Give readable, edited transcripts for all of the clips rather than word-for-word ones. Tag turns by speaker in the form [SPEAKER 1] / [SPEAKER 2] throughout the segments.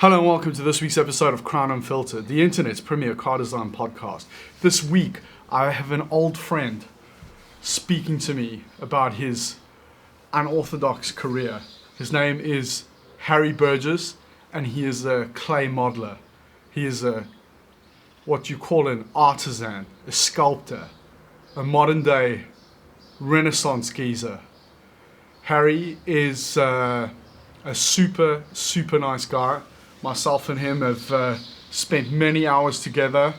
[SPEAKER 1] Hello and welcome to this week's episode of Crown Unfiltered, the internet's premier car design podcast. This week, I have an old friend speaking to me about his unorthodox career. His name is Harry Burgess, and he is a clay modeler. He is what you call an artisan, a sculptor, a modern day Renaissance geezer. Harry is a super nice guy. Myself and him have spent many hours together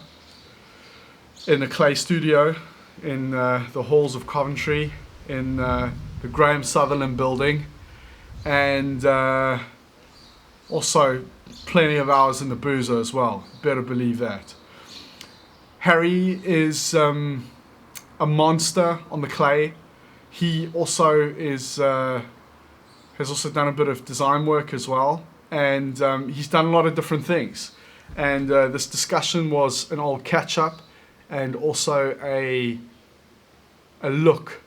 [SPEAKER 1] in a clay studio in the halls of Coventry in the Graham Sutherland building, and also plenty of hours in the boozer as well. Better believe that. Harry is a monster on the clay. He also has also done a bit of design work as well. And he's done a lot of different things. And this discussion was an old catch-up and also a look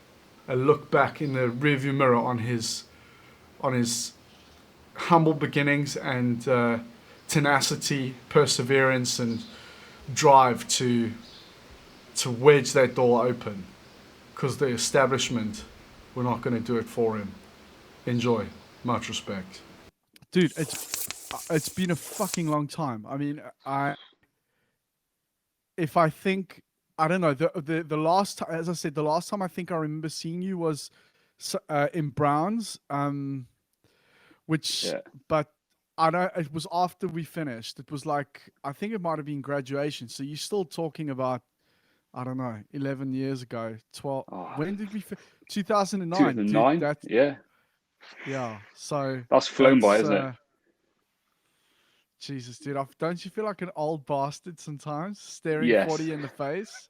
[SPEAKER 1] back in the rearview mirror on his humble beginnings and tenacity, perseverance, and drive to wedge that door open, because the establishment were not going to do it for him. Enjoy. Much respect. Dude, it's been a fucking long time. I mean, I don't know, the last time, as I said, the last time I think I remember seeing you was in Browns,
[SPEAKER 2] Yeah.
[SPEAKER 1] but I don't. It was after we finished. It was like, I think it might have been graduation. So you're still talking about, I don't know, 11 years ago, 12.
[SPEAKER 2] Oh,
[SPEAKER 1] When did we? 2009, dude.
[SPEAKER 2] 2009?
[SPEAKER 1] Yeah. So
[SPEAKER 2] That's flown by,
[SPEAKER 1] that's
[SPEAKER 2] isn't it?
[SPEAKER 1] Jesus, dude. Don't you feel like an old bastard sometimes, staring
[SPEAKER 2] Yes.
[SPEAKER 1] 40 in the face?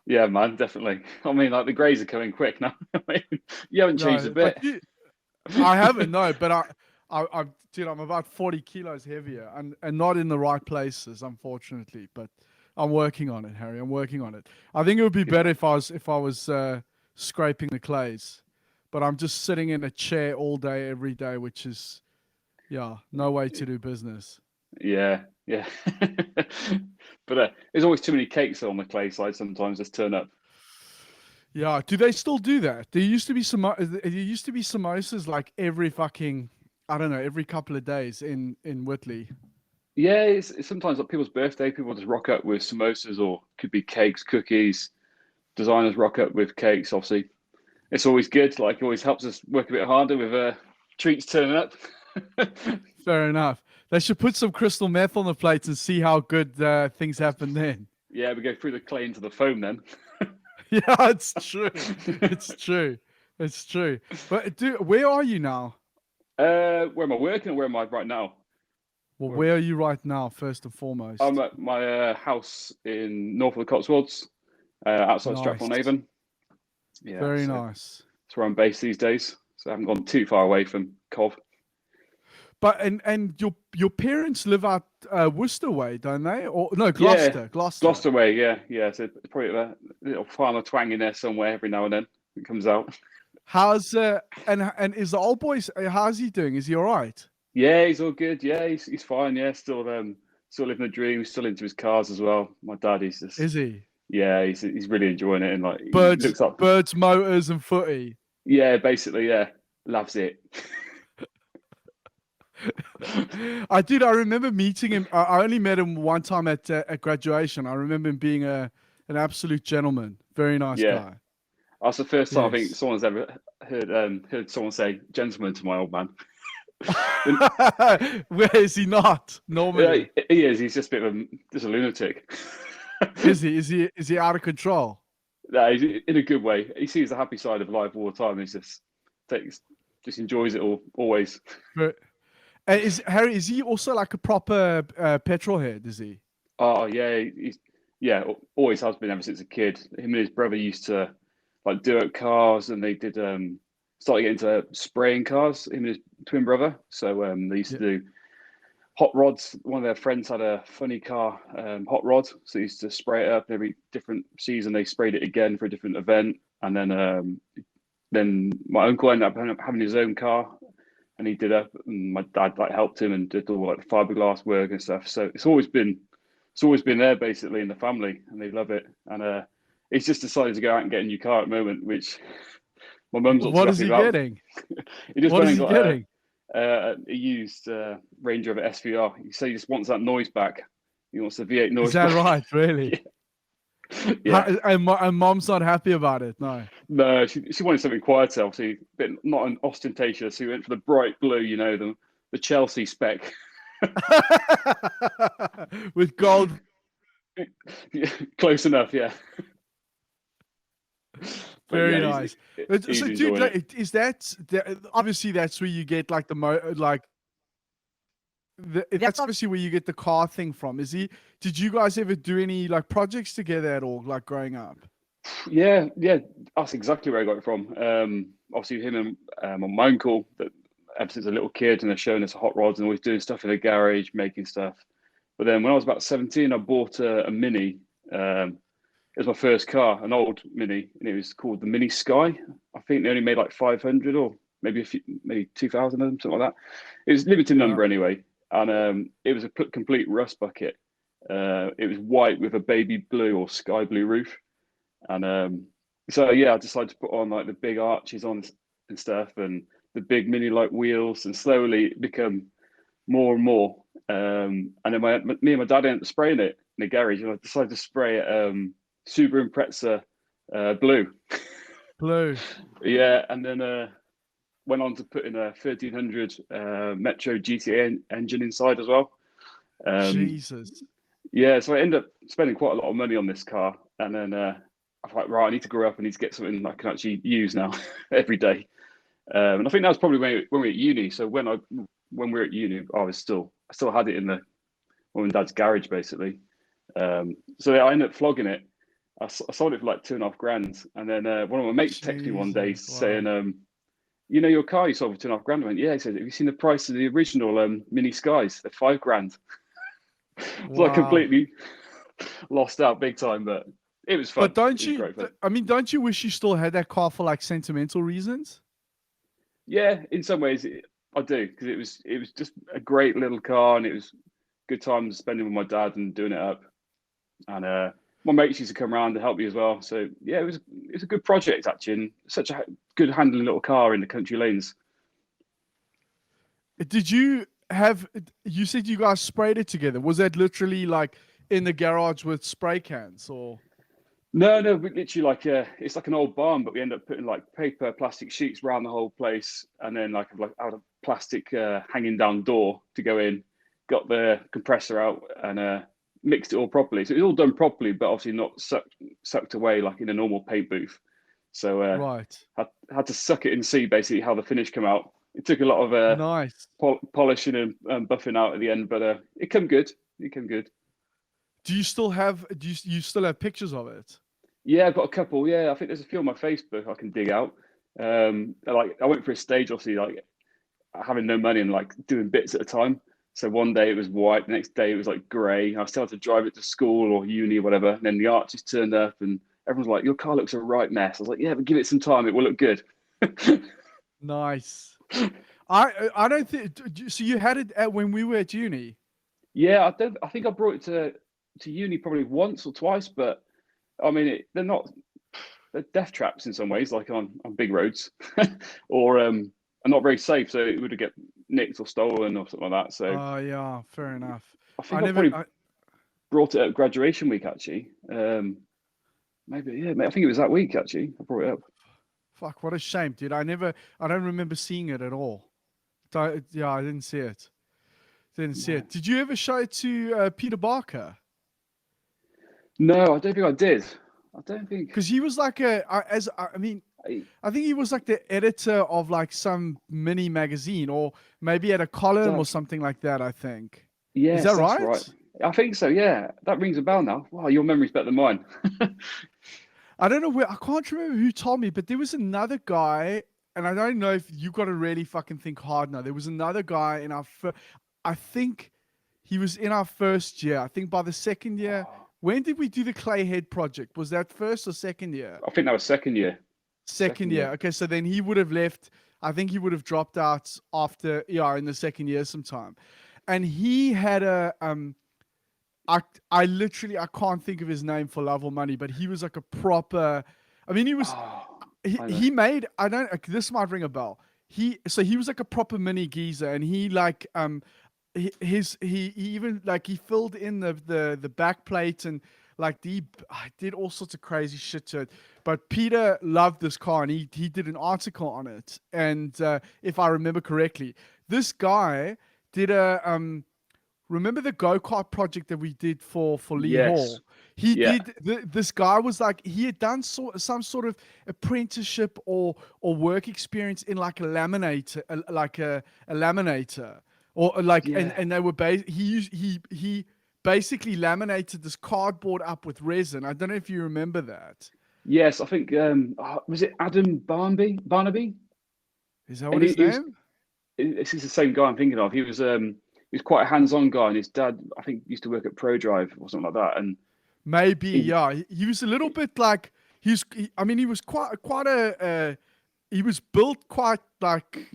[SPEAKER 2] Yeah, man, definitely. I mean, like, the greys are coming quick now. I mean, you haven't changed a
[SPEAKER 1] No, but
[SPEAKER 2] bit.
[SPEAKER 1] I haven't. No, but dude, I'm about 40 kilos heavier, and not in the right places, unfortunately. But I'm working on it, Harry. I'm working on it. I think it would be
[SPEAKER 2] Good
[SPEAKER 1] better
[SPEAKER 2] man.
[SPEAKER 1] if I was scraping the clays, but I'm just sitting in a chair all day, every day, which is, yeah, no way to do business.
[SPEAKER 2] Yeah. But there's always too many cakes on the clay side sometimes just turn up.
[SPEAKER 1] Yeah, do they still do that? There used to be samosas like every fucking, I don't know, every couple of days in Whitley.
[SPEAKER 2] Yeah, it's sometimes like people's birthday, people just rock up with samosas or could be cakes, cookies. Designers rock up with cakes, obviously. It's always good. Like, it always helps us work a bit harder with treats turning up.
[SPEAKER 1] Fair enough. They should put some crystal meth on the plates and see how good things happen then.
[SPEAKER 2] Yeah, we go through the clay into the foam then.
[SPEAKER 1] Yeah, it's true. It's true. It's true. But dude, where are you now?
[SPEAKER 2] Where am I working or where am I right now?
[SPEAKER 1] Well,
[SPEAKER 2] Where,
[SPEAKER 1] where are you right now, first and
[SPEAKER 2] I'm
[SPEAKER 1] foremost?
[SPEAKER 2] at my house in north of the Cotswolds, outside
[SPEAKER 1] Nice.
[SPEAKER 2] Stratford-on-Avon. Yeah,
[SPEAKER 1] Very
[SPEAKER 2] so
[SPEAKER 1] nice.
[SPEAKER 2] that's where I'm based these days. So I haven't gone too far away from Cov.
[SPEAKER 1] But and your parents live out Worcester way, don't they? Or no,
[SPEAKER 2] Yeah,
[SPEAKER 1] Gloucester.
[SPEAKER 2] Gloucester way. Yeah. So probably a little farmer twang in there somewhere every now and then. It comes out.
[SPEAKER 1] How's and is the old boy? How's he doing? Is he all right?
[SPEAKER 2] Yeah, he's all good. Yeah, he's fine. Yeah, still living the dream. Still into his cars as well. My dad, he's just
[SPEAKER 1] Is he?
[SPEAKER 2] yeah, he's really enjoying it and like he looks up.
[SPEAKER 1] Birds, motors, and footy.
[SPEAKER 2] Yeah, basically, yeah, loves it.
[SPEAKER 1] I remember meeting him. I only met him one time at graduation. I remember him being an absolute gentleman. Very nice
[SPEAKER 2] Yeah,
[SPEAKER 1] guy.
[SPEAKER 2] that's the first time I think
[SPEAKER 1] Yes.
[SPEAKER 2] someone's ever heard someone say "gentleman" to my old man.
[SPEAKER 1] Where is he not
[SPEAKER 2] Yeah,
[SPEAKER 1] normally?
[SPEAKER 2] he is. He's just a bit of just a lunatic.
[SPEAKER 1] Is he? Is he out of control?
[SPEAKER 2] No, he's in a good way. He sees the happy side of life all the time. He's just enjoys it all always.
[SPEAKER 1] But is Harry? Is he also like a proper petrol head? Is he?
[SPEAKER 2] Oh yeah, yeah, always has been ever since a kid. Him and his brother used to like dirt cars, and they did start getting into spraying cars. Him and his twin brother. So they used to
[SPEAKER 1] Yeah.
[SPEAKER 2] do hot rods. One of their friends had a funny car hot rod, so they used to spray it up every different season. They sprayed it again for a different event, and then my uncle ended up having his own car and he did up, and my dad like helped him and did all like the fiberglass work and stuff. So it's always been there basically in the family, and they love it. And he's just decided to go out and get a new car at the moment, which my mum's not too
[SPEAKER 1] What is
[SPEAKER 2] happy
[SPEAKER 1] he
[SPEAKER 2] about.
[SPEAKER 1] getting?
[SPEAKER 2] He just
[SPEAKER 1] What
[SPEAKER 2] went
[SPEAKER 1] is
[SPEAKER 2] and
[SPEAKER 1] he
[SPEAKER 2] got
[SPEAKER 1] getting?
[SPEAKER 2] a used Range Rover SVR. He said he just wants that noise back. He wants the V8
[SPEAKER 1] Is
[SPEAKER 2] noise
[SPEAKER 1] that
[SPEAKER 2] back.
[SPEAKER 1] right? Really?
[SPEAKER 2] Yeah.
[SPEAKER 1] And mom's not happy about it. No.
[SPEAKER 2] No, she wanted something quieter, obviously, but not an ostentatious. So he went for the bright blue, the Chelsea spec.
[SPEAKER 1] With gold.
[SPEAKER 2] Yeah, close enough, yeah. But
[SPEAKER 1] Very
[SPEAKER 2] yeah,
[SPEAKER 1] nice.
[SPEAKER 2] he's
[SPEAKER 1] So, dude,
[SPEAKER 2] enjoying it.
[SPEAKER 1] like, is that obviously that's where you get like that's obviously where you get the car thing from. Did you guys ever do any like projects together at all, like growing up?
[SPEAKER 2] Yeah, yeah, that's exactly where I got it from. Obviously, him and my uncle, that ever since a little kid, and they're showing us hot rods and always doing stuff in the garage, making stuff. But then when I was about 17, I bought a Mini. It was my first car, an old Mini, and it was called the Mini Sky. I think they only made like 500 or maybe 2,000 of them, something like that. It was limited
[SPEAKER 1] Yeah.
[SPEAKER 2] number anyway, and it was a complete rust bucket. It was white with a baby blue or sky blue roof, and so yeah, I decided to put on like the big arches on and stuff, and the big Mini like wheels, and slowly it become more and more. And then me and my dad ended up spraying it in the garage, and I decided to spray it Subaru Impreza blue.
[SPEAKER 1] Blue.
[SPEAKER 2] Yeah, and then went on to put in a 1300 Metro GTA engine inside as well.
[SPEAKER 1] Jesus.
[SPEAKER 2] Yeah, so I ended up spending quite a lot of money on this car, and then I was like, right, I need to grow up. I need to get something I can actually use now every day. And I think that was probably when we were at uni. So when we were at uni, I still had it in the mum and dad's garage basically. So yeah, I ended up flogging it. I sold it for like 2.5 grand, and then one of my mates texted me one day saying,
[SPEAKER 1] Wow.
[SPEAKER 2] your car you sold for 2.5 grand. I went, yeah. He said, have you seen the price of the original Mini Skies? They're 5 grand. So I
[SPEAKER 1] Wow.
[SPEAKER 2] completely lost out big time, but it was fun.
[SPEAKER 1] But don't
[SPEAKER 2] It was
[SPEAKER 1] you?
[SPEAKER 2] great fun.
[SPEAKER 1] I mean, don't you wish you still had that car for like sentimental reasons?
[SPEAKER 2] Yeah, in some ways I do, because it was just a great little car, and it was good times spending with my dad and doing it up. And my mates used to come around to help me as well. So yeah, it was a good project actually, and such a good handling little car in the country lanes.
[SPEAKER 1] Did you have? You said you guys sprayed it together. Was that literally like in the garage with spray cans, or?
[SPEAKER 2] No, no, we literally like it's like an old barn, but we end up putting like paper, plastic sheets around the whole place, and then like out of plastic hanging down door to go in. Got the compressor out and mixed it all properly. So it was all done properly, but obviously not sucked away like in a normal paint booth. So
[SPEAKER 1] Right.
[SPEAKER 2] had to suck it and see basically how the finish come out. It took a lot of
[SPEAKER 1] Nice.
[SPEAKER 2] polishing and buffing out at the end, but it came good. It came good.
[SPEAKER 1] Do you still have? You still have pictures of it?
[SPEAKER 2] Yeah, I've got a couple. Yeah, I think there's a few on my Facebook I can dig out. Like I went for a stage, obviously, like having no money and like doing bits at a time. So one day it was white, the next day it was like grey. I still had to drive it to school or uni or whatever. And then the arches turned up, and everyone's like, "Your car looks a right mess." I was like, "Yeah, but give it some time; it will look good."
[SPEAKER 1] Nice. I don't think so. You had it when we were at uni.
[SPEAKER 2] Yeah, I think I brought it to uni probably once or twice, but I mean, they're death traps in some ways, like on big roads, or are not very safe. So it would get nicked or stolen or something like that. So
[SPEAKER 1] Oh yeah, fair enough.
[SPEAKER 2] I
[SPEAKER 1] I
[SPEAKER 2] think I
[SPEAKER 1] never.
[SPEAKER 2] probably brought it up graduation week actually. Maybe yeah, I think it was that week actually. I brought it up.
[SPEAKER 1] Fuck, what a shame, dude. I don't remember seeing it at all. Yeah, I didn't see it. Didn't see
[SPEAKER 2] No,
[SPEAKER 1] it. Did you ever show it to Peter Barker?
[SPEAKER 2] no, I don't think I did. I don't think.
[SPEAKER 1] Because he was like I mean,
[SPEAKER 2] I,
[SPEAKER 1] I think he was like the editor of like some mini magazine, or maybe at a column or
[SPEAKER 2] that's
[SPEAKER 1] something like that. I think. Is
[SPEAKER 2] yes,
[SPEAKER 1] that
[SPEAKER 2] that's right.
[SPEAKER 1] right?
[SPEAKER 2] I think so. Yeah, that rings a bell now. Wow, your memory's better than mine.
[SPEAKER 1] I don't know where. I can't remember who told me, but there was another guy, and I don't know if you got to really fucking think hard now. There was another guy in our. I think he was in our first year. I think by the second year. When did we do the clay head project? Was that first or second year?
[SPEAKER 2] I think that was second year.
[SPEAKER 1] Second
[SPEAKER 2] Second
[SPEAKER 1] year.
[SPEAKER 2] year.
[SPEAKER 1] Okay, so then he would have left. I think he would have dropped out after in the second year sometime. And he had I literally I can't think of his name for love or money, but he was like a proper. I mean,
[SPEAKER 2] Oh, I know.
[SPEAKER 1] he made I don't this might ring a bell. He was like a proper mini geezer, and he like he even like he filled in the back plate and like I did all sorts of crazy shit to it. But Peter loved this car, and he did an article on it. And if I remember correctly, this guy did a remember the go-kart project that we did for Lee
[SPEAKER 2] Yes.
[SPEAKER 1] Hall? He
[SPEAKER 2] Yeah.
[SPEAKER 1] did. This guy was like he had done some sort of apprenticeship or work experience in like a laminator, like a laminator, or like
[SPEAKER 2] Yeah.
[SPEAKER 1] and they were he basically laminated this cardboard up with resin. I don't know if you remember that.
[SPEAKER 2] Yes. I think was it Adam Barnaby?
[SPEAKER 1] Is that
[SPEAKER 2] And
[SPEAKER 1] what his
[SPEAKER 2] he was.
[SPEAKER 1] name?
[SPEAKER 2] This is the same guy I'm thinking of. He was quite a hands-on guy, and his dad, I think, used to work at ProDrive or something like that. And
[SPEAKER 1] Maybe,
[SPEAKER 2] he,
[SPEAKER 1] yeah. He was a little bit like I mean, he was quite he was built quite like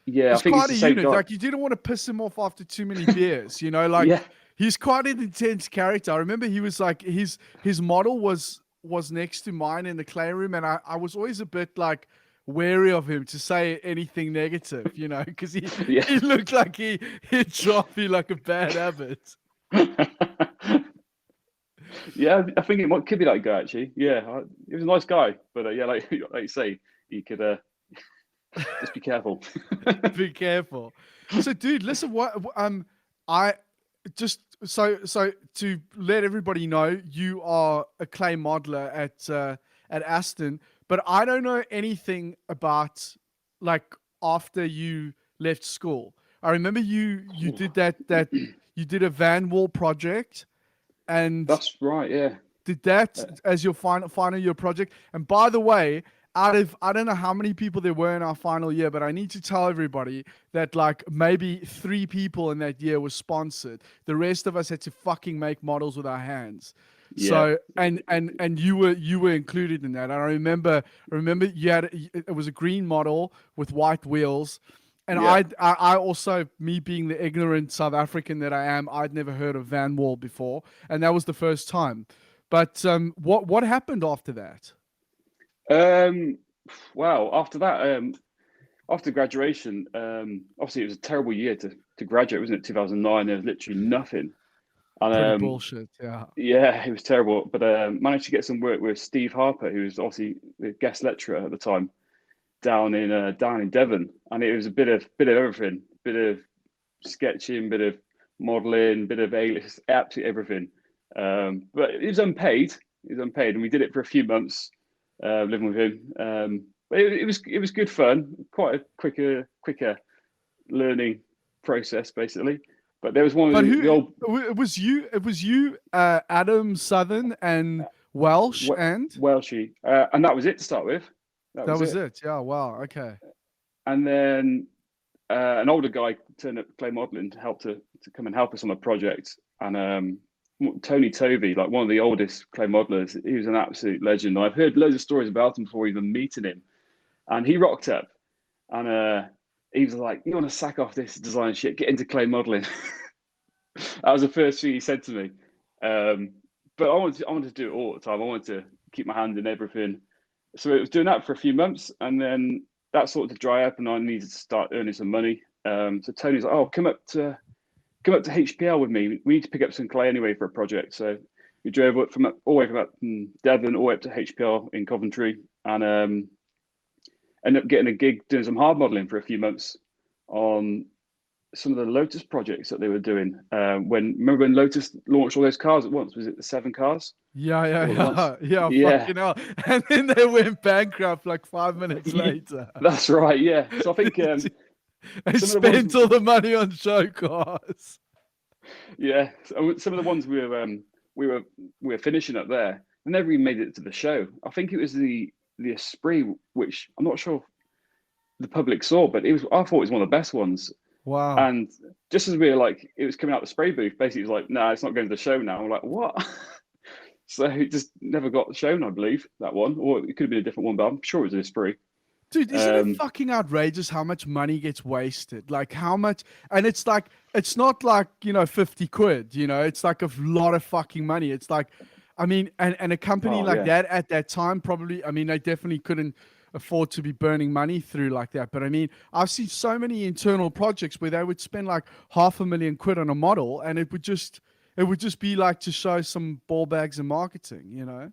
[SPEAKER 2] yeah, I
[SPEAKER 1] he's
[SPEAKER 2] think it's
[SPEAKER 1] quite
[SPEAKER 2] the
[SPEAKER 1] a
[SPEAKER 2] same
[SPEAKER 1] unit.
[SPEAKER 2] guy.
[SPEAKER 1] Like you didn't want to piss him off after too many beers, you know. Like
[SPEAKER 2] Yeah,
[SPEAKER 1] he's quite an intense character. I remember he was like his model was next to mine in the clay room, and I was always a bit like wary of him to say anything negative, you know, because
[SPEAKER 2] yeah.
[SPEAKER 1] he looked like he'd drop you like a bad habit.
[SPEAKER 2] Yeah, I think could be that guy actually. Yeah, he was a nice guy, but yeah, like you say, he could just be careful.
[SPEAKER 1] Be careful. So, dude, listen. I just so to let everybody know, you are a clay modeler at Aston, but I don't know anything about like after you left school. I remember you did that you did a van wall project, and
[SPEAKER 2] That's right. Yeah.
[SPEAKER 1] did that
[SPEAKER 2] Uh,
[SPEAKER 1] as your final year project. And by the way, out of I don't know how many people there were in our final year, but I need to tell everybody that like maybe 3 people in that year were sponsored. The rest of us had to fucking make models with our hands.
[SPEAKER 2] yeah.
[SPEAKER 1] So and you were included in that. And I remember you had it was a green model with white wheels. And
[SPEAKER 2] Yeah.
[SPEAKER 1] I also, me being the ignorant South African that I am, I'd never heard of Van Wall before, and that was the first time. But what happened after that?
[SPEAKER 2] Um. Wow. After that, after graduation, obviously it was a terrible year to graduate, wasn't it? 2009. There was literally nothing, and
[SPEAKER 1] Pretty bullshit, yeah.
[SPEAKER 2] yeah, it was terrible. But managed to get some work with Steve Harper, who was obviously the guest lecturer at the time down in Devon, and it was a bit of everything, bit of sketching, bit of modelling, bit of A-list, absolutely everything. But it was unpaid. It was unpaid, and we did it for a few months, living with him. But it was good fun. Quite a quicker learning process, basically. But there was one of
[SPEAKER 1] But
[SPEAKER 2] the
[SPEAKER 1] who
[SPEAKER 2] old
[SPEAKER 1] it was you? It was you, Adam Southern and Welsh, and
[SPEAKER 2] Welshie, and that was it to start with. That
[SPEAKER 1] that
[SPEAKER 2] was
[SPEAKER 1] was
[SPEAKER 2] it.
[SPEAKER 1] it. Yeah. Wow. Okay.
[SPEAKER 2] And then an older guy turned up clay modelling to come and help us on the project. And Tony Tovey, like one of the oldest clay modelers, he was an absolute legend. I've heard loads of stories about him before even meeting him. And he rocked up, and he was like, "You want to sack off this design shit? Get into clay modelling." That was the first thing he said to me. But I wanted to do it all the time. I wanted to keep my hand in everything. So it was doing that for a few months, and then that sort of dry up, and I needed to start earning some money. So Tony's like, "Oh, come up to HPL with me. We need to pick up some clay anyway for a project." So we drove up all the way from Devon all the way up to HPL in Coventry, and ended up getting a gig doing some hard modelling for a few months on some of the Lotus projects that they were doing. Remember when Lotus launched all those cars at once? Was it the 7 cars
[SPEAKER 1] Yeah. Yeah.
[SPEAKER 2] all at once?
[SPEAKER 1] Yeah. Yeah.
[SPEAKER 2] Yeah,
[SPEAKER 1] Fucking hell. And then they went bankrupt like 5 minutes later.
[SPEAKER 2] that's right. Yeah, so I think
[SPEAKER 1] They
[SPEAKER 2] some of the ones,
[SPEAKER 1] spent all the money on show cars.
[SPEAKER 2] yeah, some of the ones we were finishing up there, they never even made it to the show. I think it was the Esprit, which I'm not sure the public saw, but I thought it was one of the best ones.
[SPEAKER 1] Wow.
[SPEAKER 2] And just as we were like, it was coming out the spray booth, basically, it was like, "No, it's not going to the show now." I'm like, "What?" So it just never got shown, I believe, that one, or it could have been a different one, but I'm sure it was a Esprit.
[SPEAKER 1] Dude, isn't it
[SPEAKER 2] Um,
[SPEAKER 1] fucking outrageous how much money gets wasted? Like how much, and it's like, it's not like, 50 quid, it's like a lot of fucking money. It's like, I mean, and a company
[SPEAKER 2] oh
[SPEAKER 1] like
[SPEAKER 2] yeah,
[SPEAKER 1] that at that time probably, I mean, they definitely couldn't afford to be burning money through like that. But I mean, I've seen so many internal projects where they would spend like 500,000 quid on a model and it would just be like to show some ball bags and marketing.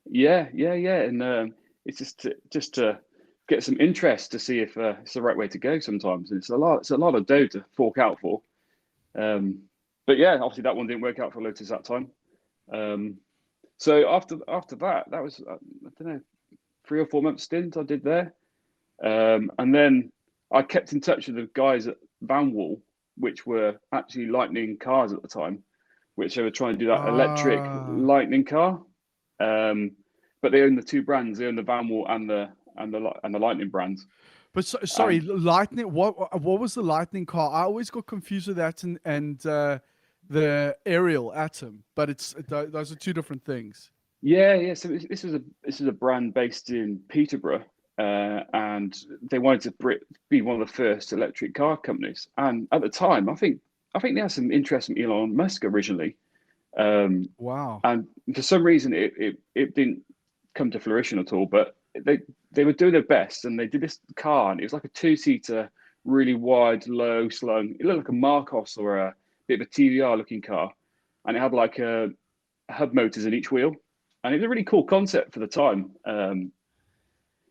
[SPEAKER 2] yeah, and it's just to get some interest to see if it's the right way to go. Sometimes and it's a lot of dough to fork out for. Um, but yeah, obviously that one didn't work out for Lotus that time. Um, so after that was I don't know, 3 or 4 months stint I did there. And then I kept in touch with the guys at Vanwall, which were actually Lightning cars at the time, which they were trying to do that electric
[SPEAKER 1] Ah.
[SPEAKER 2] Lightning car. Um, but they own the two brands. They own the Vanwall and the Lightning brands.
[SPEAKER 1] But sorry,
[SPEAKER 2] And
[SPEAKER 1] Lightning. What was the Lightning car? I always got confused with that and the Aerial Atom. But those are two different things.
[SPEAKER 2] yeah. So this is a brand based in Peterborough, and they wanted to be one of the first electric car companies. And at the time, I think they had some interest in Elon Musk originally. Um,
[SPEAKER 1] Wow.
[SPEAKER 2] and for some reason it didn't come to fruition at all. But they were doing their best, and they did this car, and it was like a two-seater, really wide, low slung. It looked like a Marcos or a bit of a TVR looking car, and it had like a hub motors in each wheel, and it was a really cool concept for the time.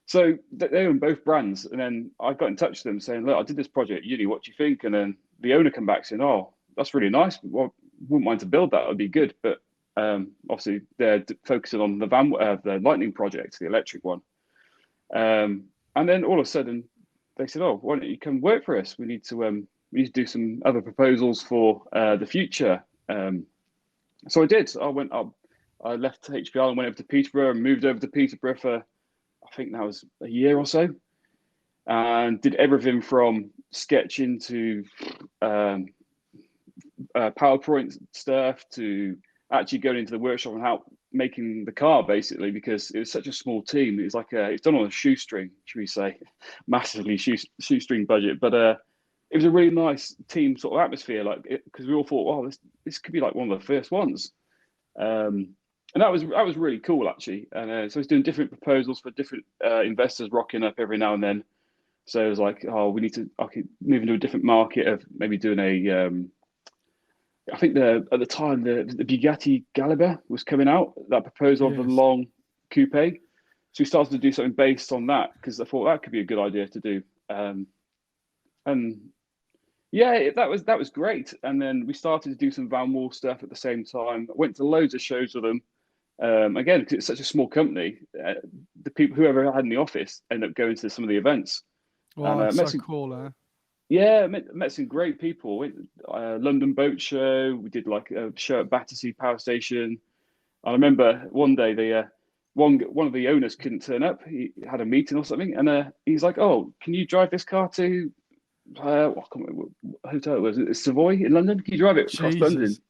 [SPEAKER 2] So they own both brands, and then I got in touch with them saying, "Look, I did this project at uni. What do you think?" And then the owner came back saying, "Oh, that's really nice. Well, wouldn't mind to build that. It'd be good." But obviously, they're focusing on the Lightning project, the electric one. And then all of a sudden, they said, "Oh, why don't you come work for us? We need to do some other proposals for the future." So I did. I went up. I left HBR and went over to Peterborough and moved over to Peterborough for I think that was a year or so, and did everything from sketching to um, PowerPoint stuff to actually going into the workshop and how making the car basically because it was such a small team. It was like it's done on a shoestring, should we say, massively shoestring budget, but it was a really nice team sort of atmosphere, like because we all thought, "Oh, this could be like one of the first ones." Um, and that was really cool actually. And so I was doing different proposals for different investors rocking up every now and then. So it was like, oh, we need to move into a different market of maybe doing a. I think at the time the Bugatti Galiba was coming out. That proposal of the
[SPEAKER 1] Yes.
[SPEAKER 2] long coupe. So we started to do something based on that because I thought that could be a good idea to do. And yeah, that was great. And then we started to do some Van Wall stuff at the same time. I went to loads of shows with them. Again, because it's such a small company, the people whoever I had in the office ended up going to some of the events, and
[SPEAKER 1] Wow, it's
[SPEAKER 2] met
[SPEAKER 1] so
[SPEAKER 2] some
[SPEAKER 1] cool, eh?
[SPEAKER 2] met some great people. London Boat Show. We did like a show at Battersea Power Station. I remember one day one of the owners couldn't turn up. He had a meeting or something, and he's like, "Oh, can you drive this car to I can't remember what hotel it was? It's Savoy in London. Can you drive it across London?"
[SPEAKER 1] Jesus.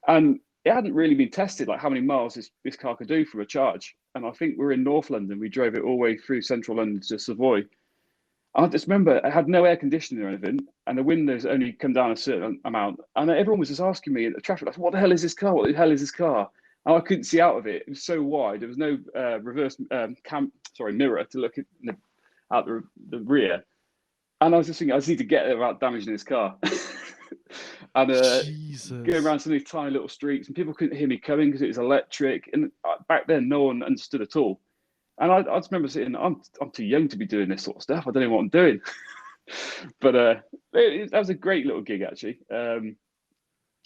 [SPEAKER 2] And it hadn't really been tested, like how many miles this car could do for a charge. And I think we're in North London. We drove it all the way through central London to Savoy. I just remember it had no air conditioning or anything, and the windows only come down a certain amount. And everyone was just asking me at the traffic, like, "What the hell is this car? What the hell is this car?" And I couldn't see out of it. It was so wide. There was no reverse mirror to look out the rear. And I was just thinking, I just need to get there without damaging this car. And going
[SPEAKER 1] Jesus.
[SPEAKER 2] around some of these tiny little streets, and people couldn't hear me coming because it was electric. And back then, no one understood at all. And I just remember sitting, I'm too young to be doing this sort of stuff. I don't know what I'm doing. But that was a great little gig actually. And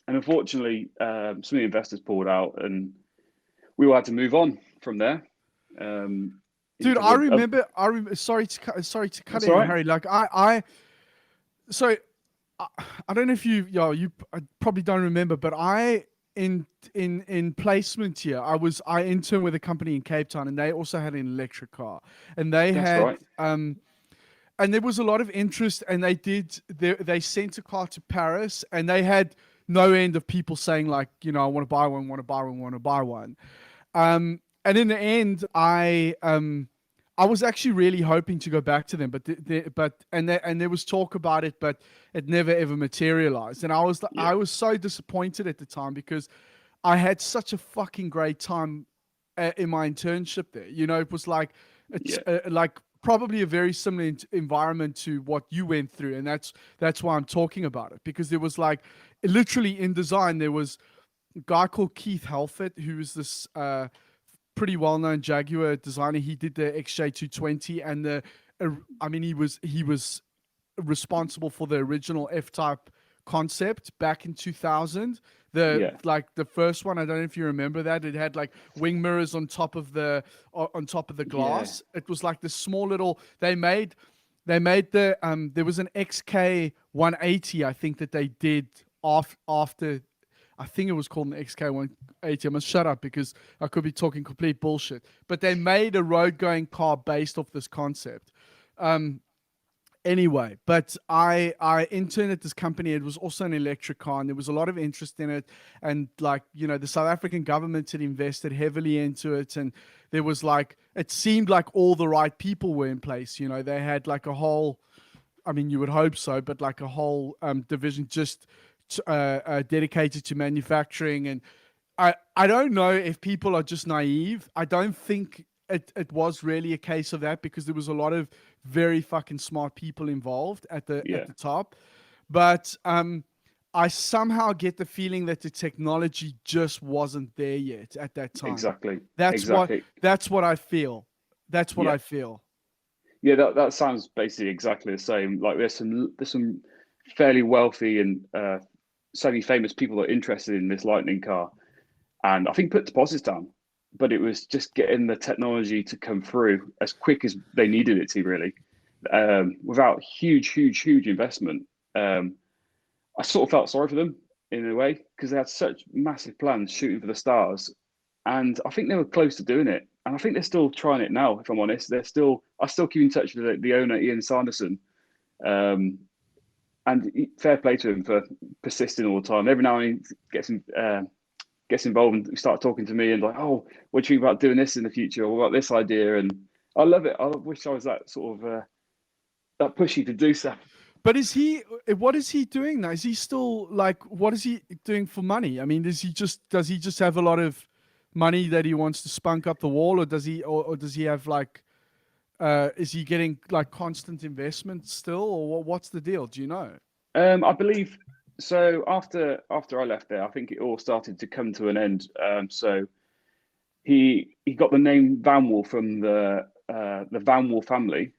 [SPEAKER 2] unfortunately, some of the investors pulled out, and we all had to move on from there.
[SPEAKER 1] Dude,
[SPEAKER 2] Because of,
[SPEAKER 1] sorry to cut
[SPEAKER 2] that's
[SPEAKER 1] in,
[SPEAKER 2] all right.
[SPEAKER 1] Harry. Like so I, I don't know if you I probably don't remember, but in placement here, I interned with a company in Cape Town, and they also had an electric car, and they
[SPEAKER 2] That's
[SPEAKER 1] had
[SPEAKER 2] right.
[SPEAKER 1] and there was a lot of interest, and they sent a car to Paris, and they had no end of people saying like, I want to buy one, want to buy one, want to buy one. And in the end, I I was actually really hoping to go back to them, but there was talk about it, but it never ever materialized. And
[SPEAKER 2] Yeah,
[SPEAKER 1] I was so disappointed at the time because I had such a fucking great time in my internship there. You know, it was like it's
[SPEAKER 2] yeah,
[SPEAKER 1] like probably a very similar environment to what you went through, and that's why I'm talking about it, because there was like literally in design there was a guy called Keith Halfett who was this pretty well-known Jaguar designer. He did the XJ220 and I mean, he was responsible for the original F-Type concept back in 2000.
[SPEAKER 2] yeah,
[SPEAKER 1] The first one, I don't know if you remember that. It had like wing mirrors on top of the
[SPEAKER 2] yeah,
[SPEAKER 1] glass. It was like this small little. They made there was an XK 180, I think, that they did after. I think it was called an XK 180. I must shut up because I could be talking complete bullshit. But they made a road going car based off this concept. Um, anyway, but I interned at this company. It was also an electric car, and there was a lot of interest in it. And like, the South African government had invested heavily into it, and there was like, it seemed like all the right people were in place. They had like a whole, I mean, you would hope so, but like a whole division just dedicated to manufacturing. And I don't know if people are just naive. I don't think it was really a case of that, because there was a lot of very fucking smart people involved at
[SPEAKER 2] yeah.
[SPEAKER 1] the top. But I somehow get the feeling that the technology just wasn't there yet at that time.
[SPEAKER 2] Exactly,
[SPEAKER 1] That's what
[SPEAKER 2] exactly.
[SPEAKER 1] that's what I feel. That's what
[SPEAKER 2] Yeah,
[SPEAKER 1] I feel.
[SPEAKER 2] yeah. That sounds basically exactly the same. Like there's some fairly wealthy and semi-famous people that are interested in this Lightning car, and I think put deposits down. But it was just getting the technology to come through as quick as they needed it to, really, without huge investment. Um, I sort of felt sorry for them in a way because they had such massive plans shooting for the stars, and I think they were close to doing it. And I think they're still trying it now. If I'm honest, I still keep in touch with the owner, Ian Sanderson, um, and fair play to him for persisting all the time. Every now and then he gets involved and start talking to me and like, oh, what do you think about doing this in the future, or what about this idea? And I love it. I wish I was that sort of that pushy to do stuff.
[SPEAKER 1] But what is he doing now? Is he still like, what is he doing for money? I mean, does he just have a lot of money that he wants to spunk up the wall, or does he have like, is he getting like constant investment still, or what's the deal? Do you know?
[SPEAKER 2] I believe so. After I left there, I think it all started to come to an end. So he got the name Vanwall from the Vanwall family.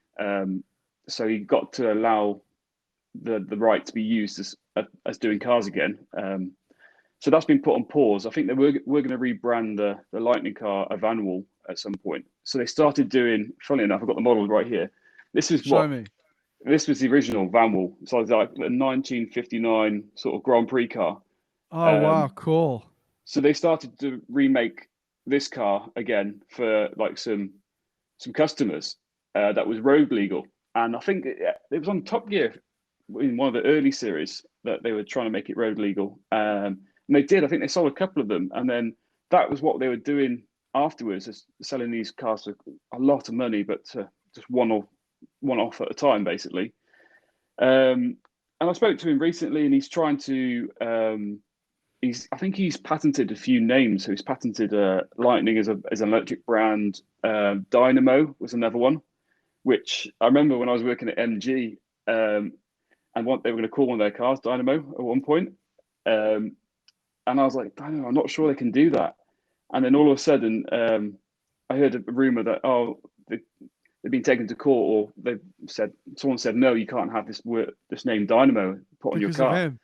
[SPEAKER 2] So he got to allow the right to be used as doing cars again. So that's been put on pause. I think that we're going to rebrand the Lightning car a Vanwall at some point. So they started doing. Funny enough, I've got the model right here. This is
[SPEAKER 1] Show
[SPEAKER 2] what
[SPEAKER 1] me.
[SPEAKER 2] this was the original Vanwall. So it's like the 1959 sort of Grand Prix car.
[SPEAKER 1] Oh wow,
[SPEAKER 2] Um,
[SPEAKER 1] cool.
[SPEAKER 2] so they started to remake this car again for like some customers that was road legal. And I think it was on Top Gear in one of the early series that they were trying to make it road legal. And they did. I think they sold a couple of them, and then that was what they were doing afterwards, is selling these cars for a lot of money, but just one off at a time, basically. And I spoke to him recently, and he's trying to. I think he's patented a few names. So he's patented Lightning as an electric brand. Dynamo was another one, which I remember when I was working at MG, and they were going to call one of their cars Dynamo at one point. And I was like, Dynamo, I'm not sure they can do that. And then all of a sudden, I heard a rumor that they've been taken to court, or someone said no, you can't have this name Dynamo put on your
[SPEAKER 1] Because of
[SPEAKER 2] car.
[SPEAKER 1] him.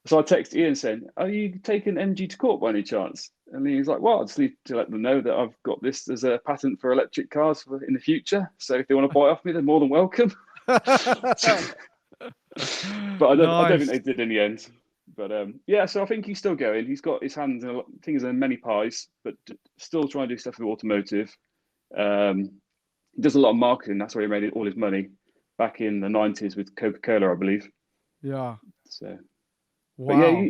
[SPEAKER 2] So I texted Ian saying, "Are you taking MG to court by any chance?" And he's like, "Well, I just need to let them know that I've got this as a patent for electric cars in the future. So if they want to buy off me, they're more than welcome." But I don't think
[SPEAKER 1] Nice.
[SPEAKER 2] they did in the end. But yeah, so I think he's still going. He's got his hands in things in many pies, but still trying to do stuff with automotive. Um, he does a lot of marketing. That's where he made all his money back in the 90s with Coca-Cola, I believe.
[SPEAKER 1] Yeah.
[SPEAKER 2] So, but yeah,
[SPEAKER 1] Wow.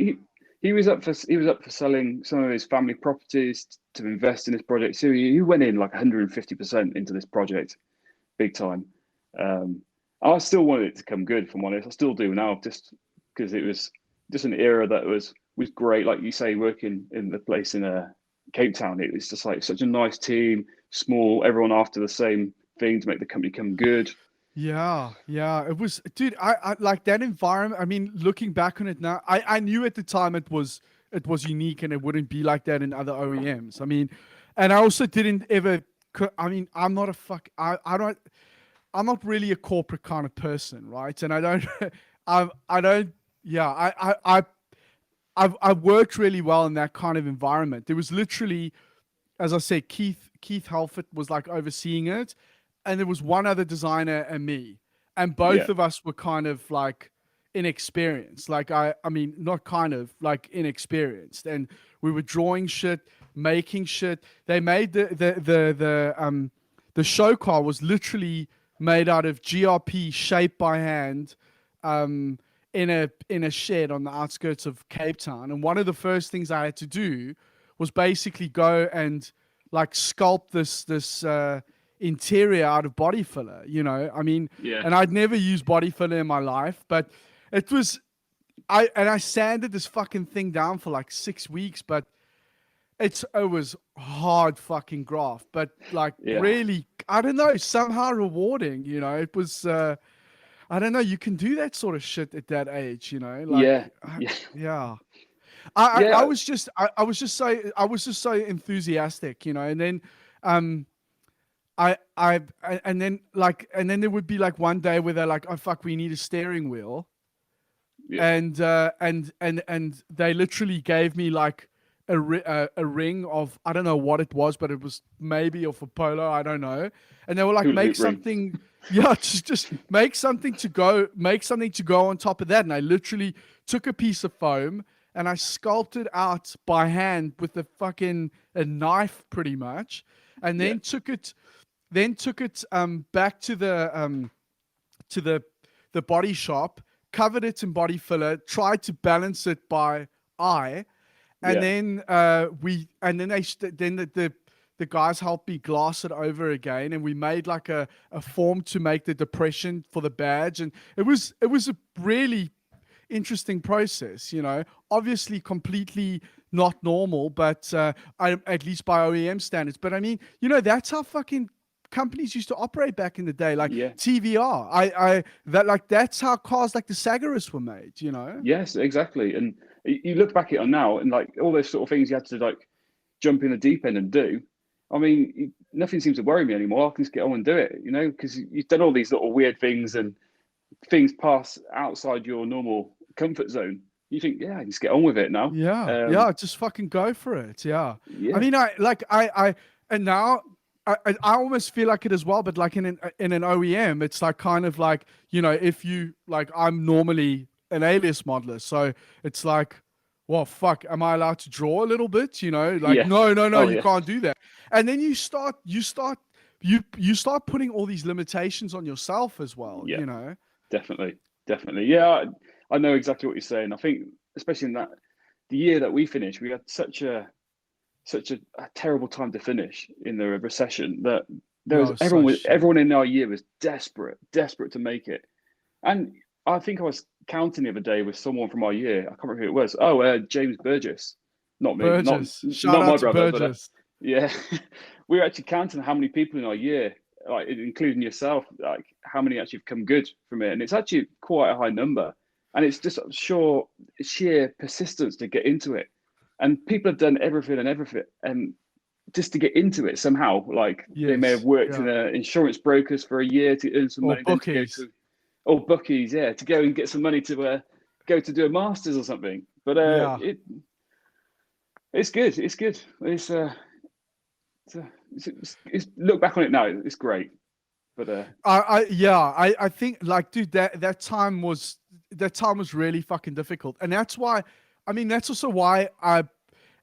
[SPEAKER 2] he was up for selling some of his family properties to invest in this project. So he went in like 150% into this project. big time. I still wanted it to come good, if I'm honest. I still do now, just because it was just an era that was great. Like you say, working in the place in Cape Town, it was just like such a nice team, small, everyone after the same thing to make the company come good.
[SPEAKER 1] Yeah, yeah, it was, dude. I like that environment. I mean, looking back on it now, I knew at the time it was unique and it wouldn't be like that in other OEMs. I mean, and I also didn't ever. I mean, I'm not a fuck. I don't. I'm not really a corporate kind of person, right? And I don't. I don't. Yeah, I've worked really well in that kind of environment. There was literally, as I said, Keith Halford was like overseeing it, and there was one other designer and me, and both
[SPEAKER 2] Yeah,
[SPEAKER 1] of us were kind of like inexperienced. Like I mean, not kind of like inexperienced, and we were drawing shit, making shit. They made the show car was literally made out of GRP shaped by hand. Um, in a shed on the outskirts of Cape Town, and one of the first things I had to do was basically go and like sculpt this interior out of body filler. I mean,
[SPEAKER 2] yeah,
[SPEAKER 1] and I'd never used body filler in my life, but it was I sanded this fucking thing down for like 6 weeks, but it was hard fucking graft, but like
[SPEAKER 2] yeah,
[SPEAKER 1] really, I don't know, somehow rewarding. It was. I don't know. You can do that sort of shit at that age,
[SPEAKER 2] yeah,
[SPEAKER 1] like,
[SPEAKER 2] yeah,
[SPEAKER 1] yeah. I
[SPEAKER 2] yeah.
[SPEAKER 1] was just so enthusiastic, and then um and then there would be like one day where they're like, oh fuck, we need a steering wheel,
[SPEAKER 2] Yeah.
[SPEAKER 1] and they literally gave me like a ring of, I don't know what it was, but it was maybe of a polo, I don't know, and they were like,
[SPEAKER 2] Hula
[SPEAKER 1] make
[SPEAKER 2] hoop ring.
[SPEAKER 1] something. Yeah, just make something to go on top of that. And I literally took a piece of foam and I sculpted out by hand with a knife pretty much, and
[SPEAKER 2] Yeah,
[SPEAKER 1] then took it back to the body shop, covered it in body filler, tried to balance it by eye, and
[SPEAKER 2] yeah.
[SPEAKER 1] then the guys helped me glass it over again, and we made like a form to make the depression for the badge, and it was a really interesting process. Obviously completely not normal, but at least by OEM standards. But I mean, that's how fucking companies used to operate back in the day, like
[SPEAKER 2] Yeah.
[SPEAKER 1] TVR. That's how cars like the Sagaris were made.
[SPEAKER 2] Yes, exactly. And you look back at it now, and like all those sort of things you had to like jump in the deep end and do. I mean, nothing seems to worry me anymore. I can just get on and do it, because you've done all these little weird things and things pass outside your normal comfort zone. You think, yeah, just get on with it now.
[SPEAKER 1] Yeah, yeah, just fucking go for it. Yeah. I
[SPEAKER 2] Yeah,
[SPEAKER 1] mean, and now I almost feel like it as well, but like in an OEM, it's like kind of like, if you like, I'm normally an alias modeler, so it's like, well, fuck, am I allowed to draw a little bit? Like,
[SPEAKER 2] yeah.
[SPEAKER 1] no, no, no,
[SPEAKER 2] Oh,
[SPEAKER 1] you
[SPEAKER 2] yeah,
[SPEAKER 1] can't do that. And then you start putting all these limitations on yourself as well.
[SPEAKER 2] yeah. Definitely, definitely. Yeah, I know exactly what you're saying. I think, especially in the year that we finished, we had such a terrible time to finish in the recession that there was
[SPEAKER 1] No, so shit.
[SPEAKER 2] everyone in our year was desperate to make it. And I think I was counting the other day with someone from our year. I can't remember who it was. Oh, James Burgess, not me, not
[SPEAKER 1] Burgess. Shout
[SPEAKER 2] not
[SPEAKER 1] out
[SPEAKER 2] my
[SPEAKER 1] to
[SPEAKER 2] brother, but
[SPEAKER 1] Burgess.
[SPEAKER 2] yeah, we were actually counting how many people in our year, like including yourself, like how many actually have come good from it, and it's actually quite a high number. And it's just sheer persistence to get into it. And people have done everything, and just to get into it somehow, like they may have
[SPEAKER 1] Yes.
[SPEAKER 2] worked in
[SPEAKER 1] Yeah.
[SPEAKER 2] insurance brokers for a year to earn some
[SPEAKER 1] Or
[SPEAKER 2] money, then to go
[SPEAKER 1] bookies.
[SPEAKER 2] to, or bookies, yeah, to go and get some money to go to do a masters or something. But
[SPEAKER 1] Yeah.
[SPEAKER 2] it's good. It's good. It's look back on it now. It's great. But
[SPEAKER 1] I think like, dude, that time was really fucking difficult, and that's why. I mean, that's also why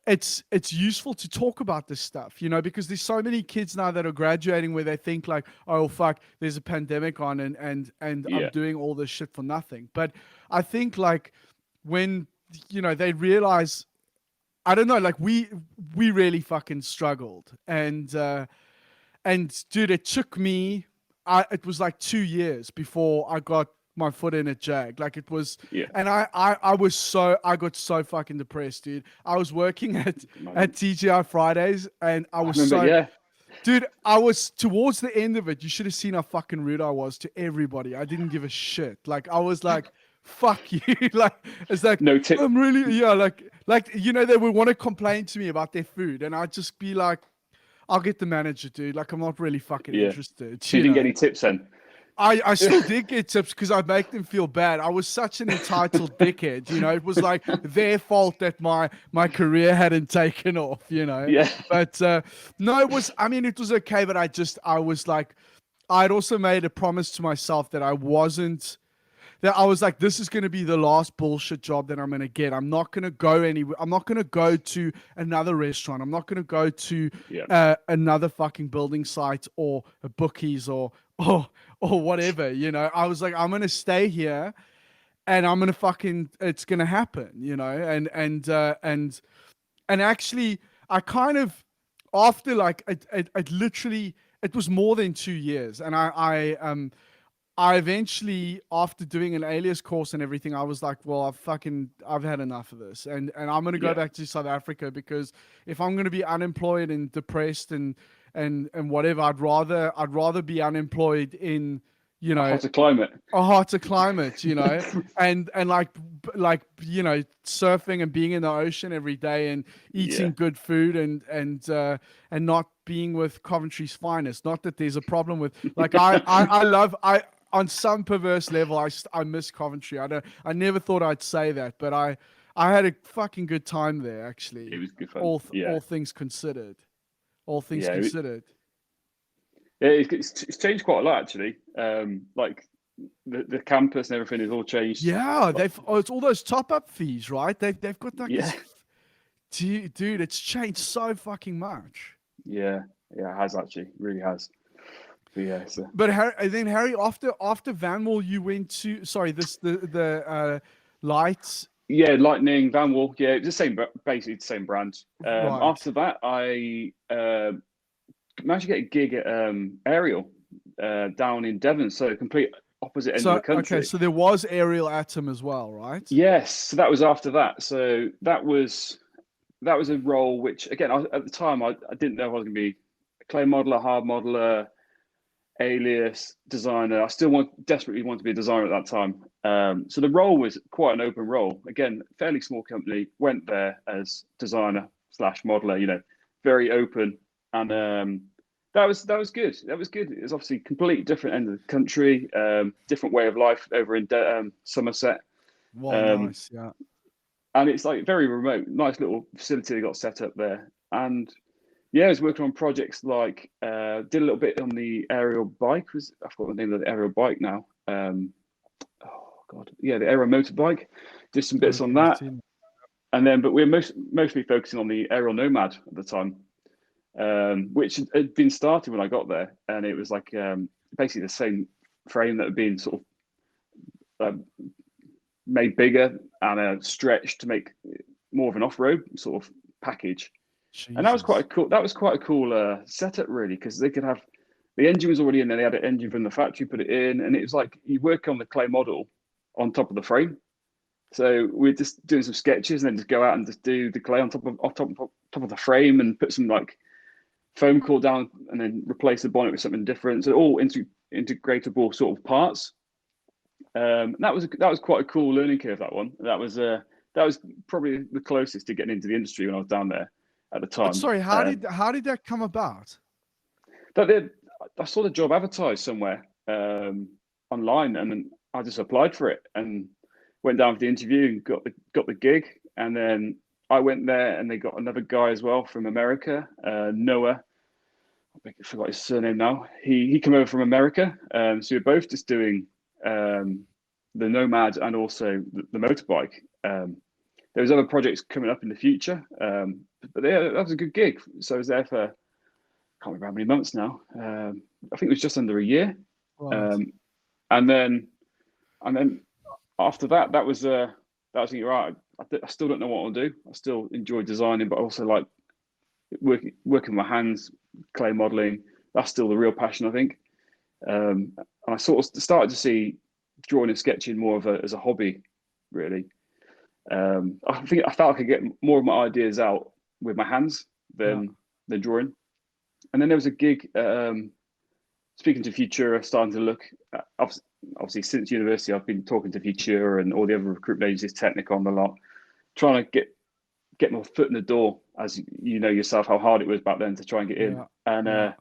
[SPEAKER 1] it's useful to talk about this stuff, because there's so many kids now that are graduating where they think like, oh fuck, there's a pandemic on, and I'm
[SPEAKER 2] yeah,
[SPEAKER 1] doing all this shit for nothing. But I think like when they realize, I don't know, like we really fucking struggled, and dude, it took me it was like 2 years before I got my foot in at Jag. Like it was,
[SPEAKER 2] Yeah,
[SPEAKER 1] and I got so fucking depressed, dude. I was working at
[SPEAKER 2] imagine.
[SPEAKER 1] TGI Fridays, and I
[SPEAKER 2] I
[SPEAKER 1] was
[SPEAKER 2] remember.
[SPEAKER 1] so,
[SPEAKER 2] Yeah,
[SPEAKER 1] dude, I was towards the end of it. You should have seen how fucking rude I was to everybody. I didn't give a shit. Like I was like, fuck you. Like it's like
[SPEAKER 2] no tip.
[SPEAKER 1] I'm really, yeah, like they would want to complain to me about their food, and I'd just be like, I'll get the manager, dude. Like I'm not really fucking
[SPEAKER 2] Yeah,
[SPEAKER 1] interested,
[SPEAKER 2] so you didn't get any tips then.
[SPEAKER 1] I still did get tips because I'd make them feel bad. I was such an entitled dickhead, It was like their fault that my career hadn't taken off.
[SPEAKER 2] Yeah,
[SPEAKER 1] But no, it was. I mean, it was okay. But I was like, I'd also made a promise to myself that I wasn't. That I was like, this is going to be the last bullshit job that I'm going to get. I'm not going to go anywhere. I'm not going to go to another restaurant. I'm not going to go to
[SPEAKER 2] yeah,
[SPEAKER 1] another fucking building site or a bookies or whatever. I was like, I'm going to stay here, and I'm going to fucking. It's going to happen. And actually, I kind of after like it literally it was more than 2 years, and I eventually, after doing an alias course and everything, I was like, well, I've had enough of this, and I'm gonna go
[SPEAKER 2] yeah.
[SPEAKER 1] back to South Africa, because if I'm gonna be unemployed and depressed and whatever, I'd rather be unemployed in
[SPEAKER 2] Hotter climate.
[SPEAKER 1] a hotter climate, and like surfing and being in the ocean every day and
[SPEAKER 2] Yeah,
[SPEAKER 1] eating good food and not being with Coventry's finest. Not that there's a problem with, like, I love on some perverse level I miss Coventry. I never thought I'd say that, but I had a fucking good time there,
[SPEAKER 2] it
[SPEAKER 1] actually.
[SPEAKER 2] was good fun.
[SPEAKER 1] All things considered. All things
[SPEAKER 2] Yeah,
[SPEAKER 1] considered.
[SPEAKER 2] yeah. It's changed quite a lot actually. Like the campus and everything has all changed.
[SPEAKER 1] Yeah,
[SPEAKER 2] Like,
[SPEAKER 1] it's all those top up fees, right? They've got like
[SPEAKER 2] yeah,
[SPEAKER 1] this. Dude, it's changed so fucking much.
[SPEAKER 2] yeah, yeah. It has actually, really has. But yeah, so
[SPEAKER 1] But Harry, after Vanwall, you went to, sorry, the lights,
[SPEAKER 2] yeah, Lightning, Van Wall. Yeah, it's the same, basically the same brand.
[SPEAKER 1] right?
[SPEAKER 2] After that, I managed to get a gig at Ariel down in Devon, so complete opposite end of the
[SPEAKER 1] So okay,
[SPEAKER 2] country.
[SPEAKER 1] so there was Aerial Atom as well, right?
[SPEAKER 2] Yes, so that was after that. So that was a role which, again, at the time I didn't know if I was going to be a clay modeler, hard modeler, alias designer. I still desperately want to be a designer at that time. So the role was quite an open role. Again, fairly small company. Went there as designer slash modeler. Very open, and that was good. That was good. It was obviously completely different end of the country, different way of life over in Somerset,
[SPEAKER 1] Well,
[SPEAKER 2] um,
[SPEAKER 1] nice, yeah.
[SPEAKER 2] and it's like very remote. Nice little facility they got set up there, and yeah, I was working on projects like did a little bit on the aerial bike. I forgot the name of the aerial bike now. Oh God, yeah, the aerial motorbike. Did some bits on
[SPEAKER 1] Okay, I've
[SPEAKER 2] that,
[SPEAKER 1] seen.
[SPEAKER 2] and then but we are mostly focusing on the aerial nomad at the time, which had been started when I got there, and it was like basically the same frame that had been sort of made bigger and stretched to make more of an off-road sort of package. And that was quite a
[SPEAKER 1] Jesus.
[SPEAKER 2] cool. That was quite a cool setup, really, because they could have the engine was already in there. They had an engine from the factory, put it in, and it was like you work on the clay model on top of the frame. So we're just doing some sketches and then just go out and just do the clay on top of the frame and put some like foam core down and then replace the bonnet with something different. So all integratable sort of parts. That was quite a cool learning curve. That was probably the closest to getting into the industry when I was down there at the
[SPEAKER 1] But
[SPEAKER 2] time.
[SPEAKER 1] sorry, how did that come about?
[SPEAKER 2] But I saw the job advertised somewhere online, and then I just applied for it and went down for the interview and got the gig. And then I went there, and they got another guy as well from America, Noah. I forgot his surname now. He came over from America, so we we're both just doing the Nomad and also the motorbike. There was other projects coming up in the future, but yeah, that was a good gig. So I was there for, I can't remember how many months now. I think it was just under a year.
[SPEAKER 1] Right.
[SPEAKER 2] Um, and then and then after that, that was thinking, right. I still don't know what I'll do. I still enjoy designing, but I also like working with my hands, clay modeling. That's still the real passion, I think. And I sort of started to see drawing and sketching more of as a hobby, really. I think I felt I could get more of my ideas out with my hands
[SPEAKER 1] Yeah.
[SPEAKER 2] than drawing. And then there was a gig, speaking to Futura, starting to look at, obviously since university, I've been talking to Futura and all the other recruitment agencies, Technicon, a lot, trying to get my foot in the door, as you know yourself how hard it was back then to try and get in. And
[SPEAKER 1] Yeah.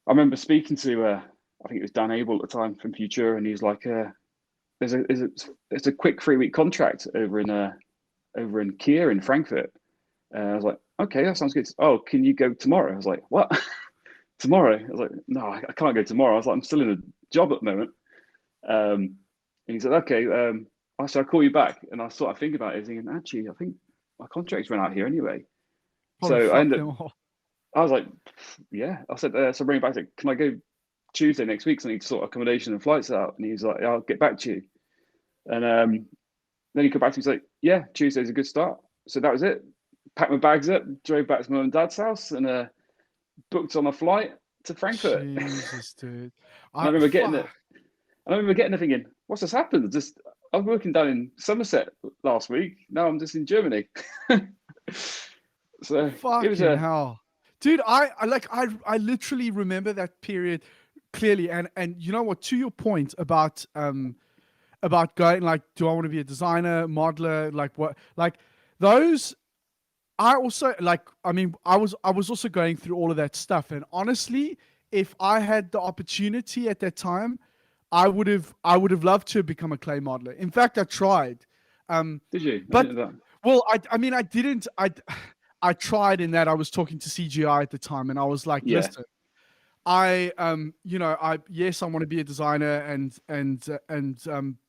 [SPEAKER 2] I remember speaking to I think it was Dan Abel at the time from Futura, and he was like, "There's a quick 3 week contract over in Kia in Frankfurt." I was like, "Okay, that sounds good." "Oh, can you go tomorrow?" I was like, "What?" "Tomorrow?" I was like, "No, I can't go tomorrow." I was like, "I'm still in a job at the moment." And he said, "Okay, so I'll call you back." And I sort of think about it, thinking, actually, I think my contract's run out here anyway.
[SPEAKER 1] Probably
[SPEAKER 2] So I
[SPEAKER 1] fuck
[SPEAKER 2] ended
[SPEAKER 1] them
[SPEAKER 2] up,
[SPEAKER 1] all.
[SPEAKER 2] I was like, "Yeah." I said, "So bring it back. Can I go Tuesday next week? So I need to sort accommodation and flights out." And he's like, "Yeah, I'll get back to you." And then he come back to me, he's like, "Yeah, Tuesday's a good start." So that was it. Packed my bags up, drove back to my mum and dad's house, and booked on a flight to Frankfurt.
[SPEAKER 1] Jesus, dude.
[SPEAKER 2] And I remember getting it. And I remember getting it thinking, "What's this happened? I was working down in Somerset last week. Now I'm just in Germany." So it was
[SPEAKER 1] Fucking hell. Dude, I literally remember that period clearly. And you know what, to your point about going like, do I want to be a designer, modeler, like what, like those, I also like, I mean, I was also going through all of that stuff. And honestly, if I had the opportunity at that time, I would have loved to have become a clay modeler. In fact, I tried.
[SPEAKER 2] Did you? I
[SPEAKER 1] But
[SPEAKER 2] didn't know that.
[SPEAKER 1] well, I mean, I didn't. I tried in that I was talking to CGI at the time, and I was like,
[SPEAKER 2] Yeah,
[SPEAKER 1] listen, I yes, I want to be a designer,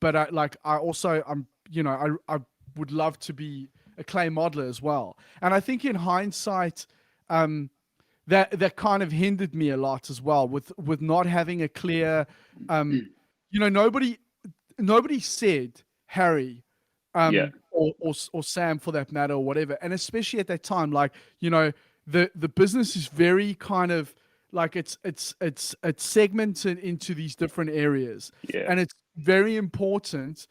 [SPEAKER 1] but I also I would love to be a clay modeler as well. And I think in hindsight, um, that kind of hindered me a lot as well with not having a clear, um, nobody said Harry,
[SPEAKER 2] yeah,
[SPEAKER 1] or Sam for that matter, or whatever. And especially at that time, like, the business is very kind of like it's segmented into these different areas,
[SPEAKER 2] yeah.
[SPEAKER 1] and it's very important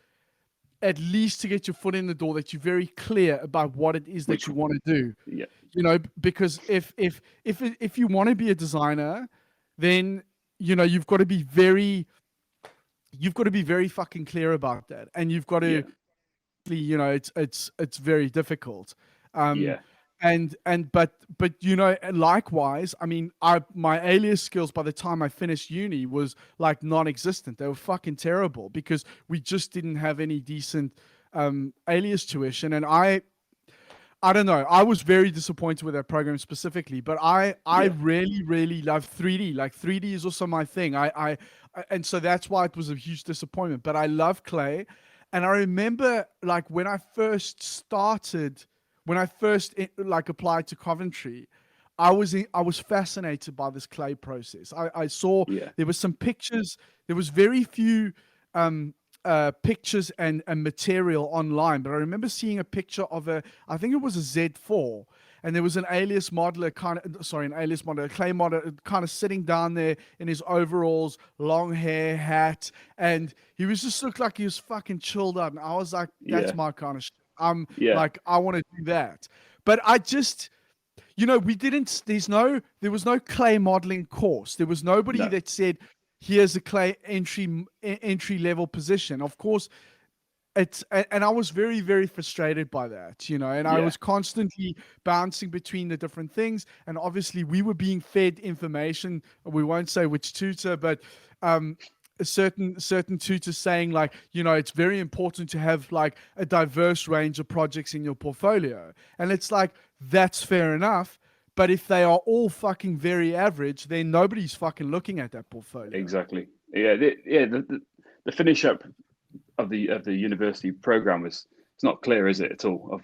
[SPEAKER 1] at least to get your foot in the door that you're very clear about what it is that
[SPEAKER 2] Which,
[SPEAKER 1] you want to do.
[SPEAKER 2] yeah,
[SPEAKER 1] Because if you want to be a designer, then you've got to be very fucking clear about that, and you've got to,
[SPEAKER 2] yeah,
[SPEAKER 1] it's very difficult. um
[SPEAKER 2] yeah,
[SPEAKER 1] but likewise, I mean, my alias skills by the time I finished uni was like non-existent. They were fucking terrible because we just didn't have any decent alias tuition. And I don't know. I was very disappointed with that program specifically, but I
[SPEAKER 2] yeah,
[SPEAKER 1] really really love 3D. Like 3D is also my thing. And so that's why it was a huge disappointment. But I love clay, and I remember like when I first like applied to Coventry, I was fascinated by this clay process. I saw
[SPEAKER 2] yeah,
[SPEAKER 1] there was some pictures. There was very few um, pictures and material online, but I remember seeing a picture of I think it was a Z4, and there was an alias modeler a clay modeler kind of sitting down there in his overalls, long hair, hat, and he was just looked like he was fucking chilled out. And I was like, that's
[SPEAKER 2] yeah,
[SPEAKER 1] my kind of shit. I'm
[SPEAKER 2] yeah.
[SPEAKER 1] like, I want to do that. But I just, we didn't, there was no clay modeling course. There was nobody
[SPEAKER 2] No,
[SPEAKER 1] that said, here's a clay entry level position. Of course, and I was very, very frustrated by that, and I
[SPEAKER 2] yeah,
[SPEAKER 1] was constantly bouncing between the different things. And obviously we were being fed information. We won't say which tutor, but a certain tutors saying, like, it's very important to have like a diverse range of projects in your portfolio. And it's like, that's fair enough, but if they are all fucking very average, then nobody's fucking looking at that portfolio.
[SPEAKER 2] exactly. Yeah, the finish up of the university program was, it's not clear, is it, at all? Of,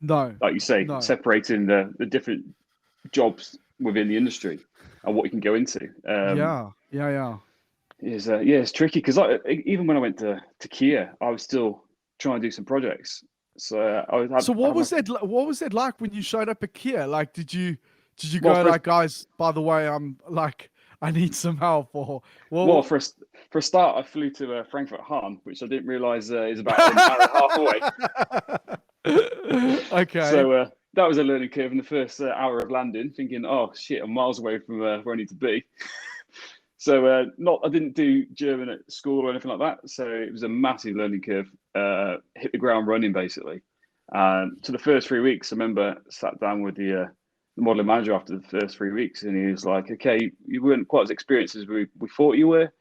[SPEAKER 1] No,
[SPEAKER 2] like you say,
[SPEAKER 1] no.
[SPEAKER 2] separating the different jobs within the industry and what you can go into.
[SPEAKER 1] Yeah, yeah, yeah.
[SPEAKER 2] Is Yeah, it's tricky because even when I went to Kia, I was still trying to do some projects. So
[SPEAKER 1] So
[SPEAKER 2] I
[SPEAKER 1] what
[SPEAKER 2] had my
[SPEAKER 1] was that? What was that like when you showed up at Kia? Like, did you
[SPEAKER 2] well
[SPEAKER 1] go
[SPEAKER 2] first
[SPEAKER 1] like, guys? By the way, I'm like, I need some help. Or
[SPEAKER 2] Well,
[SPEAKER 1] well,
[SPEAKER 2] for a start, I flew to Frankfurt Hahn, which I didn't realise is about an hour and a half away.
[SPEAKER 1] okay.
[SPEAKER 2] So that was a learning curve in the first hour of landing, thinking, "Oh shit, I'm miles away from where I need to be." So not I didn't do German at school or anything like that. So it was a massive learning curve. Hit the ground running basically. So the first 3 weeks, I remember sat down with the modeling manager after the first 3 weeks, and he was like, "Okay, you weren't quite as experienced as we thought you were,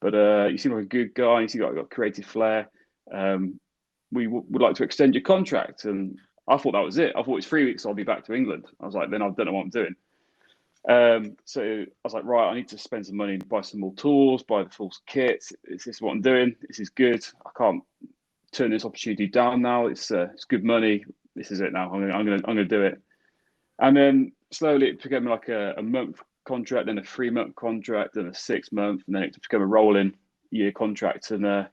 [SPEAKER 2] but you seem like a good guy. You seem like you've got creative flair. Um, would like to extend your contract." And I thought that was it. I thought it's 3 weeks. I'll be back to England. I was like, then I don't know what I'm doing. So I was like, right, I need to spend some money, buy some more tools, buy the full kit. Is this what I'm doing? This is good. I can't turn this opportunity down now. It's good money. This is it now. I'm gonna do it. And then slowly it became like a month contract, then a 3 month contract, then a 6 month, and then it became a rolling year contract. And I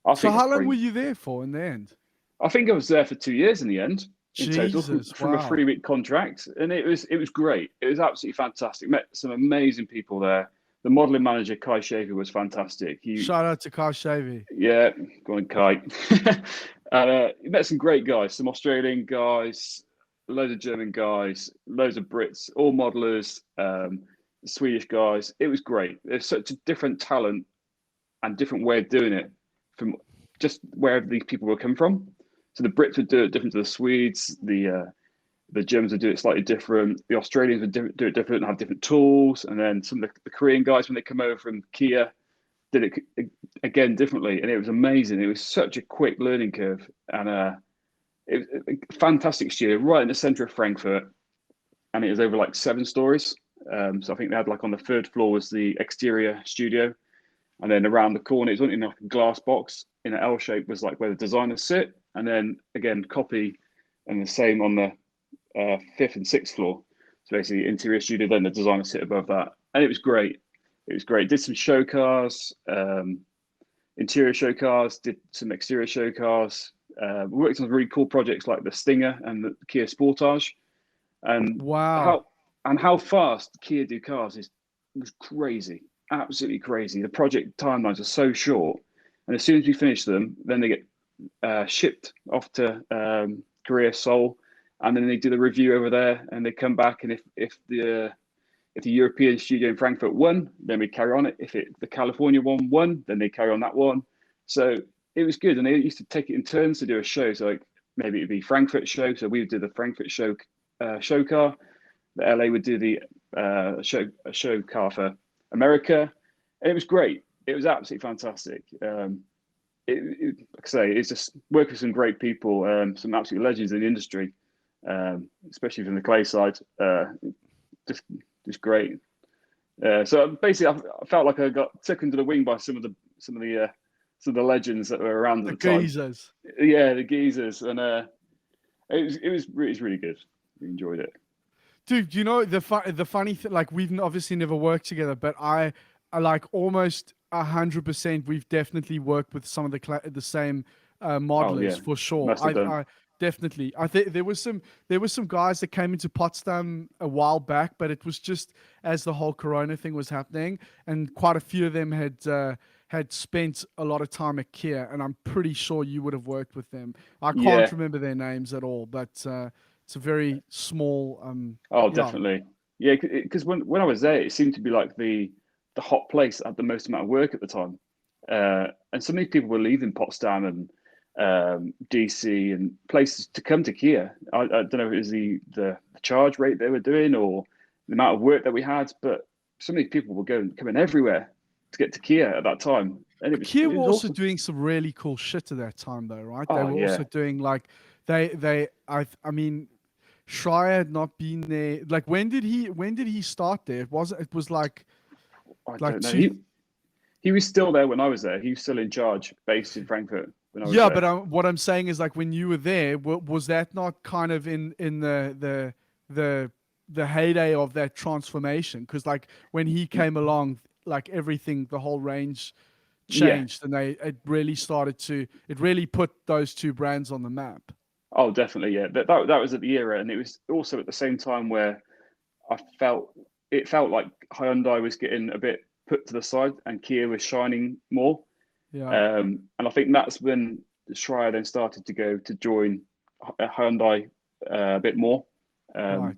[SPEAKER 1] So
[SPEAKER 2] think I
[SPEAKER 1] how long
[SPEAKER 2] probably
[SPEAKER 1] were you there for in the end?
[SPEAKER 2] I think I was there for 2 years in the end, in total,
[SPEAKER 1] Jesus,
[SPEAKER 2] from a
[SPEAKER 1] wow.
[SPEAKER 2] 3 week contract, and it was great. It was absolutely fantastic. Met some amazing people there. The modelling manager Kai Shaver was fantastic.
[SPEAKER 1] Shout out to Kai Shavy.
[SPEAKER 2] Yeah, go on Kai. And met some great guys, some Australian guys, loads of German guys, loads of Brits, all modelers, Swedish guys. It was great. There's such a different talent and different way of doing it from just wherever these people were coming from. So the Brits would do it different to the Swedes. The Germans would do it slightly different. The Australians would do it different and have different tools. And then some of the Korean guys, when they come over from Kia, did it again differently. And it was amazing. It was such a quick learning curve. And it was a fantastic studio right in the center of Frankfurt. And it was over like 7 stories. So I think they had like on the third floor was the exterior studio. And then around the corner, it was in like a glass box in an L shape was like where the designers sit. And then again, copy and the same on the fifth and sixth floor. So basically, interior studio, then the designers sit above that. And it was great. It was great. Did some show cars, interior show cars, did some exterior show cars. We worked on really cool projects like the Stinger and the Kia Sportage. And
[SPEAKER 1] Wow.
[SPEAKER 2] how fast Kia do cars was crazy, absolutely crazy. The project timelines are so short, and as soon as we finish them, then they get shipped off to Korea, Seoul, and then they do the review over there, and they come back, and if the European studio in Frankfurt won, then we carry on it. If the California one won, then they carry on that one. So it was good, and they used to take it in turns to do a show. So like maybe it'd be Frankfurt show, so we would do the Frankfurt show car. The LA would do the show car for America, and it was great. It was absolutely fantastic. Like I say, it's just working with some great people, some absolute legends in the industry, especially from the clay side. Just, just great. So basically, I felt like I got took under the wing by some of the legends that were around
[SPEAKER 1] The
[SPEAKER 2] at the time.
[SPEAKER 1] geezers.
[SPEAKER 2] Yeah, the geezers, and it was really good. We enjoyed it.
[SPEAKER 1] Dude, you know the funny thing, like we've obviously never worked together, but I like almost 100%. We've definitely worked with some of the same
[SPEAKER 2] Oh
[SPEAKER 1] modelers
[SPEAKER 2] yeah,
[SPEAKER 1] for sure.
[SPEAKER 2] must have done.
[SPEAKER 1] I definitely. I think there was some guys that came into Potsdam a while back, but it was just as the whole Corona thing was happening, and quite a few of them had spent a lot of time at Kia, and I'm pretty sure you would have worked with them. I can't
[SPEAKER 2] Yeah.
[SPEAKER 1] remember their names at all, but it's a very small
[SPEAKER 2] Oh,
[SPEAKER 1] yeah.
[SPEAKER 2] definitely. Yeah, because when I was there, it seemed to be like the hot place that had the most amount of work at the time. And so many people were leaving Potsdam and DC and places to come to Kia. I don't know if it was the charge rate they were doing or the amount of work that we had, but so many people were coming everywhere to get to Kia at that time, and it was
[SPEAKER 1] Kia
[SPEAKER 2] it
[SPEAKER 1] were
[SPEAKER 2] was
[SPEAKER 1] also
[SPEAKER 2] awesome.
[SPEAKER 1] doing some really cool shit at that time, though, right? They
[SPEAKER 2] Oh
[SPEAKER 1] were also
[SPEAKER 2] yeah,
[SPEAKER 1] doing like I mean, Schreier had not been there. Like when did he start there? It was
[SPEAKER 2] I
[SPEAKER 1] like
[SPEAKER 2] don't know.
[SPEAKER 1] two.
[SPEAKER 2] He was still there when I was there. He was still in charge, based in Frankfurt when I was
[SPEAKER 1] Yeah, but
[SPEAKER 2] there.
[SPEAKER 1] what I'm saying is like when you were there, was that not kind of in the the heyday of that transformation? Because like when he came along, like everything, the whole range
[SPEAKER 2] Yeah.
[SPEAKER 1] changed, and it really put those two brands on the map.
[SPEAKER 2] Oh, definitely. Yeah. That was at the era, and it was also at the same time where I felt it felt like Hyundai was getting a bit put to the side and Kia was shining more.
[SPEAKER 1] Yeah.
[SPEAKER 2] And I think that's when Schreier then started to go to join Hyundai a bit more.
[SPEAKER 1] Right.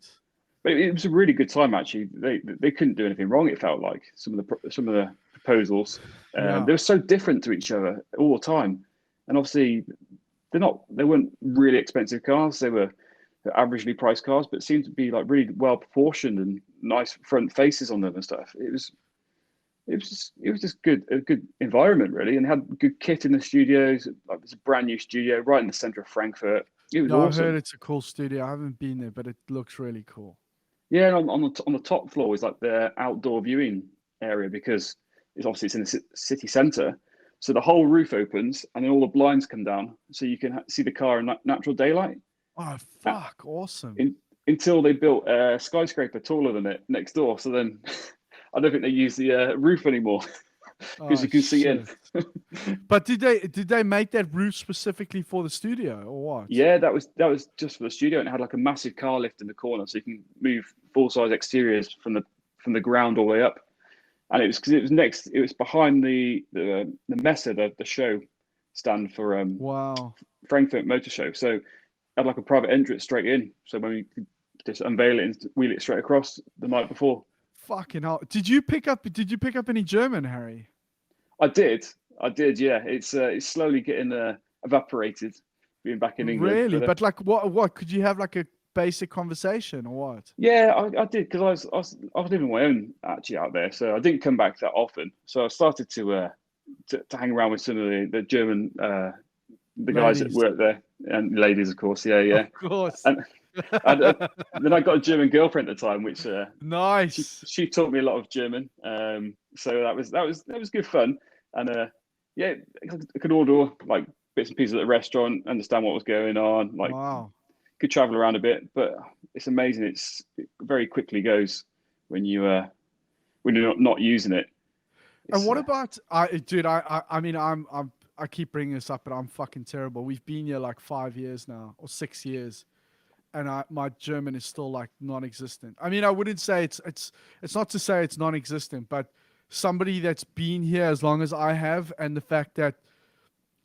[SPEAKER 2] But it was a really good time actually. They couldn't do anything wrong. It felt like some of the proposals
[SPEAKER 1] Yeah.
[SPEAKER 2] they were so different to each other all the time, and obviously they weren't really expensive cars. They were averagely priced cars, but seemed to be like really well proportioned and nice front faces on them and stuff. It was just a good environment really, and had good kit in the studios. Like there's a brand new studio right in the center of Frankfurt. It was
[SPEAKER 1] Yeah, I heard
[SPEAKER 2] awesome.
[SPEAKER 1] it's a cool studio. I haven't been there, but it looks really cool.
[SPEAKER 2] Yeah, and on the top floor is like the outdoor viewing area because it's in the city centre. So the whole roof opens and then all the blinds come down, so you can see the car in natural daylight.
[SPEAKER 1] Oh,
[SPEAKER 2] Uh,
[SPEAKER 1] fuck. Awesome.
[SPEAKER 2] until they built a skyscraper taller than it next door. So then I don't think they use the roof anymore because
[SPEAKER 1] Oh,
[SPEAKER 2] you can see in.
[SPEAKER 1] shit. But did they make that roof specifically for the studio or what?
[SPEAKER 2] Yeah, that was just for the studio, and it had like a massive car lift in the corner, so you can move full size exteriors from the ground all the way up. And it was because it was behind the Messe, the show stand for
[SPEAKER 1] Wow.
[SPEAKER 2] Frankfurt Motor Show. So it had like a private entrance straight in. So when we could just unveil it and wheel it straight across the night before.
[SPEAKER 1] Fucking hell. Did you pick up any German, Harry?
[SPEAKER 2] I did, yeah. It's slowly getting evaporated being back in England,
[SPEAKER 1] Really?
[SPEAKER 2] but
[SPEAKER 1] But like what could you have like a basic conversation or what?
[SPEAKER 2] yeah, I did because I was living on my own actually out there, so I didn't come back that often. So I started to hang around with some of the German the guys that
[SPEAKER 1] Ladies.
[SPEAKER 2] work there and ladies, of course. Yeah, yeah.
[SPEAKER 1] Of course.
[SPEAKER 2] And then I got a German girlfriend at the time, which
[SPEAKER 1] Nice.
[SPEAKER 2] she taught me a lot of German. So that was good fun. And yeah, I could order like bits and pieces at the restaurant, understand what was going on, like
[SPEAKER 1] Wow.
[SPEAKER 2] could travel around a bit. But it's amazing. It very quickly goes when when you're not using it.
[SPEAKER 1] And
[SPEAKER 2] It's
[SPEAKER 1] what about I mean I keep bringing this up, but I'm fucking terrible. We've been here like 5 years now or 6 years, and my German is still like non-existent. I mean, I wouldn't say it's not to say it's non-existent, but somebody that's been here as long as I have, and the fact that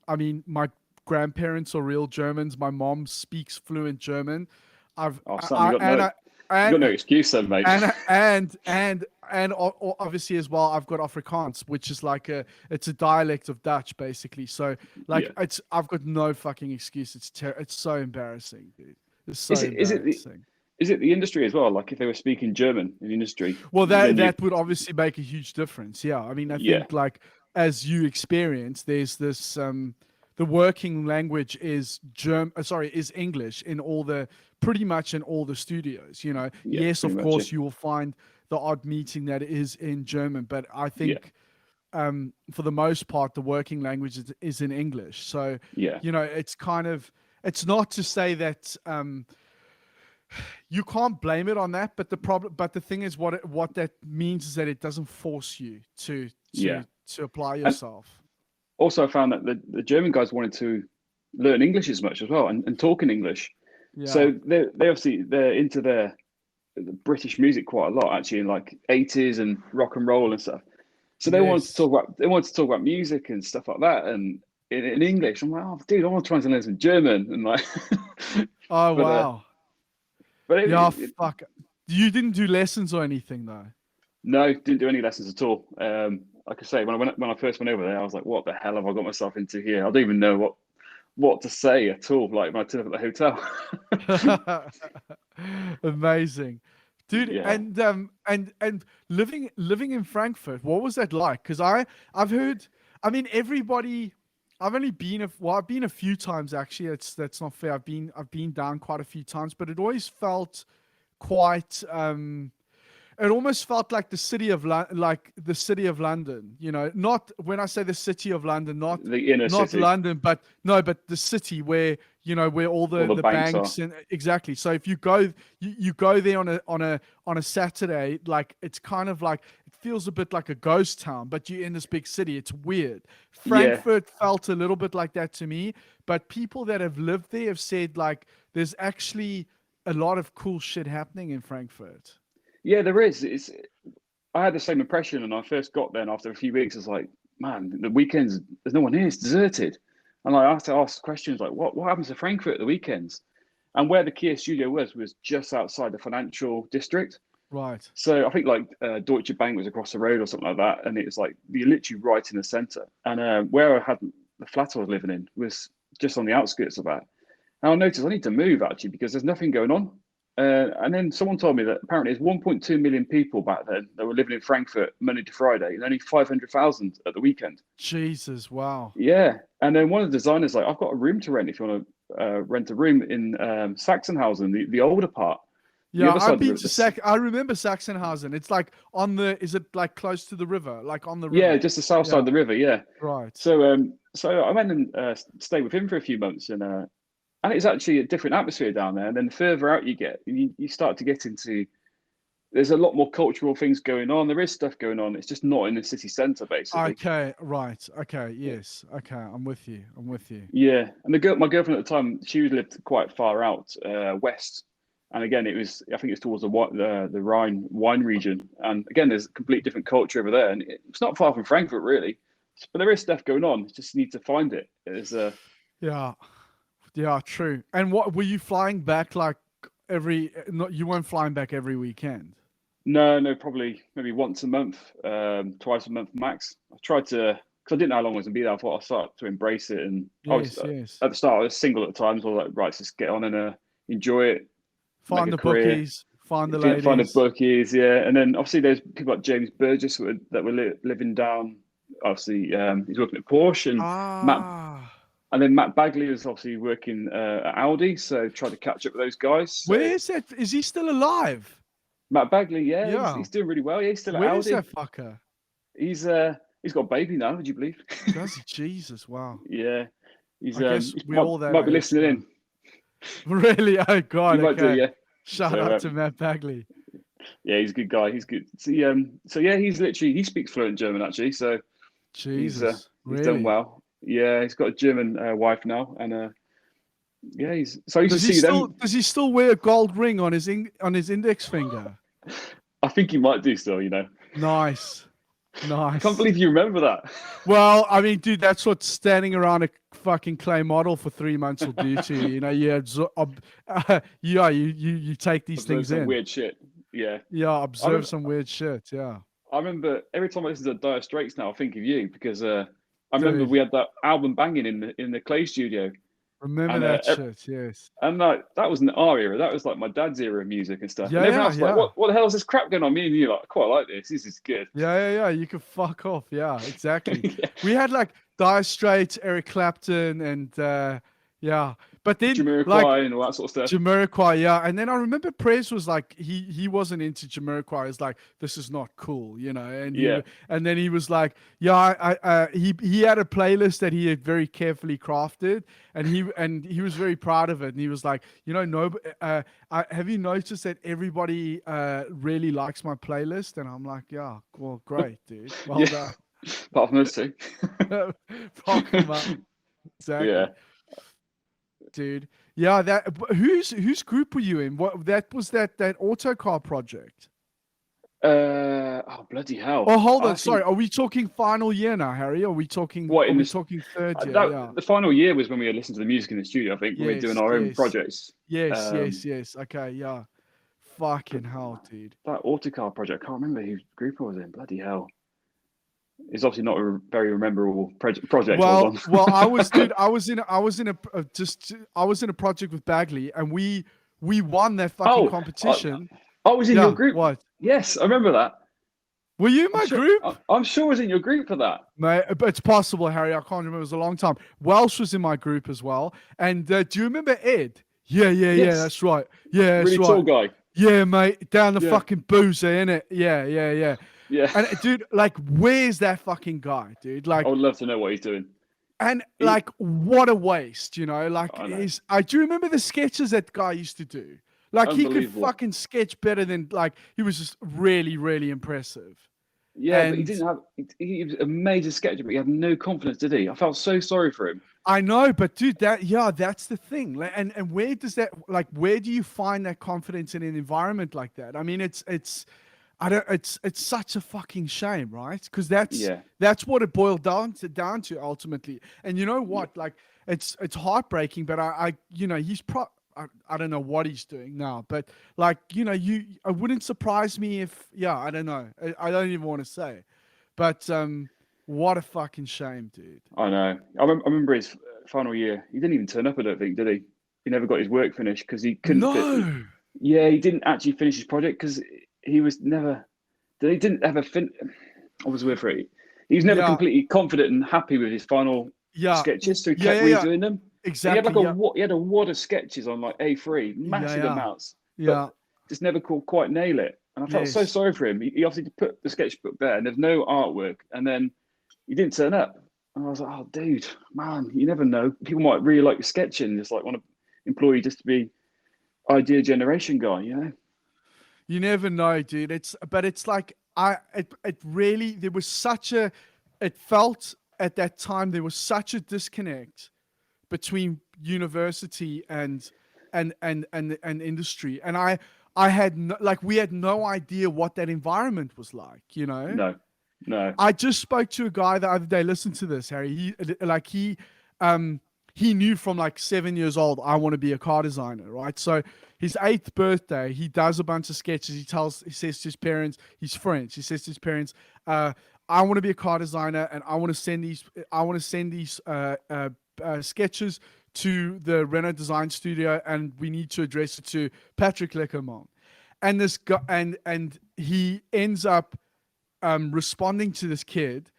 [SPEAKER 1] I mean my grandparents are real Germans. My mom speaks fluent German. I've
[SPEAKER 2] oh, Sam,
[SPEAKER 1] I, and I
[SPEAKER 2] you got no
[SPEAKER 1] and
[SPEAKER 2] excuse then, mate.
[SPEAKER 1] and obviously as well I've got Afrikaans, which is like it's a dialect of Dutch basically. So like
[SPEAKER 2] Yeah.
[SPEAKER 1] I've got no fucking excuse. It's so embarrassing, dude. It's so
[SPEAKER 2] Is it
[SPEAKER 1] embarrassing.
[SPEAKER 2] the industry as well? Like if they were speaking German in the industry,
[SPEAKER 1] Well, that
[SPEAKER 2] then you
[SPEAKER 1] that would obviously make a huge difference. Yeah, I mean, I
[SPEAKER 2] yeah,
[SPEAKER 1] think like as you experience, there's this the working language is is English in pretty much in all the studios. You know,
[SPEAKER 2] yeah,
[SPEAKER 1] yes,
[SPEAKER 2] pretty
[SPEAKER 1] of
[SPEAKER 2] much, yeah,
[SPEAKER 1] course, you will find the odd meeting that is in German, but I
[SPEAKER 2] yeah,
[SPEAKER 1] think for the most part, the working language is in English. So
[SPEAKER 2] yeah,
[SPEAKER 1] you know, it's not to say that you can't blame it on that, but the thing is, what that means is that it doesn't force you to
[SPEAKER 2] yeah.
[SPEAKER 1] apply
[SPEAKER 2] And
[SPEAKER 1] yourself.
[SPEAKER 2] also, I found that the German guys wanted to learn English as much as well and talk in English.
[SPEAKER 1] Yeah.
[SPEAKER 2] So they're into the British music quite a lot actually, in like 80s and rock and roll and stuff. So
[SPEAKER 1] Yes.
[SPEAKER 2] they wanted to talk about music and stuff like that and in English. I'm like, oh, dude, I want to try and learn some German and like,
[SPEAKER 1] Oh
[SPEAKER 2] but
[SPEAKER 1] wow.
[SPEAKER 2] but
[SPEAKER 1] Yeah. Fuck. You didn't do lessons or anything though.
[SPEAKER 2] no, didn't do any lessons at all. Like I say, when I first went over there, I was like, what the hell have I got myself into here? I don't even know what to say at all. Like when I turned up at the hotel.
[SPEAKER 1] Amazing, dude.
[SPEAKER 2] Yeah.
[SPEAKER 1] And living in Frankfurt, what was that like? Because I've heard. I mean, everybody. I've only been I've been a few times actually. That's not fair. I've been down quite a few times, but it always felt quite it almost felt like the city of London, you know, not when I say the city of London,
[SPEAKER 2] The inner
[SPEAKER 1] not
[SPEAKER 2] city,
[SPEAKER 1] London, but no, but the city where, you know, where all
[SPEAKER 2] all the
[SPEAKER 1] the
[SPEAKER 2] banks are.
[SPEAKER 1] banks and exactly. So if you go there on a Saturday, like it's kind of like it feels a bit like a ghost town, but you're in this big city. It's weird.
[SPEAKER 2] Yeah,
[SPEAKER 1] Frankfurt felt a little bit like that to me, but people that have lived there have said like there's actually a lot of cool shit happening in Frankfurt.
[SPEAKER 2] Yeah, there is. I had the same impression, and I first got there, and after a few weeks, I was like, man, the weekends there's no one here. It's deserted. And I had to ask questions like, what happens to Frankfurt at the weekends? And where the Kia studio was just outside the financial district.
[SPEAKER 1] Right.
[SPEAKER 2] So I think like Deutsche Bank was across the road or something like that, and it was like you're literally right in the centre. And where I had the flat I was living in was just on the outskirts of that. And I noticed I need to move actually because there's nothing going on. And then someone told me that apparently there's 1.2 million people back then that were living in Frankfurt Monday to Friday, and only 500,000 at the weekend.
[SPEAKER 1] Jesus, wow.
[SPEAKER 2] Yeah, and then one of the designers like, I've got a room to rent if you want to rent a room in Sachsenhausen, the older part.
[SPEAKER 1] Yeah, I've been to I remember Sachsenhausen. It's like is it like close to the river? Like on the river?
[SPEAKER 2] Yeah, just the south side of the river. Yeah.
[SPEAKER 1] Right.
[SPEAKER 2] So I went and stayed with him for a few months, and it's actually a different atmosphere down there. And then the further out you get, you start to get into. There's a lot more cultural things going on. There is stuff going on. It's just not in the city centre, basically.
[SPEAKER 1] Okay. Right. Okay. Yes. Okay. I'm with you.
[SPEAKER 2] Yeah, and my girlfriend at the time, she lived quite far out west. And again, I think it's towards the Rhine wine region. And again, there's a complete different culture over there. And it's not far from Frankfurt, really. But there is stuff going on. You just need to find it.
[SPEAKER 1] Yeah, true. And what were you flying back like you weren't flying back every weekend?
[SPEAKER 2] No, probably maybe once a month, twice a month max. I tried to, because I didn't know how long I was going to be there. I thought I'd start to embrace it. And
[SPEAKER 1] yes.
[SPEAKER 2] At the start, I was single at the time. So I was like, right, let's just get on and enjoy it.
[SPEAKER 1] Find the bookies, find the ladies.
[SPEAKER 2] Find the bookies, yeah. And then obviously there's people like James Burgess that were living down. Obviously, he's working at Porsche, and Matt Bagley was obviously working at Audi. So tried to catch up with those guys. So,
[SPEAKER 1] where is that? Is he still alive?
[SPEAKER 2] Matt Bagley, yeah. He's doing really well. Yeah, he's still at Audi.
[SPEAKER 1] Where is that fucker?
[SPEAKER 2] He's got a baby now. Would you believe?
[SPEAKER 1] Does he? Jesus, wow.
[SPEAKER 2] Yeah,
[SPEAKER 1] I guess we all
[SPEAKER 2] might be listening in.
[SPEAKER 1] Really? Oh God!
[SPEAKER 2] Might do, yeah.
[SPEAKER 1] Shout out to Matt Bagley.
[SPEAKER 2] Yeah, he's a good guy. He's good. So yeah, he speaks fluent German actually. So
[SPEAKER 1] Jesus,
[SPEAKER 2] he's done well. Yeah, he's got a German wife now, and yeah, I used to see them.
[SPEAKER 1] Does he still wear a gold ring on his index finger?
[SPEAKER 2] I think he might do still.
[SPEAKER 1] Nice.
[SPEAKER 2] I can't believe you remember that.
[SPEAKER 1] Well, I mean, dude, that's what standing around a fucking clay model for 3 months will do to you. You take these things in.
[SPEAKER 2] Weird shit. Yeah.
[SPEAKER 1] Yeah, observe some weird shit. Yeah.
[SPEAKER 2] I remember every time I listen to Dire Straits now, I think of you because I remember we had that album banging in the clay studio.
[SPEAKER 1] Remember that shit, yes.
[SPEAKER 2] And that wasn't our era. That was like my dad's era of music and stuff.
[SPEAKER 1] Yeah,
[SPEAKER 2] and everyone else was like, what the hell is this crap going on? Me and you like, I quite like this. This is good.
[SPEAKER 1] Yeah. You could fuck off. Yeah, exactly. Yeah. We had like Dire Straits, Eric Clapton, and yeah. But then
[SPEAKER 2] Jamiroquai and all that sort of stuff.
[SPEAKER 1] Jamiroquai, yeah. And then I remember Prez was like, he wasn't into Jamiroquai. He's like, this is not cool, And and then he was like, yeah, he had a playlist that he had very carefully crafted, and he was very proud of it. And he was like, have you noticed that everybody really likes my playlist? And I'm like, yeah, well, great, dude. Well done.
[SPEAKER 2] Apart from us two.
[SPEAKER 1] Apart from us. Exactly.
[SPEAKER 2] Yeah.
[SPEAKER 1] Dude, yeah. Whose group were you in? That autocar project?
[SPEAKER 2] Oh bloody hell!
[SPEAKER 1] Oh, hold on. Sorry, are we talking final year now, Harry? Are we talking? Talking third year? Yeah.
[SPEAKER 2] The final year was when we had listened to the music in the studio. I think we were doing our own projects.
[SPEAKER 1] Yes. Okay, yeah. Fucking hell, dude.
[SPEAKER 2] That autocar project. I can't remember whose group I was in. Bloody hell. It's obviously not a very memorable project.
[SPEAKER 1] Well, I was in a project with Bagley, and we won that fucking competition.
[SPEAKER 2] I was in your group.
[SPEAKER 1] What?
[SPEAKER 2] Yes, I remember that.
[SPEAKER 1] Were you in my group?
[SPEAKER 2] I'm sure I was in your group for that.
[SPEAKER 1] Mate, but it's possible, Harry. I can't remember. It was a long time. Welsh was in my group as well. And do you remember Ed? Yeah. That's right. Yeah, that's
[SPEAKER 2] really
[SPEAKER 1] right.
[SPEAKER 2] Tall guy.
[SPEAKER 1] Yeah, mate. Down the fucking boozer, innit? Yeah.
[SPEAKER 2] Yeah.
[SPEAKER 1] And dude, like, where's that fucking guy, dude? Like,
[SPEAKER 2] I would love to know what he's doing.
[SPEAKER 1] And like, what a waste, Like, I do remember the sketches that guy used to do. Like, he could fucking sketch better than, like, he was just really, really impressive.
[SPEAKER 2] Yeah, but he didn't have. He was a major sketcher, but he had no confidence, did he? I felt so sorry for him.
[SPEAKER 1] I know, but dude, that's the thing. And where does that, like, where do you find that confidence in an environment like that? I mean, I don't, it's such a fucking shame, right? Because
[SPEAKER 2] Yeah,
[SPEAKER 1] that's what it boiled down to ultimately. And you know
[SPEAKER 2] yeah,
[SPEAKER 1] what? Like, it's heartbreaking, but I don't know what he's doing now, but like, I wouldn't surprise me if, yeah, I don't know. I don't even want to say, but what a fucking shame, dude.
[SPEAKER 2] I know. I remember his final year. He didn't even turn up. I don't think, did he? He never got his work finished because he couldn't fit.
[SPEAKER 1] No.
[SPEAKER 2] Yeah, he didn't actually finish his project because he was never. He didn't ever fin. I was word for it. He was never
[SPEAKER 1] Yeah.
[SPEAKER 2] completely confident and happy with his final
[SPEAKER 1] Yeah.
[SPEAKER 2] sketches, so he
[SPEAKER 1] Yeah.
[SPEAKER 2] kept
[SPEAKER 1] Yeah. Yeah.
[SPEAKER 2] redoing them. And he had
[SPEAKER 1] Exactly.
[SPEAKER 2] like
[SPEAKER 1] Yeah.
[SPEAKER 2] he had a wad of sketches on like A3,
[SPEAKER 1] Yeah.
[SPEAKER 2] massive
[SPEAKER 1] Yeah.
[SPEAKER 2] amounts, but
[SPEAKER 1] Yeah.
[SPEAKER 2] just never could quite nail it. And I felt so
[SPEAKER 1] Yes.
[SPEAKER 2] sorry for him. He obviously put the sketchbook there, and there's no artwork, and then he didn't turn up. And I was like, oh, dude, man, you never know. People might really like your sketching, just like want to employ you just to be idea generation guy, you know?
[SPEAKER 1] You never know, dude. But it's like it really there was such a it felt at that time there was such a disconnect between university and industry. And I had no, like we had no idea what that environment was like.
[SPEAKER 2] No, no,
[SPEAKER 1] I just spoke to a guy the other day. Listen to this, Harry. Um, he knew from like 7 years old, I want to be a car designer, right? So his 8th birthday, he does a bunch of sketches. He says to his parents, he's French. He says to his parents, I want to be a car designer, and I want to send these sketches to the Renault Design Studio, and we need to address it to Patrick Lecomont. And this guy, and he ends up responding to this kid,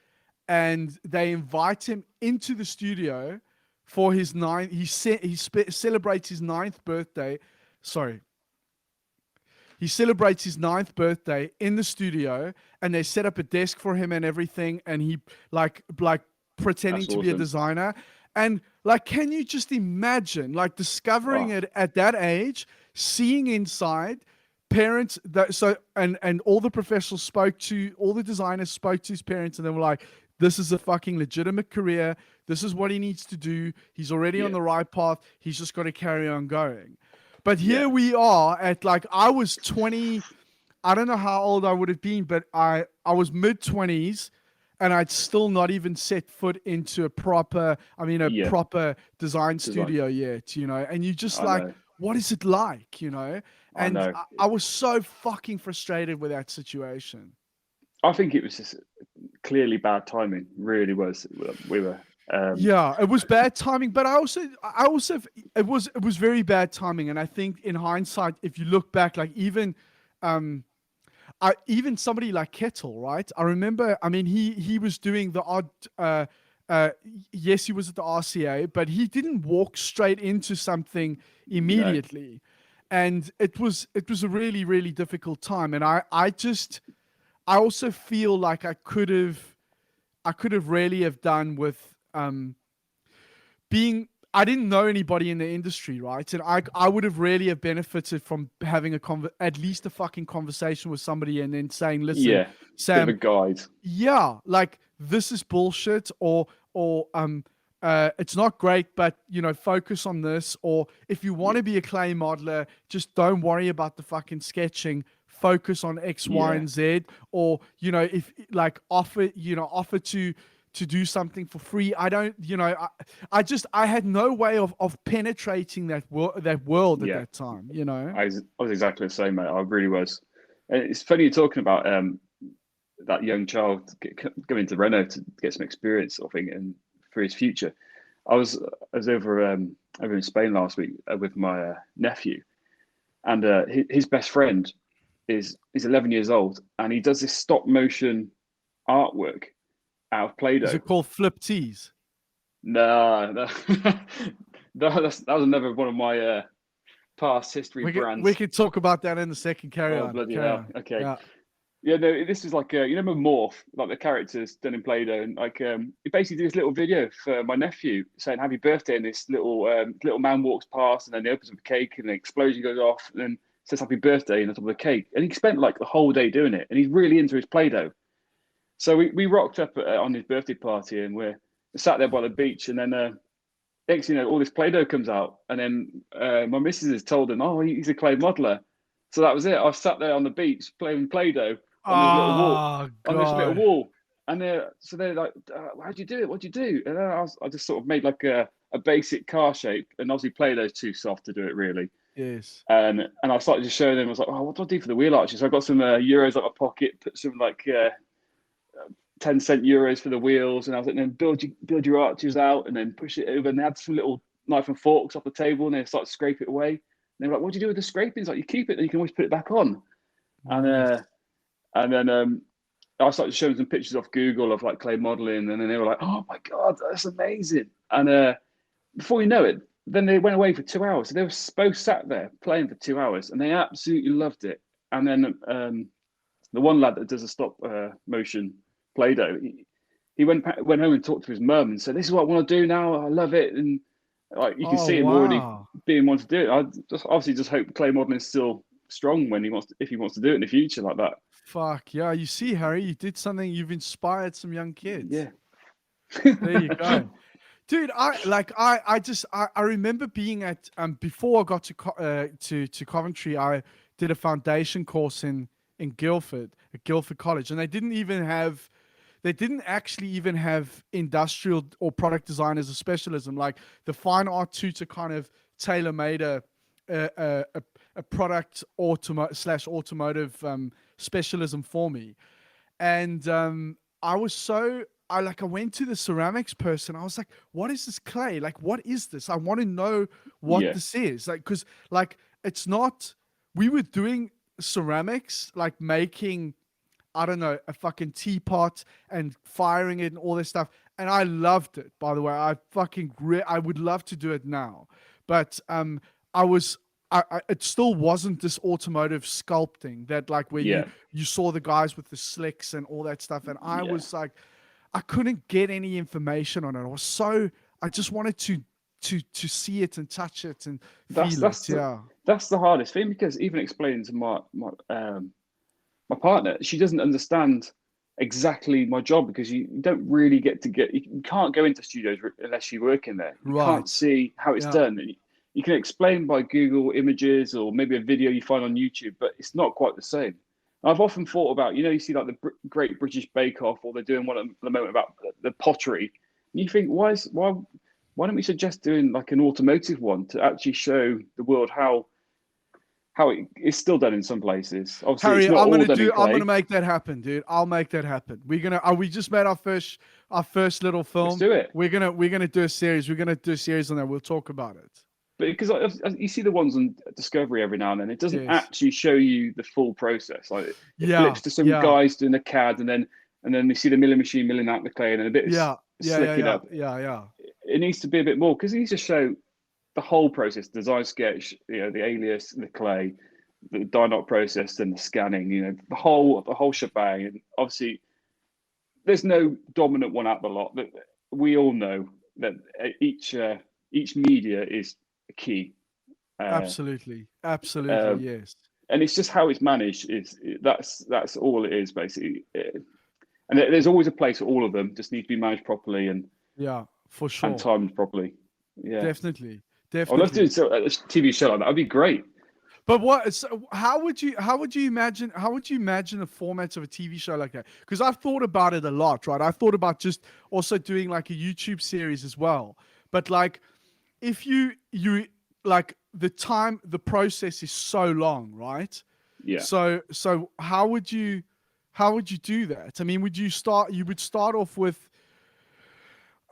[SPEAKER 1] and they invite him into the studio for his ninth. Celebrates his ninth birthday. Sorry, he celebrates his ninth birthday in the studio, and they set up a desk for him and everything. And he like pretending
[SPEAKER 2] that's
[SPEAKER 1] to be a
[SPEAKER 2] awesome.
[SPEAKER 1] designer. And like, can you just imagine like discovering
[SPEAKER 2] Oh,
[SPEAKER 1] it at that age, seeing inside? Parents that so and all the professionals spoke to all the designers spoke to his parents, and they were like, this is a fucking legitimate career, this is what he needs to do, he's already on
[SPEAKER 2] yeah,
[SPEAKER 1] the right path, he's just got to carry on going. But
[SPEAKER 2] yeah,
[SPEAKER 1] here we are at like, I was 20. I don't know how old I would have been, but I was mid 20s, and I'd still not even set foot into a
[SPEAKER 2] yeah.
[SPEAKER 1] proper design
[SPEAKER 2] Design.
[SPEAKER 1] studio yet. And you just
[SPEAKER 2] I
[SPEAKER 1] like,
[SPEAKER 2] know,
[SPEAKER 1] what is it like?
[SPEAKER 2] I
[SPEAKER 1] And
[SPEAKER 2] know.
[SPEAKER 1] I was so fucking frustrated with that situation.
[SPEAKER 2] I think it was just clearly bad timing. Really was. We were. Um,
[SPEAKER 1] Yeah, it was bad timing, but it was very bad timing. And I think in hindsight, if you look back, like um, even somebody like Kettle, right? I remember. I mean, he was doing the odd. Uh, yes, he was at the RCA, but he didn't walk straight into something
[SPEAKER 2] no.
[SPEAKER 1] immediately, and it was a really really difficult time. And I also feel like I could have really have done with being. I didn't know anybody in the industry, right? And I would have really have benefited from having at least a fucking conversation with somebody, and then saying, listen,
[SPEAKER 2] Yeah. Bit of a
[SPEAKER 1] Sam,
[SPEAKER 2] guide.
[SPEAKER 1] yeah, like this is bullshit, or it's not great, but focus on this. Or if you want
[SPEAKER 2] Yeah.
[SPEAKER 1] to be a clay modeler, just don't worry about the fucking sketching, focus on X, Y,
[SPEAKER 2] Yeah.
[SPEAKER 1] and Z. Or if like offer to do something for free. I don't, I had no way of penetrating that world at
[SPEAKER 2] Yeah.
[SPEAKER 1] that time,
[SPEAKER 2] I was exactly the same, mate. I really was. And it's funny you're talking about that young child going to Renault to get some experience, I think, and for his future. I was over in Spain last week with my nephew, and his best friend is 11 years old, and he does this stop motion artwork out of
[SPEAKER 1] Is
[SPEAKER 2] Play-Doh.
[SPEAKER 1] it called flip tees?
[SPEAKER 2] No, no, that was another one of my past history
[SPEAKER 1] We
[SPEAKER 2] brands.
[SPEAKER 1] could talk about that in a second. Carry
[SPEAKER 2] Oh
[SPEAKER 1] on.
[SPEAKER 2] bloody
[SPEAKER 1] Carry
[SPEAKER 2] hell!
[SPEAKER 1] on.
[SPEAKER 2] Okay,
[SPEAKER 1] Yeah.
[SPEAKER 2] yeah, no, this is like you remember Morph, like the characters done in Play-Doh, and like he basically did this little video for my nephew saying happy birthday, and this little man walks past, and then he opens up a cake, and an explosion goes off, and then says happy birthday on top of the cake, and he spent like the whole day doing it, and he's really into his Play-Doh. So we rocked up on his birthday party, and we're sat there by the beach, and then next thing you know, all this Play-Doh comes out, and then my missus has told him, "Oh, he's a clay modeler." So that was it. I sat there on the beach playing Play-Doh on this little wall,
[SPEAKER 1] Oh
[SPEAKER 2] on this little
[SPEAKER 1] God.
[SPEAKER 2] wall, and so they're like, "How do you do it? What do you do?" And then I just sort of made like a basic car shape, and obviously Play-Doh's too soft to do it really.
[SPEAKER 1] Yes.
[SPEAKER 2] And I started just showing them. I was like, "Oh, what do I do for the wheel arches?" So I got some euros out of my pocket, put some like 10-cent euros for the wheels, and I was like, then build your arches out, and then push it over. And they had some little knife and forks off the table, and they started to scrape it away. And they were like, "What do you do with the scrapings?" Like, you keep it, and you can always put it back on. And
[SPEAKER 1] Nice.
[SPEAKER 2] and then I started showing some pictures off Google of like clay modeling, and then they were like, "Oh my god, that's amazing!" And before you know it, then they went away for 2 hours. So they were both sat there playing for 2 hours, and they absolutely loved it. And then the one lad that does a stop motion Play-Doh, he went home and talked to his mum and said, "This is what I want to do now. I love it." And like you can
[SPEAKER 1] Oh
[SPEAKER 2] see him already
[SPEAKER 1] wow.
[SPEAKER 2] being one to do it. I just obviously just hope clay modeling is still strong when if he wants to do it in the future like that.
[SPEAKER 1] Fuck yeah. You see, Harry, you did something, you've inspired some young kids.
[SPEAKER 2] Yeah.
[SPEAKER 1] There you go. Dude, I remember being at before I got to Coventry, I did a foundation course in Guildford at Guildford College, and they didn't actually even have industrial or product design as a specialism. Like the fine art tutor kind of tailor made a a, a a product automotive specialism for me, and I went to the ceramics person. I was like, "What is this clay? Like, what is this? I want to know what
[SPEAKER 2] Yeah.
[SPEAKER 1] this is." Like, because like it's not. We were doing ceramics, like making, I don't know, a fucking teapot and firing it and all this stuff, and I loved it. By the way, I would love to do it now, but I was. It still wasn't this automotive sculpting that like where
[SPEAKER 2] Yeah.
[SPEAKER 1] you saw the guys with the slicks and all that stuff, and I
[SPEAKER 2] Yeah.
[SPEAKER 1] was like, I couldn't get any information on it. I just wanted to see it and touch it and
[SPEAKER 2] That's
[SPEAKER 1] feel
[SPEAKER 2] that's
[SPEAKER 1] it.
[SPEAKER 2] the
[SPEAKER 1] Yeah.
[SPEAKER 2] that's the hardest thing, because even explaining to my partner, she doesn't understand exactly my job, because you don't really you can't go into studios unless you work in there. You can't
[SPEAKER 1] Right.
[SPEAKER 2] see how it's
[SPEAKER 1] Yeah.
[SPEAKER 2] done. You can explain by Google images or maybe a video you find on YouTube, but it's not quite the same. I've often thought about, you see like the Great British Bake Off, or they're doing one at the moment about the pottery. And you think, why don't we suggest doing like an automotive one to actually show the world how it is still done in some places. Obviously, it's
[SPEAKER 1] Harry,
[SPEAKER 2] not all done in
[SPEAKER 1] I'm gonna
[SPEAKER 2] clay.
[SPEAKER 1] make that happen, dude. I'll make that happen. We just made our first little
[SPEAKER 2] Let's
[SPEAKER 1] film.
[SPEAKER 2] do it.
[SPEAKER 1] We're gonna do a series. We're gonna do a series on that. We'll talk about it.
[SPEAKER 2] But because you see the ones on Discovery every now and then, it doesn't
[SPEAKER 1] Yes.
[SPEAKER 2] actually show you the full process. Like it
[SPEAKER 1] Yeah.
[SPEAKER 2] flips to some
[SPEAKER 1] Yeah.
[SPEAKER 2] guys doing the CAD, and then they see the milling machine milling out the clay, and then a bit is
[SPEAKER 1] Yeah. Yeah. Yeah.
[SPEAKER 2] slicking
[SPEAKER 1] Yeah.
[SPEAKER 2] up.
[SPEAKER 1] Yeah. Yeah.
[SPEAKER 2] It needs to be a bit more, because it needs to show the whole process: design sketch, the alias, the clay, the die knot process, and the scanning. The whole shebang. And obviously, there's no dominant one out the lot. That we all know that each media is key, uh,
[SPEAKER 1] Absolutely. Absolutely.
[SPEAKER 2] uh,
[SPEAKER 1] Yes.
[SPEAKER 2] and it's just how it's managed. That's all it is basically. And there's always a place for all of them. Just need to be managed properly
[SPEAKER 1] Yeah. For
[SPEAKER 2] and
[SPEAKER 1] sure.
[SPEAKER 2] timed properly. Yeah,
[SPEAKER 1] Definitely.
[SPEAKER 2] I'd love to
[SPEAKER 1] Definitely.
[SPEAKER 2] do a TV show like that. That'd be great.
[SPEAKER 1] But what? So how would you imagine the formats of a TV show like that? Because I've thought about it a lot, right? I've thought about just also doing like a YouTube series as well. But like, if you like the process is so long, right?
[SPEAKER 2] Yeah,
[SPEAKER 1] So how would you do that? I mean, you would start off with,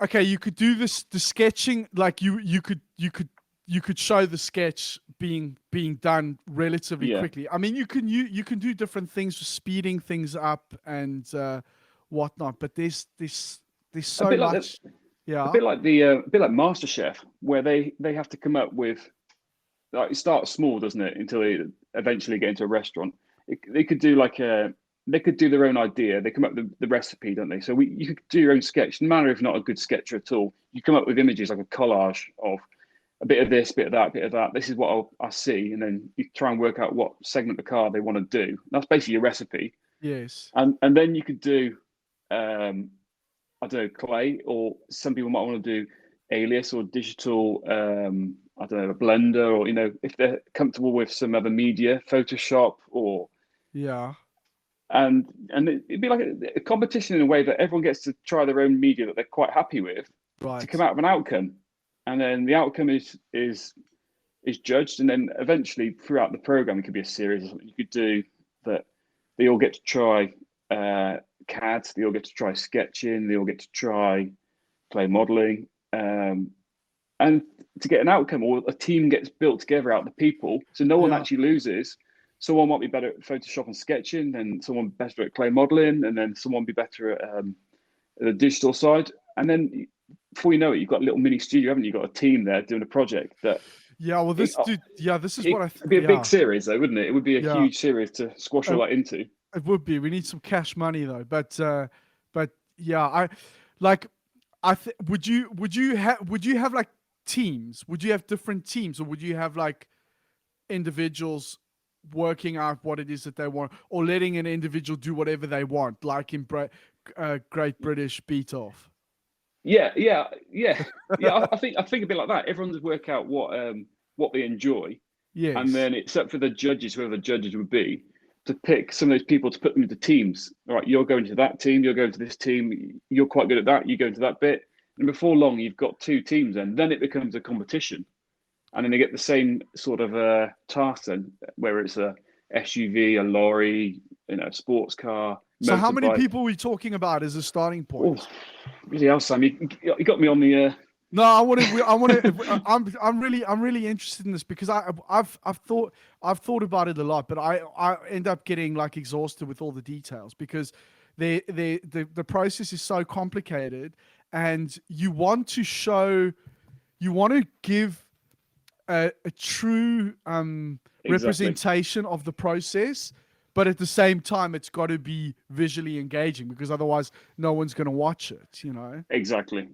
[SPEAKER 1] okay, you could do the sketching, like you could show the sketch being done relatively
[SPEAKER 2] yeah.
[SPEAKER 1] quickly. I mean, you can do different things for speeding things up and whatnot, but there's
[SPEAKER 2] A
[SPEAKER 1] so
[SPEAKER 2] bit like the,
[SPEAKER 1] much.
[SPEAKER 2] a
[SPEAKER 1] Yeah.
[SPEAKER 2] bit like the a bit like MasterChef, where they have to come up with, like, it starts small, doesn't it, until they eventually get into a restaurant. They could do they could do their own idea. They come up with the recipe, don't they? So you could do your own sketch. No matter if not a good sketcher at all, you come up with images like a collage of a bit of this, bit of that, bit of that. This is what I see, and then you try and work out what segment of the car they want to do. That's basically your recipe,
[SPEAKER 1] Yes.
[SPEAKER 2] and then you could do I don't know, clay, or some people might want to do alias or digital, I don't know, a blender, or, if they're comfortable with some other media, Photoshop, or
[SPEAKER 1] Yeah.
[SPEAKER 2] and it'd be like a competition in a way that everyone gets to try their own media that they're quite happy with to come
[SPEAKER 1] Right.
[SPEAKER 2] out of an outcome, and then the outcome is judged, and then eventually throughout the program, it could be a series or something you could do that they all get to try CAD, they all get to try sketching, they all get to try play modeling, and to get an outcome, or a team gets built together out of the people, so no one
[SPEAKER 1] Yeah.
[SPEAKER 2] actually loses. Someone might be better at Photoshop and sketching, then someone better at clay modeling, and then someone be better at the digital side, and then before you know it, you've got a little mini studio, haven't you? You've got a team there doing a project that
[SPEAKER 1] Yeah. Well,
[SPEAKER 2] it,
[SPEAKER 1] this dude. Yeah. This is what
[SPEAKER 2] it would be a big
[SPEAKER 1] yeah.
[SPEAKER 2] series, though, wouldn't it? It would be a
[SPEAKER 1] Yeah.
[SPEAKER 2] huge series to squash all
[SPEAKER 1] Uh,
[SPEAKER 2] that into.
[SPEAKER 1] it would be. We need some cash money though. But yeah. Like. Would you have like teams? Would you have different teams, or would you have like individuals working out what it is that they want, or letting an individual do whatever they want, like in Great British Beat Off?
[SPEAKER 2] Yeah. I think a bit like that. Everyone would work out what they enjoy, and
[SPEAKER 1] Yes.
[SPEAKER 2] then it's up for the judges, whoever the judges would be, to pick some of those people to put them into teams. All right, you're going to that team, you're going to this team, you're quite good at that, you go into that bit. And before long, you've got two teams, and then it becomes a competition. And then they get the same sort of task then, where it's a SUV, a lorry, a sports car,
[SPEAKER 1] So how many
[SPEAKER 2] motorbike.
[SPEAKER 1] people are we talking about as a starting
[SPEAKER 2] Oh,
[SPEAKER 1] point?
[SPEAKER 2] really else, Sam? You got me on the.
[SPEAKER 1] No, I want to. I want to. I'm really interested in this because I've thought about it a lot, but I end up getting like exhausted with all the details because the process is so complicated, and you want to give a true
[SPEAKER 2] Exactly.
[SPEAKER 1] representation of the process, but at the same time, it's got to be visually engaging because otherwise, no one's going to watch it. You know.
[SPEAKER 2] Exactly.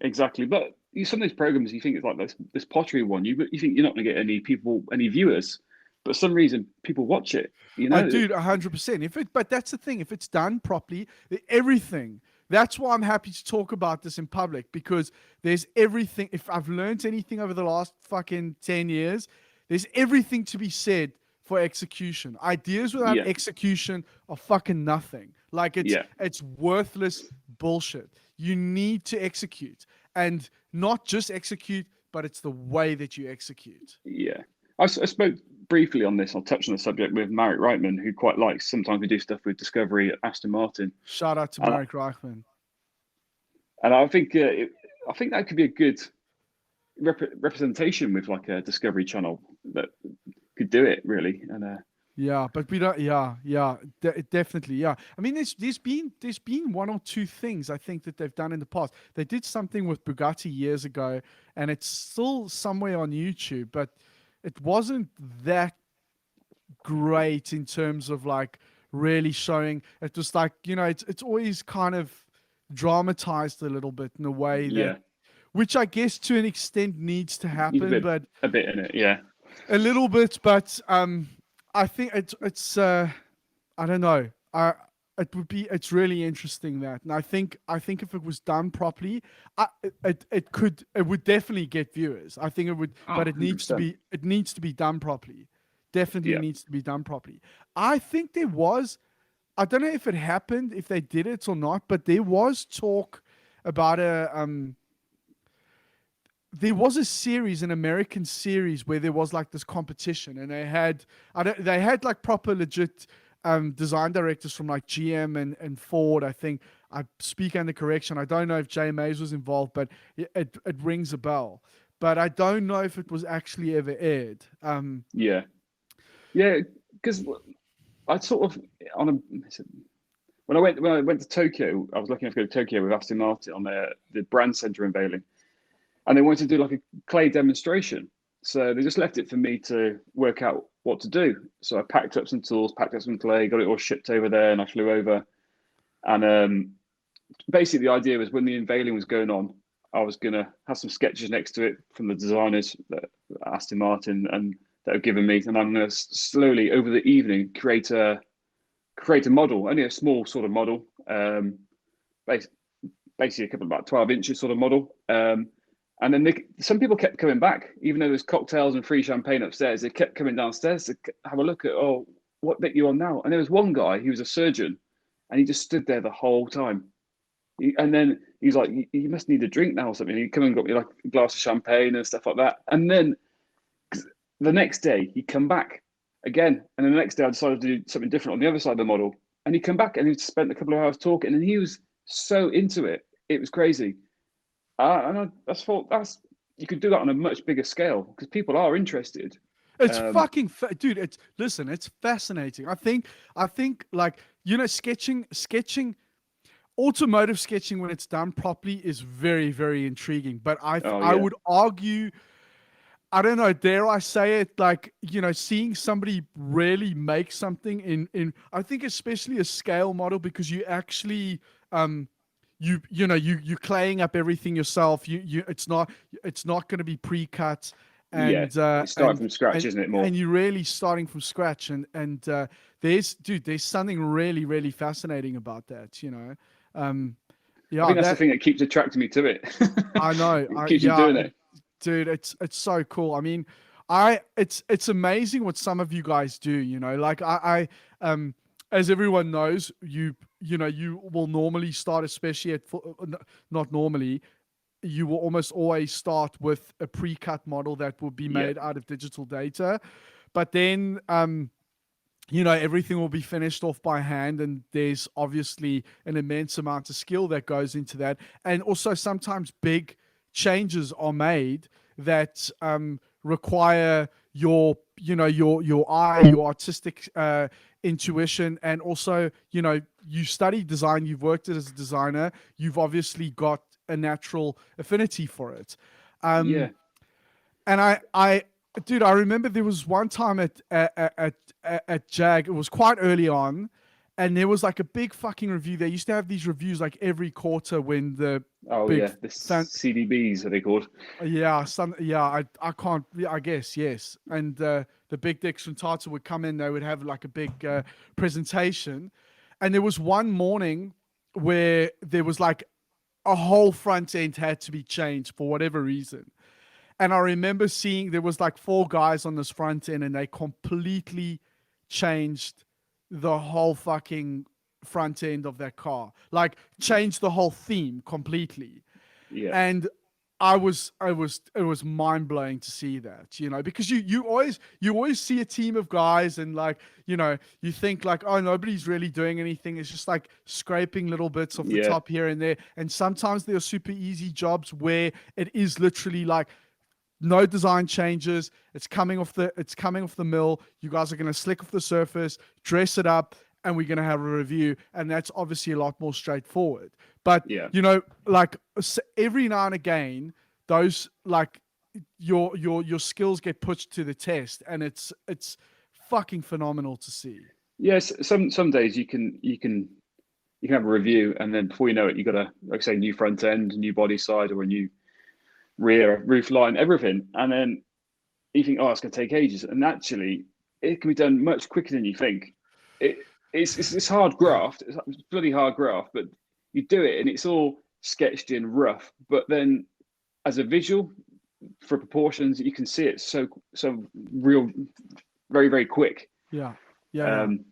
[SPEAKER 2] But some of these programs, you think it's like this pottery one. You think you're not going to get any people, any viewers, but for some reason people watch it.
[SPEAKER 1] I do 100%. But that's the thing. If it's done properly, everything. That's why I'm happy to talk about this in public because there's everything. If I've learned anything over the last fucking 10 years, there's everything to be said for execution. Ideas without
[SPEAKER 2] Yeah,
[SPEAKER 1] execution are fucking nothing. Like
[SPEAKER 2] yeah,
[SPEAKER 1] it's worthless bullshit. You need to execute and not just execute, but it's the way that you execute.
[SPEAKER 2] yeah. I spoke briefly on this. I'll touch on the subject with Marek Reitman, who quite likes. Sometimes we do stuff with Discovery at Aston Martin,
[SPEAKER 1] Shout out to
[SPEAKER 2] and
[SPEAKER 1] Marek Reichman.
[SPEAKER 2] I think that could be a good representation with like a Discovery Channel that could do it really. And
[SPEAKER 1] Yeah, but we don't. Yeah, yeah, definitely. Yeah, I mean, there's been one or two things I think that they've done in the past. They did something with Bugatti years ago, and it's still somewhere on YouTube, but it wasn't that great in terms of like really showing. It was like it's always kind of dramatized a little bit in a way that,
[SPEAKER 2] yeah,
[SPEAKER 1] which I guess to an extent needs to
[SPEAKER 2] need
[SPEAKER 1] happen, but
[SPEAKER 2] a bit in it. Yeah,
[SPEAKER 1] a little bit, but I think it's I don't know. It's really interesting that, and I think if it was done properly, it would definitely get viewers. I think it would,
[SPEAKER 2] oh,
[SPEAKER 1] but100%. it needs to be done properly. Definitely
[SPEAKER 2] Yeah,
[SPEAKER 1] needs to be done properly. I think there was, I don't know if it happened, if they did it or not, but there was talk about there was a series, an American series, where there was like this competition, and they had like proper legit design directors from like GM and Ford. I think I speak under correction. I don't know if Jay Mays was involved, but it rings a bell. But I don't know if it was actually ever aired.
[SPEAKER 2] yeah, yeah. Because I sort of on a when I went to Tokyo, I was lucky enough to go to Tokyo with Aston Martin on the brand center unveiling, and they wanted to do like a clay demonstration. So they just left it for me to work out what to do. So I packed up some tools, packed up some clay, got it all shipped over there, and I flew over. And basically, the idea was when the unveiling was going on, I was gonna have some sketches next to it from the designers that Aston Martin and that have given me, and I'm gonna slowly over the evening create a model, only a small sort of model, basically a couple about 12 inches sort of model. And then some people kept coming back, even though there's cocktails and free champagne upstairs. They kept coming downstairs to have a look at, oh, what bit you on now? And there was one guy, he was a surgeon, and he just stood there the whole time. And then he's like, you must need a drink now or something. He'd come and got me like a glass of champagne and stuff like that. And then the next day he'd come back again. And then the next day I decided to do something different on the other side of the model. And he'd come back and he'd spent a couple of hours talking, and he was so into it. It was crazy. And I thought you could do that on a much bigger scale because people are interested.
[SPEAKER 1] It's dude. It's fascinating. I think like, sketching, automotive sketching when it's done properly is very, very intriguing. But I would argue, I don't know, dare I say it, like, seeing somebody really make something in I think especially a scale model, because you actually you're claying up everything yourself. It's not going to be pre-cut. And
[SPEAKER 2] starting from scratch, isn't it, more?
[SPEAKER 1] And you're really starting from scratch. And there's something really, really fascinating about that,
[SPEAKER 2] I think that's the thing that keeps attracting me to it.
[SPEAKER 1] I know.
[SPEAKER 2] It keeps you doing it.
[SPEAKER 1] Dude, it's so cool. I mean, it's amazing what some of you guys do, like I as everyone knows, you will normally start, especially not normally, you will almost always start with a pre-cut model that will be made out of digital data. But then, everything will be finished off by hand, and there's obviously an immense amount of skill that goes into that. And also sometimes big changes are made that require your eye, your artistic intuition, and also, you study design, you've worked as a designer, you've obviously got a natural affinity for it. And I remember there was one time at Jag, it was quite early on, and there was like a big fucking review. They used to have these reviews like every quarter when the
[SPEAKER 2] the CDBs are they called?
[SPEAKER 1] I can't. I guess yes. And the big dicks from Tata would come in. They would have like a big presentation, and there was one morning where there was like a whole front end had to be changed for whatever reason. And I remember seeing there was like 4 guys on this front end, and they completely changed the whole fucking front end of that car, like changed the whole theme completely. And it was mind blowing to see that, because you always see a team of guys, and like, you think like, oh, nobody's really doing anything. It's just like scraping little bits off the top here and there. And sometimes there are super easy jobs where it is literally like no design changes. It's coming off the mill. You guys are going to slick off the surface, dress it up, and we're going to have a review. And that's obviously a lot more straightforward. But, like every now and again, those like your skills get pushed to the test, and it's fucking phenomenal to see.
[SPEAKER 2] Yes. Some days you can have a review, and then before you know it, you got a, like I say, new front end, new body side, or a new rear roof line, everything. And then you think, oh, it's going to take ages. And actually, it can be done much quicker than you think. It's hard graft. It's bloody hard graft, but you do it and it's all sketched in rough. But then as a visual for proportions, you can see it so real, very, very quick.
[SPEAKER 1] Yeah.
[SPEAKER 2] And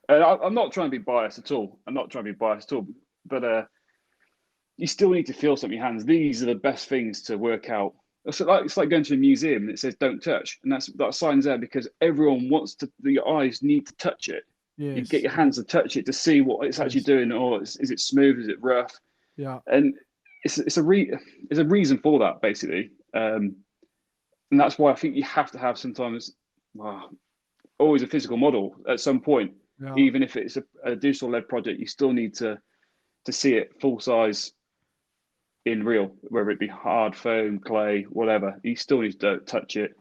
[SPEAKER 2] I'm not trying to be biased at all. But you still need to feel something in your hands. These are the best things to work out. It's like going to a museum and it says don't touch, and that sign's there because everyone wants to. Your eyes need to touch it.
[SPEAKER 1] Yes.
[SPEAKER 2] You get your hands to touch it to see what it's actually doing. Or is it smooth? Is it rough?
[SPEAKER 1] Yeah.
[SPEAKER 2] And it's a reason for that basically, and that's why I think you have to have sometimes always a physical model at some point. Yeah. Even if it's a digital led project, you still need to see it full size in real, whether it be hard foam, clay, whatever. You still need to touch it.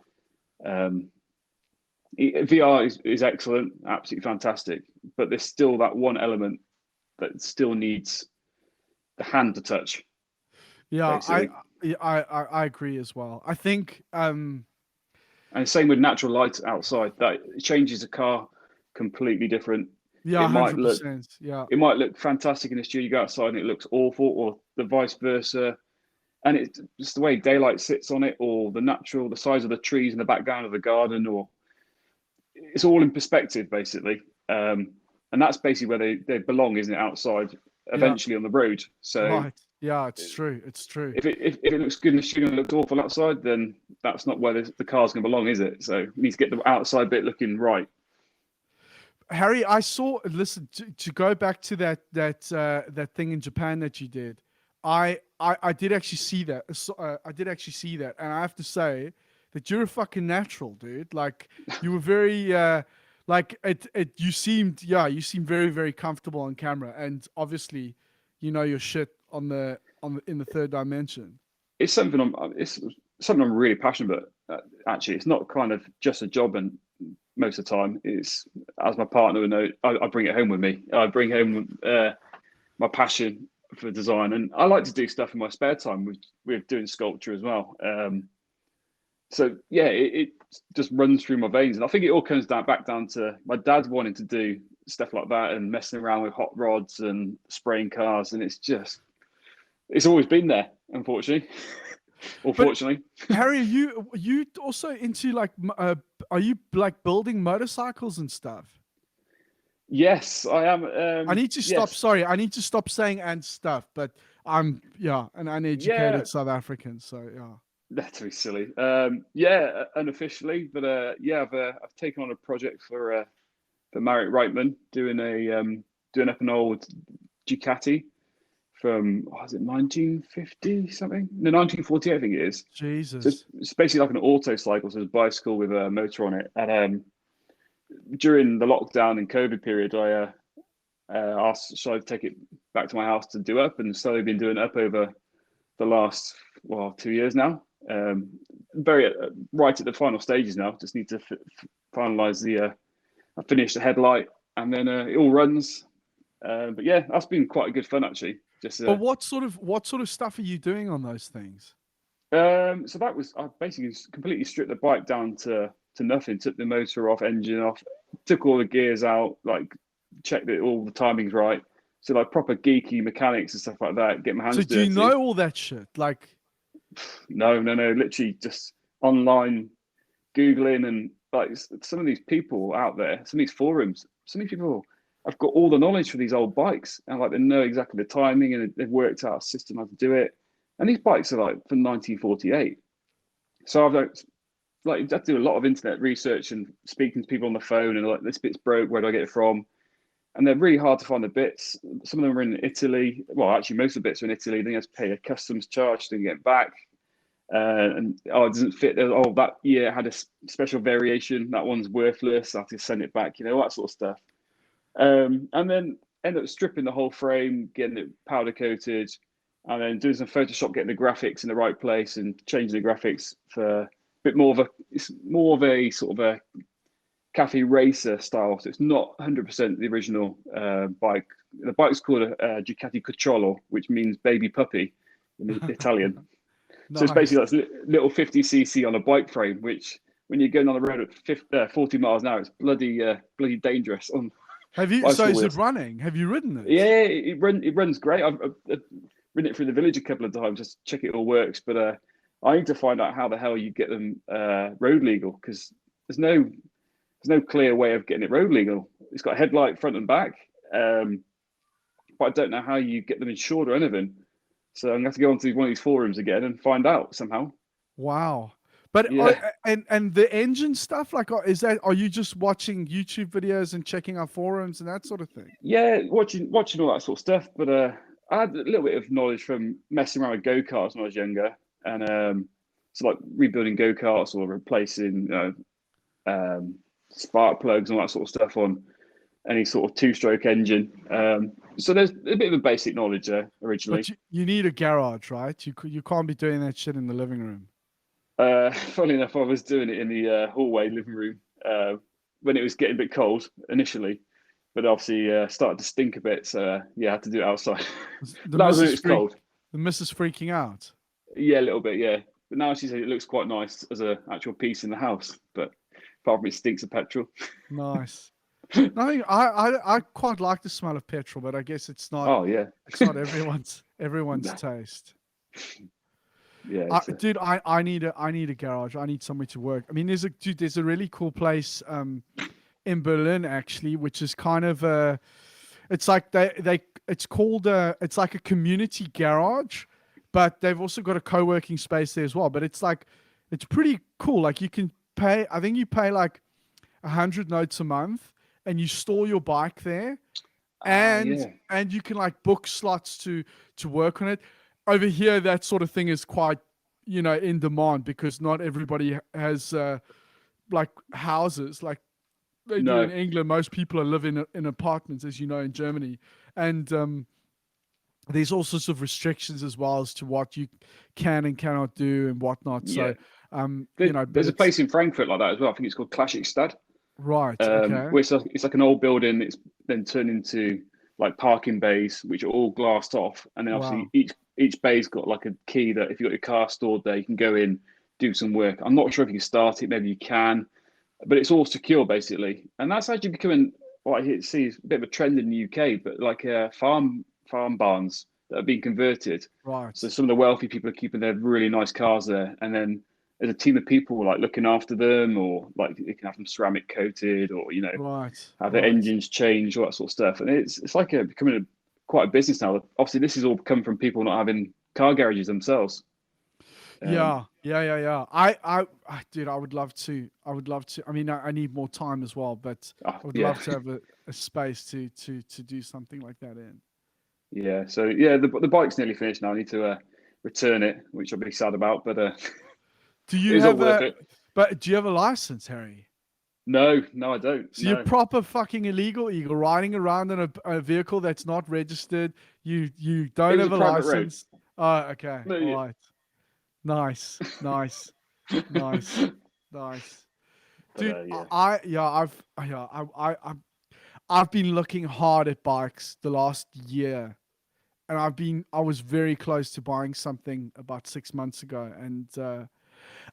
[SPEAKER 2] VR is excellent, absolutely fantastic, but there's still that one element that still needs the hand to touch.
[SPEAKER 1] Yeah, I agree as well. I think,
[SPEAKER 2] and same with natural light outside. That changes a car completely different.
[SPEAKER 1] Yeah,
[SPEAKER 2] It might look
[SPEAKER 1] 100%. Yeah.
[SPEAKER 2] it might look fantastic in the studio. You go outside and it looks awful, or the vice versa. And it's just the way daylight sits on it, or the size of the trees in the background of the garden, or it's all in perspective basically. And that's basically where they belong, isn't it? Outside,
[SPEAKER 1] Yeah.
[SPEAKER 2] eventually on the road. So
[SPEAKER 1] Right. Yeah, it's true. It's true.
[SPEAKER 2] if it looks good in the studio and it looks awful outside, then that's not where the car's going to belong, is it? So you need to get the outside bit looking right.
[SPEAKER 1] Harry, I saw. Listen, to go back to that thing in Japan that you did. I did actually see that. I did actually see that, and I have to say that you're a fucking natural, dude. Like you were very, like you seemed, yeah, you seemed very, very comfortable on camera, and obviously, you know your shit on the in the third dimension.
[SPEAKER 2] It's something I'm really passionate about. Actually, it's not kind of just a job, and most of the time, it's as my partner would know, I bring it home with me. I bring home my passion for design, and I like to do stuff in my spare time with doing sculpture as well. So yeah, it just runs through my veins, and I think it all comes back down to my dad wanting to do stuff like that and messing around with hot rods and spraying cars, and it's always been there, unfortunately, or
[SPEAKER 1] But
[SPEAKER 2] fortunately.
[SPEAKER 1] Harry, are you also into like are you like building motorcycles and stuff?
[SPEAKER 2] Yes, I am.
[SPEAKER 1] I need to stop.
[SPEAKER 2] Yes,
[SPEAKER 1] Sorry, I need to stop saying and stuff. But I'm, yeah, an
[SPEAKER 2] yeah,
[SPEAKER 1] uneducated South African. So yeah.
[SPEAKER 2] that's very silly. Yeah, unofficially, but yeah, I've taken on a project for Marek Reitman, doing up an old Ducati from was it 1950 something? No, 1940, I think it is. So
[SPEAKER 1] Jesus.
[SPEAKER 2] it's basically like an auto cycle, so it's a bicycle with a motor on it. And during the lockdown and COVID period, I asked should I take it back to my house to do up, and slowly been doing it up over the last 2 years now. Very right at the final stages now. Just need to finalize I finished the headlight, and then it all runs. But yeah, that's been quite a good fun actually. Just
[SPEAKER 1] But what sort of stuff are you doing on those things?
[SPEAKER 2] so that was I basically completely stripped the bike down to nothing. Took the motor off, engine off, took all the gears out, like checked that all the timing's right. So like proper geeky mechanics and stuff like that. Get my
[SPEAKER 1] So
[SPEAKER 2] hands
[SPEAKER 1] do you
[SPEAKER 2] dirty.
[SPEAKER 1] know all that shit? Like,
[SPEAKER 2] No, no, no. Literally just online googling, and like some of these people out there, some of these forums, some of these people have got all the knowledge for these old bikes, and like they know exactly the timing, and they've worked out a system how to do it. And these bikes are like from 1948. So I've like you have to do a lot of internet research and speaking to people on the phone, and like this bit's broke, where do I get it from? And they're really hard to find the bits. Some of them are in Italy. Well, actually, most of the bits are in Italy. Then you have to pay a customs charge to get back. And it doesn't fit. Oh, that year had a special variation. That one's worthless. I have to send it back. All that sort of stuff. And then end up stripping the whole frame, getting it powder coated, and then doing some Photoshop, getting the graphics in the right place, and changing the graphics for a bit more of a. It's more of a sort of a cafe racer style. So it's not 100% the original bike. The bike's called a Ducati Cucciolo, which means baby puppy in Italian. So it's
[SPEAKER 1] nice.
[SPEAKER 2] basically like little 50cc on a bike frame, which when you're going on the road at 40 miles an hour, it's bloody dangerous on
[SPEAKER 1] Have you? So
[SPEAKER 2] bicycle
[SPEAKER 1] is it
[SPEAKER 2] wheels.
[SPEAKER 1] running? Have you ridden it?
[SPEAKER 2] Yeah, it runs great. I've ridden it through the village a couple of times just to check it all works. But I need to find out how the hell you get them road legal, because there's no clear way of getting it road legal. It's got a headlight front and back, but I don't know how you get them insured or anything. So I'm going to have to go onto one of these forums again and find out somehow.
[SPEAKER 1] Wow. But
[SPEAKER 2] Yeah,
[SPEAKER 1] and the engine stuff, like, are you just watching YouTube videos and checking our forums and that sort of thing?
[SPEAKER 2] yeah, watching all that sort of stuff. But I had a little bit of knowledge from messing around with go karts when I was younger, and so like rebuilding go karts or replacing spark plugs and all that sort of stuff on any sort of two-stroke engine. So there's a bit of a basic knowledge there originally.
[SPEAKER 1] But you need a garage, right? You can't be doing that shit in the living room.
[SPEAKER 2] Funnily enough, I was doing it in the hallway living room when it was getting a bit cold initially, but obviously started to stink a bit. So yeah, I had to do it outside.
[SPEAKER 1] The
[SPEAKER 2] That was when it
[SPEAKER 1] missus
[SPEAKER 2] was cold.
[SPEAKER 1] the missus freaking out.
[SPEAKER 2] Yeah, a little bit. Yeah, but now she said it looks quite nice as an actual piece in the house. But apart from it stinks of petrol.
[SPEAKER 1] Nice. I think I quite like the smell of petrol, but I guess
[SPEAKER 2] Oh yeah,
[SPEAKER 1] it's not everyone's taste.
[SPEAKER 2] yeah. It's
[SPEAKER 1] Dude, I need a garage. I need somewhere to work. I mean, there's a really cool place in Berlin actually, which is kind of it's like it's called it's like a community garage, but they've also got a co-working space there as well. But it's pretty cool. Like you can pay. I think you pay like 100 notes a month, and you store your bike there, and
[SPEAKER 2] yeah.
[SPEAKER 1] you can like book slots to work on it. Over here, that sort of thing is quite in demand because not everybody has like houses like they do in
[SPEAKER 2] No,
[SPEAKER 1] England. Most people are living in apartments, as you know, in Germany, and there's all sorts of restrictions as well as to what you can and cannot do and whatnot.
[SPEAKER 2] yeah.
[SPEAKER 1] So, but
[SPEAKER 2] There's a
[SPEAKER 1] it's
[SPEAKER 2] place in Frankfurt like that as well. I think it's called Classic Stad.
[SPEAKER 1] right. Okay.
[SPEAKER 2] Where it's like an old building. It's then turned into like parking bays, which are all glassed off, and then obviously
[SPEAKER 1] Wow.
[SPEAKER 2] each bay's got like a key that if you got your car stored there, you can go in, do some work. I'm not sure if you can start it, maybe you can, but it's all secure basically, and that's actually becoming what I see is a bit of a trend in the UK. But like farm barns that are being converted, so
[SPEAKER 1] Right.
[SPEAKER 2] some of the wealthy people are keeping their really nice cars there, and then there's a team of people like looking after them, or like you can have them ceramic coated, or
[SPEAKER 1] Right.
[SPEAKER 2] have their
[SPEAKER 1] Right.
[SPEAKER 2] engines changed, all that sort of stuff. And it's like becoming quite a business now. Obviously, this is all come from people not having car garages themselves. Um,
[SPEAKER 1] Yeah, yeah, yeah, yeah. Dude, I would love to. I would love to. I mean, I need more time as well, but I would
[SPEAKER 2] yeah,
[SPEAKER 1] love to have a space to do something like that in.
[SPEAKER 2] yeah. So yeah, the bike's nearly finished now. I need to return it, which I'll be sad about, but
[SPEAKER 1] Do you
[SPEAKER 2] it's all
[SPEAKER 1] have
[SPEAKER 2] worth
[SPEAKER 1] a?
[SPEAKER 2] it.
[SPEAKER 1] But do you have a license, Harry?
[SPEAKER 2] No, no, I don't.
[SPEAKER 1] So you're
[SPEAKER 2] No,
[SPEAKER 1] proper fucking illegal. You're riding around in a vehicle that's not registered. You
[SPEAKER 2] it
[SPEAKER 1] don't
[SPEAKER 2] was a
[SPEAKER 1] have a
[SPEAKER 2] private road.
[SPEAKER 1] license. Oh, okay.
[SPEAKER 2] No,
[SPEAKER 1] All
[SPEAKER 2] yeah.
[SPEAKER 1] right. Nice. Nice. Nice. Nice.
[SPEAKER 2] But
[SPEAKER 1] Dude,
[SPEAKER 2] yeah,
[SPEAKER 1] I've been looking hard at bikes the last year, and I was very close to buying something about 6 months ago, and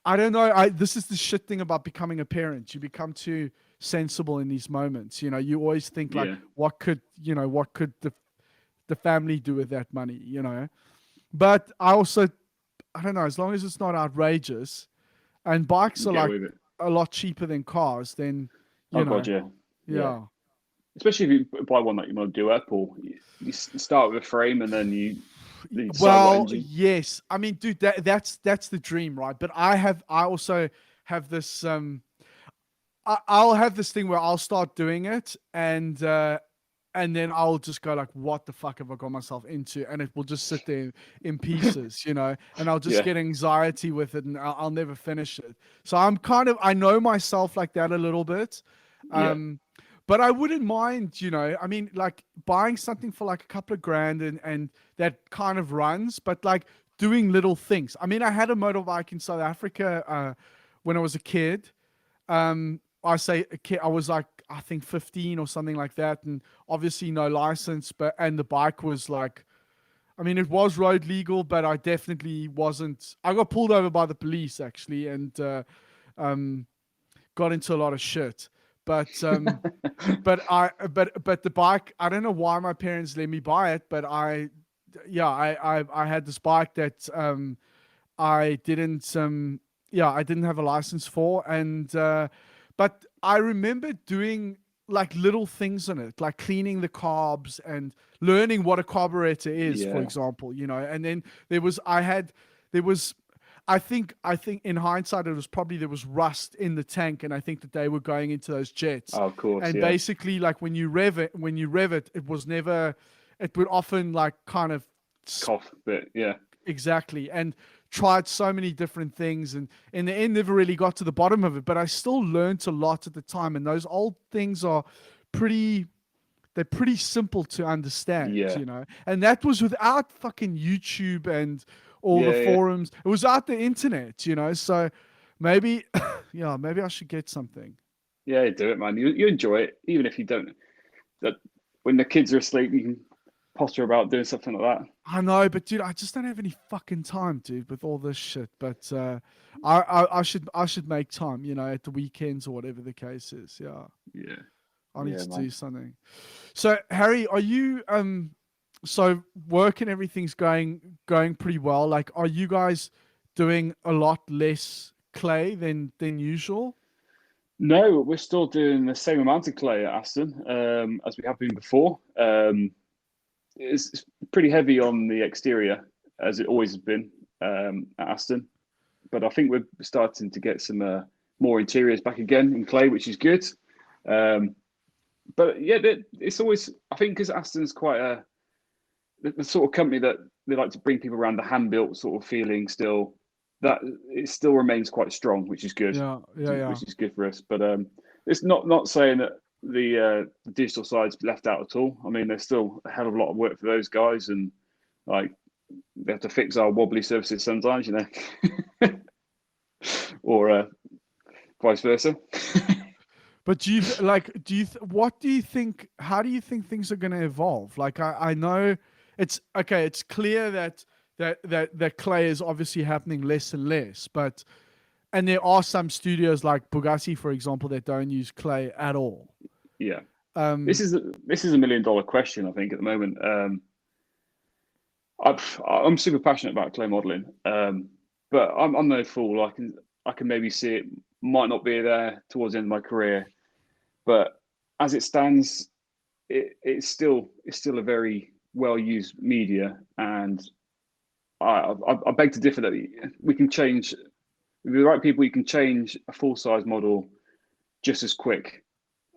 [SPEAKER 1] I don't know. This is the shit thing about becoming a parent. You become too sensible in these moments. You always think like,
[SPEAKER 2] yeah,
[SPEAKER 1] what could the family do with that money? But I don't know. As long as it's not outrageous, and bikes
[SPEAKER 2] you
[SPEAKER 1] are
[SPEAKER 2] get
[SPEAKER 1] like
[SPEAKER 2] away with it.
[SPEAKER 1] a lot cheaper than cars, then
[SPEAKER 2] Oh
[SPEAKER 1] you
[SPEAKER 2] god,
[SPEAKER 1] know,
[SPEAKER 2] yeah, yeah.
[SPEAKER 1] yeah.
[SPEAKER 2] Especially if you buy one that you want to do up, or you start with a frame and then you decide what
[SPEAKER 1] Well,
[SPEAKER 2] engine.
[SPEAKER 1] yes. I mean, dude, that's the dream, right? But I also have this I'll have this thing where I'll start doing it, and then I'll just go like, what the fuck have I got myself into? And it will just sit there in pieces, and I'll just
[SPEAKER 2] Yeah,
[SPEAKER 1] get anxiety with it, and I'll never finish it. So I know myself like that a little bit.
[SPEAKER 2] yeah,
[SPEAKER 1] Um, but I wouldn't mind, I mean, like buying something for like a couple of grand and that kind of runs, but like doing little things. I mean, I had a motorbike in South Africa when I was a kid. I say a kid, I was like, I think 15 or something like that. And obviously no license, and the bike was like, I mean, it was road legal, but I definitely wasn't. I got pulled over by the police actually, and um, got into a lot of shit. But but the bike, I don't know why my parents let me buy it, but I had this bike that I didn't I didn't have a license for, and but I remember doing like little things in it, like cleaning the carbs and learning what a carburetor is, for
[SPEAKER 2] yeah.
[SPEAKER 1] example, and then there was I think in hindsight it was probably there was rust in the tank, and I think that they were going into those jets,
[SPEAKER 2] Oh, of course,
[SPEAKER 1] and
[SPEAKER 2] yeah.
[SPEAKER 1] basically like when you rev it, it would often like kind of
[SPEAKER 2] Cough, but yeah,
[SPEAKER 1] exactly, and tried so many different things, and in the end never really got to the bottom of it, but I still learned a lot at the time, and those old things are pretty they're pretty simple to understand,
[SPEAKER 2] yeah,
[SPEAKER 1] and that was without fucking YouTube and all the
[SPEAKER 2] yeah, yeah,
[SPEAKER 1] forums. It was out the internet, so maybe yeah, maybe I should get something.
[SPEAKER 2] yeah. Do it, man. You enjoy it, even if you don't. That when the kids are asleep, you can posture about doing something like that.
[SPEAKER 1] I know, but dude, I just don't have any fucking time, dude, with all this shit. But I should make time, at the weekends or whatever the case is. Yeah.
[SPEAKER 2] Yeah.
[SPEAKER 1] I need
[SPEAKER 2] Yeah,
[SPEAKER 1] to
[SPEAKER 2] man.
[SPEAKER 1] do something. So Harry, are you so work and everything's going pretty well? Like, are you guys doing a lot less clay than usual?
[SPEAKER 2] No, we're still doing the same amount of clay at Aston as we have been before. It's pretty heavy on the exterior, as it always has been at Aston. But I think we're starting to get some more interiors back again in clay, which is good. Um, but yeah, it's always, I think, because Aston's quite the sort of company that they like to bring people around the hand built sort of feeling still, that it still remains quite strong, which is good,
[SPEAKER 1] Yeah, yeah, yeah.
[SPEAKER 2] which is good for us. But it's not saying that the digital side's left out at all. I mean, there's still a hell of a lot of work for those guys, and like they have to fix our wobbly surfaces sometimes, or vice versa.
[SPEAKER 1] But do you like? What do you think? How do you think things are going to evolve? Like, I know it's okay. It's clear that clay is obviously happening less and less. But and there are some studios like Bugatti, for example, that don't use clay at all.
[SPEAKER 2] Yeah, this
[SPEAKER 1] Um,
[SPEAKER 2] is this is $1 million question, I think, at the moment. I'm super passionate about clay modeling, but I'm no fool. I can maybe see it might not be there towards the end of my career, but as it stands, it's still a very well used media, and I beg to differ that we can change with the right people. You can change a full size model just as quick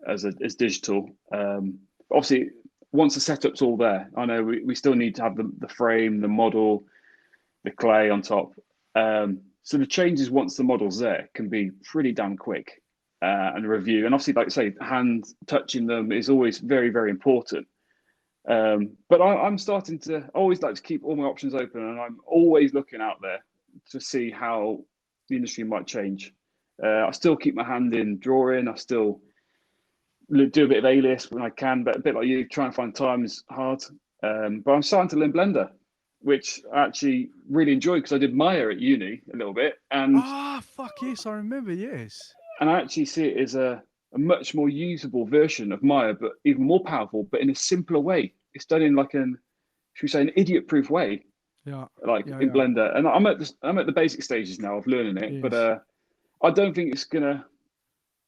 [SPEAKER 2] as digital. Obviously, once the setup's all there, I know we still need to have the frame, the model, the clay on top. So the changes once the model's there can be pretty damn quick. And review, and obviously, like I say, hand touching them is always very, very important. But I'm starting to always like to keep all my options open, and I'm always looking out there to see how the industry might change. I still keep my hand in drawing. I still do a bit of A-list when I can, but a bit like you, try and find time is hard. But I'm starting to learn Blender, which I actually really enjoy because I did Maya at uni a little bit, and
[SPEAKER 1] fuck yes, I remember. Yes.
[SPEAKER 2] I actually see it as a much more usable version of Maya, but even more powerful, but in a simpler way. It's done in like should we say, an idiot-proof way,
[SPEAKER 1] Yeah.
[SPEAKER 2] like
[SPEAKER 1] Yeah.
[SPEAKER 2] in
[SPEAKER 1] Yeah.
[SPEAKER 2] Blender. And I'm at the basic stages now of learning it, but
[SPEAKER 1] Yes.
[SPEAKER 2] I don't think it's gonna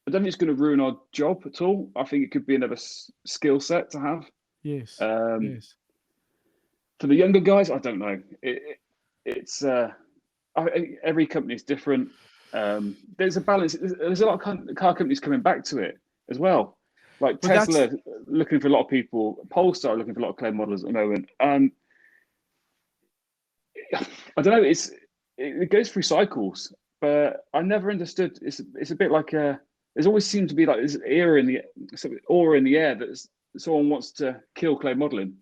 [SPEAKER 2] I don't think it's gonna ruin our job at all. I think it could be another skill set to have.
[SPEAKER 1] Yes.
[SPEAKER 2] Um,
[SPEAKER 1] Yes.
[SPEAKER 2] for the younger guys, I don't know. It's every company is different. There's a balance. There's a lot of car companies coming back to it as well. Like
[SPEAKER 1] But that's
[SPEAKER 2] Tesla looking for a lot of people, Polestar looking for a lot of clay models at the moment. I don't know. It goes through cycles, but I never understood. It's a bit like there's always seemed to be like this era in the sort of aura in the air that someone wants to kill clay modeling.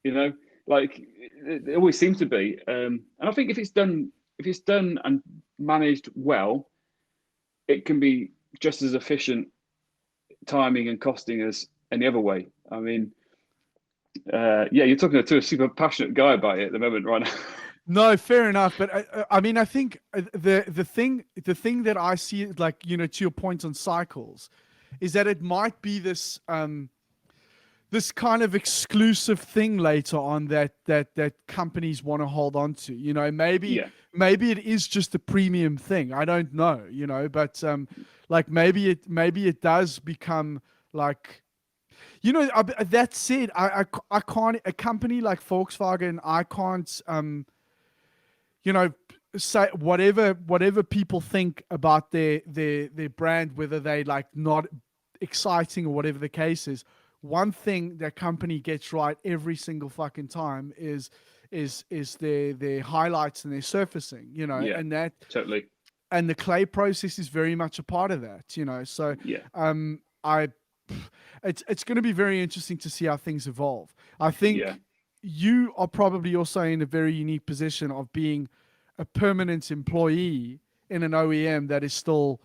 [SPEAKER 2] You know, like it always seems to be. And I think if it's done and managed well, it can be just as efficient timing and costing as any other way. I mean, yeah, you're talking to a super passionate guy about it at the moment, right now.
[SPEAKER 1] no, fair enough. But I mean, I think the thing that I see, like, to your point on cycles, is that it might be this kind of exclusive thing later on that companies want to hold on to. Maybe
[SPEAKER 2] Yeah,
[SPEAKER 1] maybe it is just a premium thing. I don't know. But like maybe it does become like. That said, I can't, a company like Volkswagen, I can't, you know, say whatever people think about their brand, whether they like not exciting or whatever the case is. One thing that company gets right every single fucking time is their highlights and their surfacing,
[SPEAKER 2] yeah,
[SPEAKER 1] and that
[SPEAKER 2] totally.
[SPEAKER 1] and the clay process is very much a part of that. So
[SPEAKER 2] Yeah,
[SPEAKER 1] I it's going to be very interesting to see how things evolve. I
[SPEAKER 2] yeah,
[SPEAKER 1] think you are probably also in a very unique position of being a permanent employee in an OEM that is still,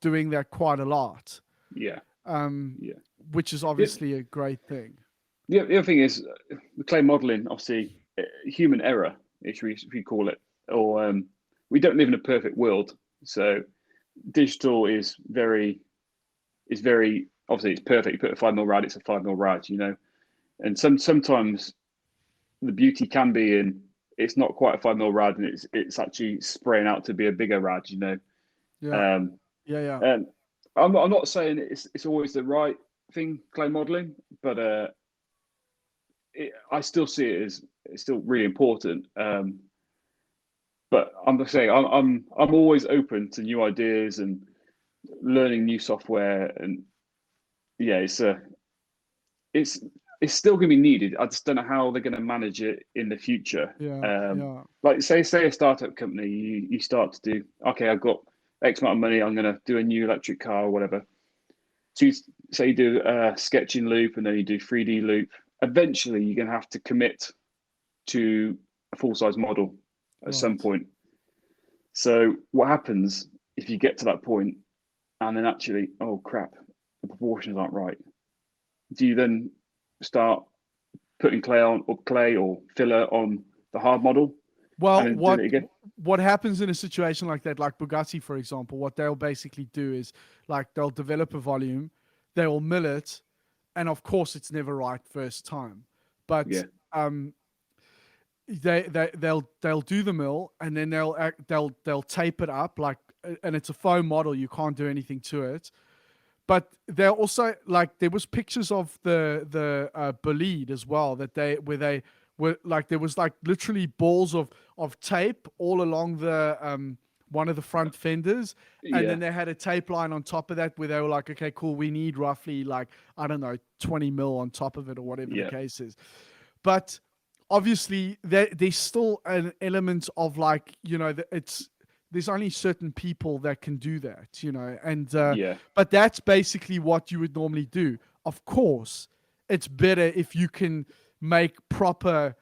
[SPEAKER 1] doing that quite a lot,
[SPEAKER 2] yeah,
[SPEAKER 1] um,
[SPEAKER 2] yeah.
[SPEAKER 1] which is
[SPEAKER 2] The,
[SPEAKER 1] obviously a great thing.
[SPEAKER 2] the other thing is the clay modeling, obviously, human error, if we call it, or we don't live in a perfect world, so digital is very obviously it's perfect. You put a 5mm rad, it's a 5mm rad, you know. And sometimes the beauty can be in it's not quite a 5mm rad, and it's actually spraying out to be a bigger rad, you know.
[SPEAKER 1] Yeah.
[SPEAKER 2] Um,
[SPEAKER 1] Yeah.
[SPEAKER 2] and I'm not saying it's always the right thing, clay modeling, but I still see it as it's still really important. But I'm just saying I'm always open to new ideas and learning new software, and yeah, it's it's still going to be needed. I just don't know how they're going to manage it in the future.
[SPEAKER 1] Yeah.
[SPEAKER 2] Like say a startup company, you start to do okay. I've got X amount of money. I'm going to do a new electric car or whatever. So you say you do a sketching loop and then you do 3D loop. Eventually, you're going to have to commit to a full size model at some
[SPEAKER 1] Right.
[SPEAKER 2] point. So what happens if you get to that point and then actually, oh crap, the proportions aren't right? Do you then start putting clay or filler on the hard model and
[SPEAKER 1] Well,
[SPEAKER 2] then doing it again?
[SPEAKER 1] what happens in a situation like that, like Bugatti, for example, what they'll basically do is like they'll develop a volume, they'll mill it, and of course it's never right first time. But
[SPEAKER 2] Yeah,
[SPEAKER 1] they'll do the mill and then they'll tape it up like, and it's a foam model, you can't do anything to it. But they're also like there was pictures of the bolide as well that they were like there was like literally balls of tape all along the one of the front fenders, and
[SPEAKER 2] yeah,
[SPEAKER 1] then they had a tape line on top of that where they were like, okay, cool, we need roughly like, I don't know, 20 mil on top of it or whatever the
[SPEAKER 2] yeah.
[SPEAKER 1] case is. But obviously there's still an element of like, you know, it's there's only certain people that can do that, you know, and
[SPEAKER 2] Yeah,
[SPEAKER 1] but that's basically what you would normally do. Of course, it's better if you can make proper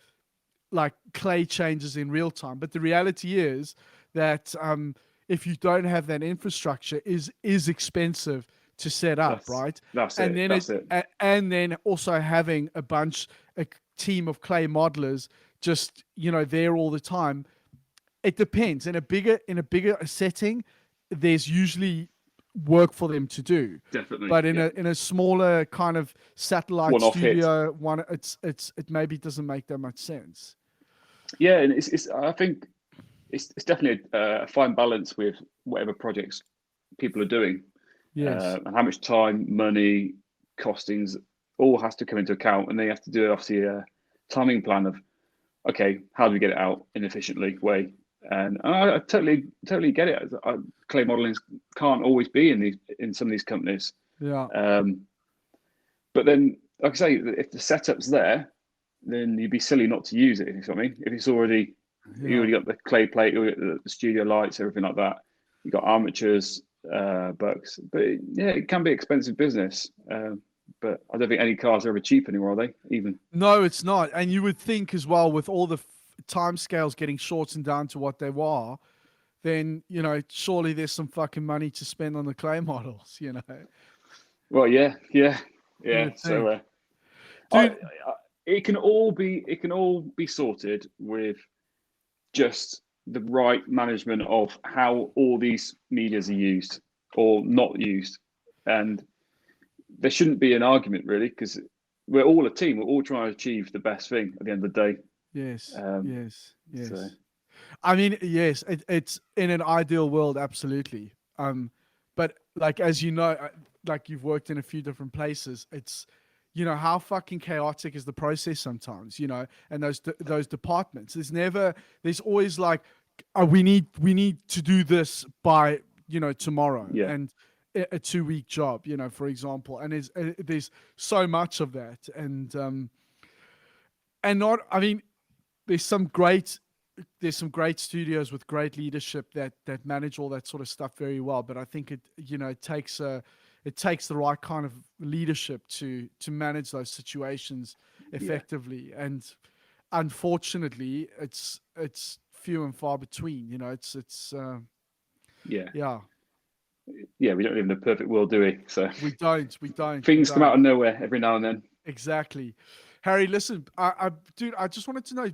[SPEAKER 1] like clay changes in real time. But the reality is that if you don't have that infrastructure, is expensive to set up,
[SPEAKER 2] that's
[SPEAKER 1] right?
[SPEAKER 2] that's
[SPEAKER 1] And
[SPEAKER 2] it.
[SPEAKER 1] then
[SPEAKER 2] That's it.
[SPEAKER 1] and then also having a team of clay modelers just, you know, there all the time. It depends. In a bigger setting, there's usually work for them to do.
[SPEAKER 2] Definitely.
[SPEAKER 1] But in
[SPEAKER 2] Yeah.
[SPEAKER 1] a smaller kind of satellite
[SPEAKER 2] One-off hit.
[SPEAKER 1] studio one, it maybe doesn't make that much sense.
[SPEAKER 2] Yeah, and it's I think it's definitely a fine balance with whatever projects people are doing,
[SPEAKER 1] Yes.
[SPEAKER 2] and how much time, money, costings all has to come into account, and they have to do obviously a timing plan of okay, how do we get it out in an efficiently way? And I totally get it. Clay modeling can't always be in some of these companies,
[SPEAKER 1] Yeah.
[SPEAKER 2] um, but then like I say, if the setup's there, then you'd be silly not to use it. If you know what I mean, if it's already you
[SPEAKER 1] Yeah.
[SPEAKER 2] already got the clay plate, you got the studio lights, everything like that. You got armatures, bucks, but yeah, it can be expensive business. But I don't think any cars are ever cheap anymore, are they? Even
[SPEAKER 1] No, it's not. And you would think as well, with all the time scales getting shortened down to what they were, then, you know, surely there's some fucking money to spend on the clay models, you know.
[SPEAKER 2] well,
[SPEAKER 1] You
[SPEAKER 2] yeah.
[SPEAKER 1] would
[SPEAKER 2] So
[SPEAKER 1] think.
[SPEAKER 2] I,
[SPEAKER 1] Dude,
[SPEAKER 2] it can all be sorted with just the right management of how all these medias are used or not used, and there shouldn't be an argument really because we're all a team. We're all trying to achieve the best thing at the end of the day.
[SPEAKER 1] yes,
[SPEAKER 2] Um,
[SPEAKER 1] yes,
[SPEAKER 2] so
[SPEAKER 1] yes. I mean, yes, it's in an ideal world, absolutely. But like as you know, like you've worked in a few different places, it's, you know, how fucking chaotic is the process sometimes, you know, and those departments. There's always like, we need to do this by, you know, tomorrow,
[SPEAKER 2] yeah,
[SPEAKER 1] and a 2 week job, you know, for example, and there's so much of that, and not, I mean, there's some great there's some great studios with great leadership that manage all that sort of stuff very well. But I think it takes the right kind of leadership to manage those situations
[SPEAKER 2] yeah,
[SPEAKER 1] effectively. And unfortunately, it's few and far between. You know, it's
[SPEAKER 2] yeah,
[SPEAKER 1] yeah.
[SPEAKER 2] yeah. We don't live in a perfect world, do we? So
[SPEAKER 1] We
[SPEAKER 2] things come out
[SPEAKER 1] don't.
[SPEAKER 2] of nowhere every now and then.
[SPEAKER 1] Exactly. Harry, listen, dude, I just wanted to know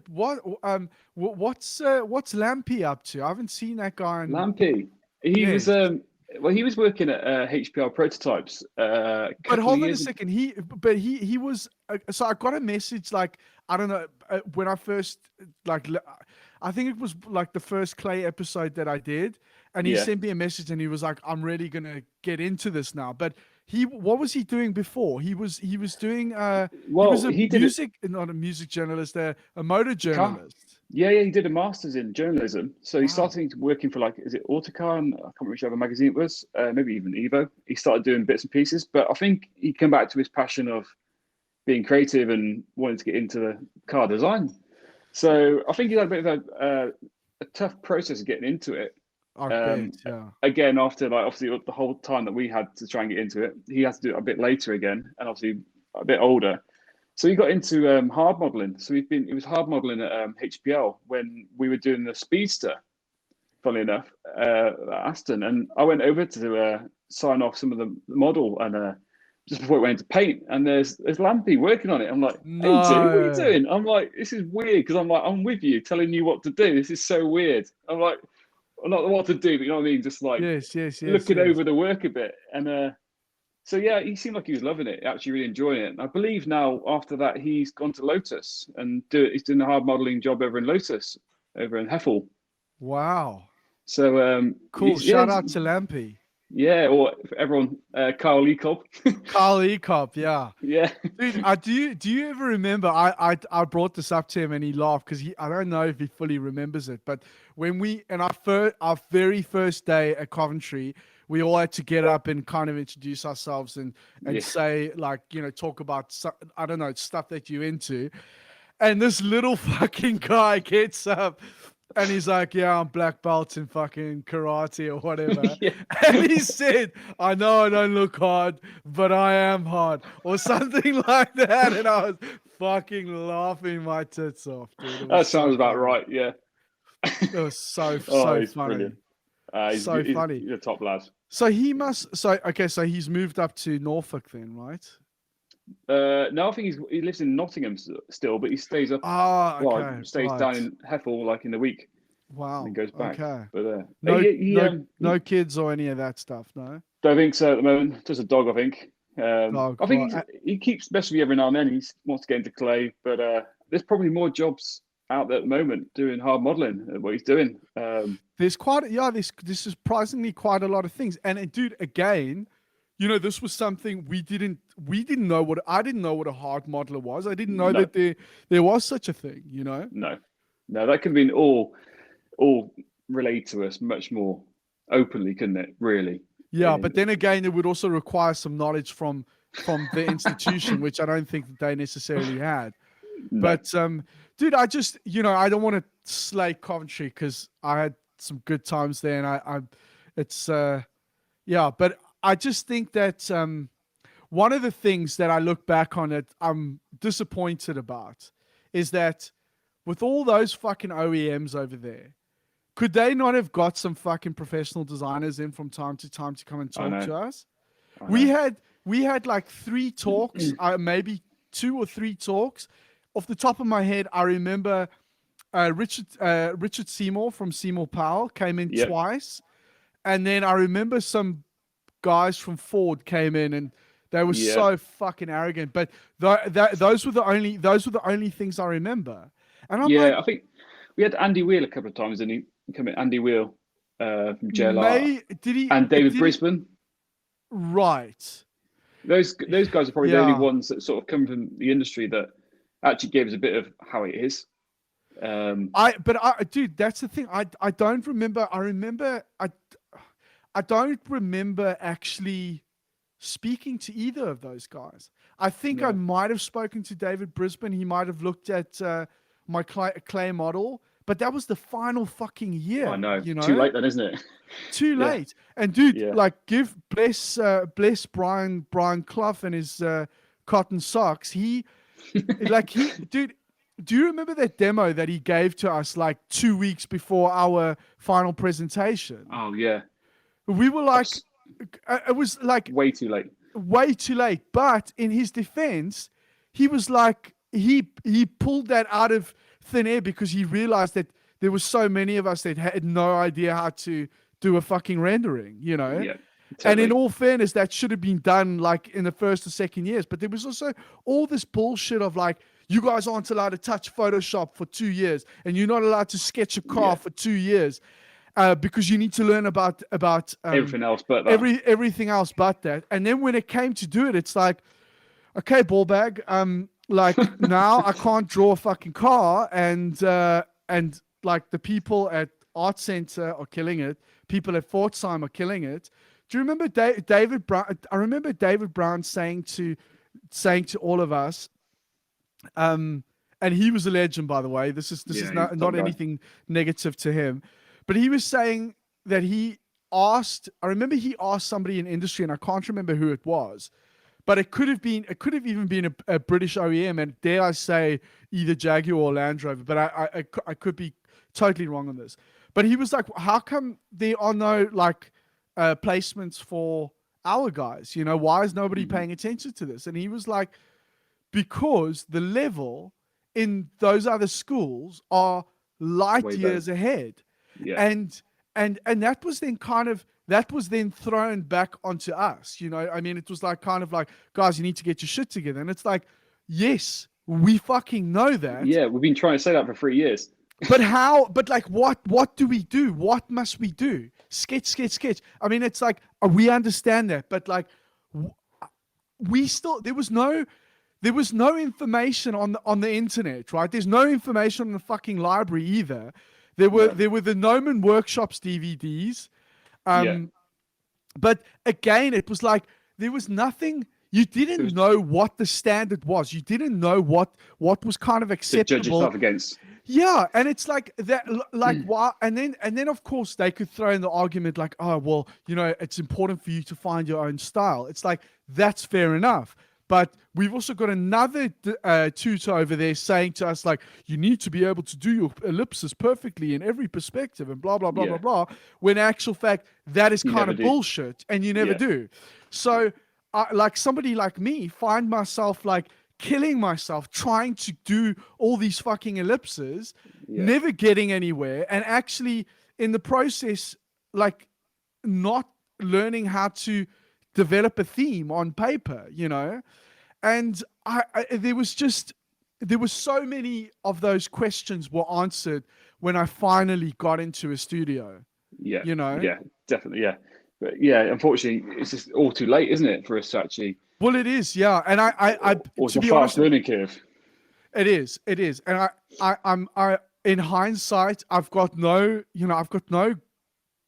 [SPEAKER 1] what's Lampy up to? I haven't seen that guy in
[SPEAKER 2] Lampy, he was
[SPEAKER 1] yes.
[SPEAKER 2] Well, he was working at HPL Prototypes a
[SPEAKER 1] But
[SPEAKER 2] couple of
[SPEAKER 1] hold on a
[SPEAKER 2] years.
[SPEAKER 1] second. He was. So I got a message like I don't know when I first I think it was like the first Clay episode that I did, and he
[SPEAKER 2] Yeah.
[SPEAKER 1] sent me a message and he was like, "I'm really gonna get into this now." But what was he doing before? He was doing he was
[SPEAKER 2] Well, he did it.
[SPEAKER 1] not a music journalist, a motor
[SPEAKER 2] Car.
[SPEAKER 1] journalist.
[SPEAKER 2] Yeah, he did a master's in journalism. So he
[SPEAKER 1] Wow.
[SPEAKER 2] started working for like, is it Autocar? And I can't remember which other magazine it was. Maybe even Evo. He started doing bits and pieces, but I think he came back to his passion of being creative and wanting to get into the car design. So I think he had a bit of a tough process of getting into it.
[SPEAKER 1] I bet.
[SPEAKER 2] Um,
[SPEAKER 1] Yeah.
[SPEAKER 2] Again, after like obviously the whole time that we had to try and get into it, he had to do it a bit later again, and obviously a bit older. So he got into hard modeling. So he was hard modeling at HPL when we were doing the Speedster. Funnily enough, at Aston, and I went over to sign off some of the model, and just before it went into paint, and there's Lampy working on it. I'm like, "Hey, dude, what are you
[SPEAKER 1] No.
[SPEAKER 2] doing?" I'm like, "This is weird," because I'm like, "I'm with you, telling you what to do. This is so weird." I'm like, well, not what to do, but you know what I mean, just like
[SPEAKER 1] Yes. Yes. Yes.
[SPEAKER 2] looking
[SPEAKER 1] Yes.
[SPEAKER 2] over the work a bit, and so yeah, he seemed like he was loving it, actually really enjoying it. And I believe now after that he's gone to Lotus and he's doing a hard modeling job over in Lotus, over in Heffel.
[SPEAKER 1] Wow.
[SPEAKER 2] So
[SPEAKER 1] Cool. Shout out to Lampy.
[SPEAKER 2] yeah, or for everyone, Carl Leacob.
[SPEAKER 1] Carl Ecop, yeah.
[SPEAKER 2] Yeah,
[SPEAKER 1] Dude, do you ever remember I brought this up to him and he laughed because I don't know if he fully remembers it, but when we and our very first day at Coventry, we all had to get up and kind of introduce ourselves and
[SPEAKER 2] yeah,
[SPEAKER 1] say like, talk about I don't know, stuff that you're into. And this little fucking guy gets up and he's like, "Yeah, I'm black belt in fucking karate or whatever."
[SPEAKER 2] yeah.
[SPEAKER 1] And he said, "I know I don't look hard, but I am hard," or something like that. And I was fucking laughing my tits off, dude. It was
[SPEAKER 2] That
[SPEAKER 1] so
[SPEAKER 2] sounds about
[SPEAKER 1] funny.
[SPEAKER 2] right. Yeah.
[SPEAKER 1] It was so,
[SPEAKER 2] Oh,
[SPEAKER 1] so
[SPEAKER 2] he's
[SPEAKER 1] funny.
[SPEAKER 2] brilliant.
[SPEAKER 1] So funny.
[SPEAKER 2] He's a top lad.
[SPEAKER 1] So he must, so, okay, so he's moved up to Norfolk then, right?
[SPEAKER 2] No, I think he lives in Nottingham still, but he stays up.
[SPEAKER 1] Ah,
[SPEAKER 2] Well,
[SPEAKER 1] okay,
[SPEAKER 2] stays down
[SPEAKER 1] right.
[SPEAKER 2] in Heffel like in the week and then
[SPEAKER 1] Wow.
[SPEAKER 2] goes back.
[SPEAKER 1] Okay.
[SPEAKER 2] But
[SPEAKER 1] No, no,
[SPEAKER 2] he
[SPEAKER 1] no kids or any of that stuff, no?
[SPEAKER 2] don't think so at the moment. Just a dog, I think.
[SPEAKER 1] Dog.
[SPEAKER 2] I
[SPEAKER 1] Well,
[SPEAKER 2] think he keeps messing with me every now and then. He wants to get into clay, but there's probably more jobs out there at the moment doing hard modeling than what he's doing.
[SPEAKER 1] there's quite, yeah, this is surprisingly quite a lot of things. And dude, again, this was something we didn't know what, I didn't know what a hard modeler was. I didn't know
[SPEAKER 2] No,
[SPEAKER 1] that there was such a thing.
[SPEAKER 2] no, no. That could be all relayed to us much more openly, couldn't it? Really.
[SPEAKER 1] Yeah, but then again, it would also require some knowledge from the institution, which I don't think that they necessarily had.
[SPEAKER 2] No.
[SPEAKER 1] But dude, I just I don't want to slay Coventry because I had some good times there, and I it's yeah, but I just think that one of the things that I look back on it, I'm disappointed about, is that with all those fucking OEMs over there, could they not have got some fucking professional designers in from time to time to come and
[SPEAKER 2] I
[SPEAKER 1] talk
[SPEAKER 2] know.
[SPEAKER 1] to us?
[SPEAKER 2] I
[SPEAKER 1] We
[SPEAKER 2] know.
[SPEAKER 1] had like 3 talks, maybe 2 or 3 talks. Off the top of my head, I remember Richard Seymour from Seymour Powell came in
[SPEAKER 2] Yep.
[SPEAKER 1] twice, and then I remember some guys from Ford came in and they were
[SPEAKER 2] Yeah.
[SPEAKER 1] so fucking arrogant. But those were the only things I remember. And I'm like,
[SPEAKER 2] Yeah, I think we had Andy Wheel a couple of times, didn't he? Come in, Andy Wheel from JLR, and David
[SPEAKER 1] did he
[SPEAKER 2] Brisbane.
[SPEAKER 1] right?
[SPEAKER 2] Those guys are probably the only
[SPEAKER 1] Yeah.
[SPEAKER 2] ones that sort of come from the industry that actually gave us a bit of how it is.
[SPEAKER 1] Dude, that's the thing. I don't remember. I don't remember actually speaking to either of those guys. I think I
[SPEAKER 2] No.
[SPEAKER 1] might have spoken to David Brisbane. He might have looked at my clay model, but that was the final fucking year.
[SPEAKER 2] I know. Too late then, isn't it?
[SPEAKER 1] Too
[SPEAKER 2] Yeah.
[SPEAKER 1] late. And dude,
[SPEAKER 2] Yeah.
[SPEAKER 1] like, bless Brian Clough and his cotton socks. Dude, do you remember that demo that he gave to us like 2 weeks before our final presentation?
[SPEAKER 2] Oh yeah.
[SPEAKER 1] We were like,
[SPEAKER 2] That's
[SPEAKER 1] it was like
[SPEAKER 2] way too late.
[SPEAKER 1] way too late. But in his defense, he was like, he pulled that out of thin air because he realized that there were so many of us that had no idea how to do a fucking rendering, you know?
[SPEAKER 2] Yeah,
[SPEAKER 1] And in
[SPEAKER 2] totally.
[SPEAKER 1] all fairness, that should have been done like in the first or second years. But there was also all this bullshit of like, you guys aren't allowed to touch Photoshop for 2 years, and you're not allowed to sketch a car
[SPEAKER 2] Yeah,
[SPEAKER 1] for 2 years, because you need to learn about
[SPEAKER 2] everything else but that.
[SPEAKER 1] everything else but that. And then when it came to do it, it's like, okay, ball bag, like now I can't draw a fucking car, and like the people at Art Center are killing it. People at Pforzheim are killing it. Do you remember David Brown? I remember David Brown saying to all of us, and he was a legend, by the way. This is
[SPEAKER 2] Yeah, he's
[SPEAKER 1] not
[SPEAKER 2] a top guy.
[SPEAKER 1] anything negative to him, but he was saying that he asked. I remember he asked somebody in industry, and I can't remember who it was, but it could have even been a British OEM, and dare I say either Jaguar or Land Rover, but I could be totally wrong on this. But he was like, how come there are no like placements for our guys? You know, why is nobody paying attention to this? And he was like, because the level in those other schools are light
[SPEAKER 2] Way
[SPEAKER 1] years ahead.
[SPEAKER 2] Yeah,
[SPEAKER 1] And that was then thrown back onto us. You know, I mean, it was like kind of like, guys, you need to get your shit together. And it's like, yes, we fucking know that.
[SPEAKER 2] yeah. We've been trying to say that for 3 years.
[SPEAKER 1] But how? But like, what do we do? What must we do? Sketch. I mean, it's like, we understand that, but like, we still, there was no information on the internet, right? There's no information on the fucking library either. There were the Gnomon Workshops DVDs, but again, it was like there was nothing. You didn't know what the standard was. You didn't know what was kind of acceptable
[SPEAKER 2] to judge yourself against.
[SPEAKER 1] Yeah, and it's like that, like why? And then of course they could throw in the argument like, oh well, you know, it's important for you to find your own style. It's like, that's fair enough. But we've also got another tutor over there saying to us like, you need to be able to do your ellipsis perfectly in every perspective and blah blah blah blah blah. When in actual fact that is kind of bullshit, and you never do. So, like somebody like me, find myself like killing myself trying to do all these fucking ellipses, never getting anywhere, and actually in the process, like not learning how to develop a theme on paper, you know. And there was so many of those questions were answered when I finally got into a studio.
[SPEAKER 2] Yeah,
[SPEAKER 1] you know.
[SPEAKER 2] Yeah, definitely. Yeah, but yeah, unfortunately, it's just all too late, isn't it, for us to actually?
[SPEAKER 1] Well, it is, yeah. And
[SPEAKER 2] it's
[SPEAKER 1] to
[SPEAKER 2] a
[SPEAKER 1] be
[SPEAKER 2] fast
[SPEAKER 1] honest,
[SPEAKER 2] learning curve.
[SPEAKER 1] It is, and I'm in hindsight, I've got no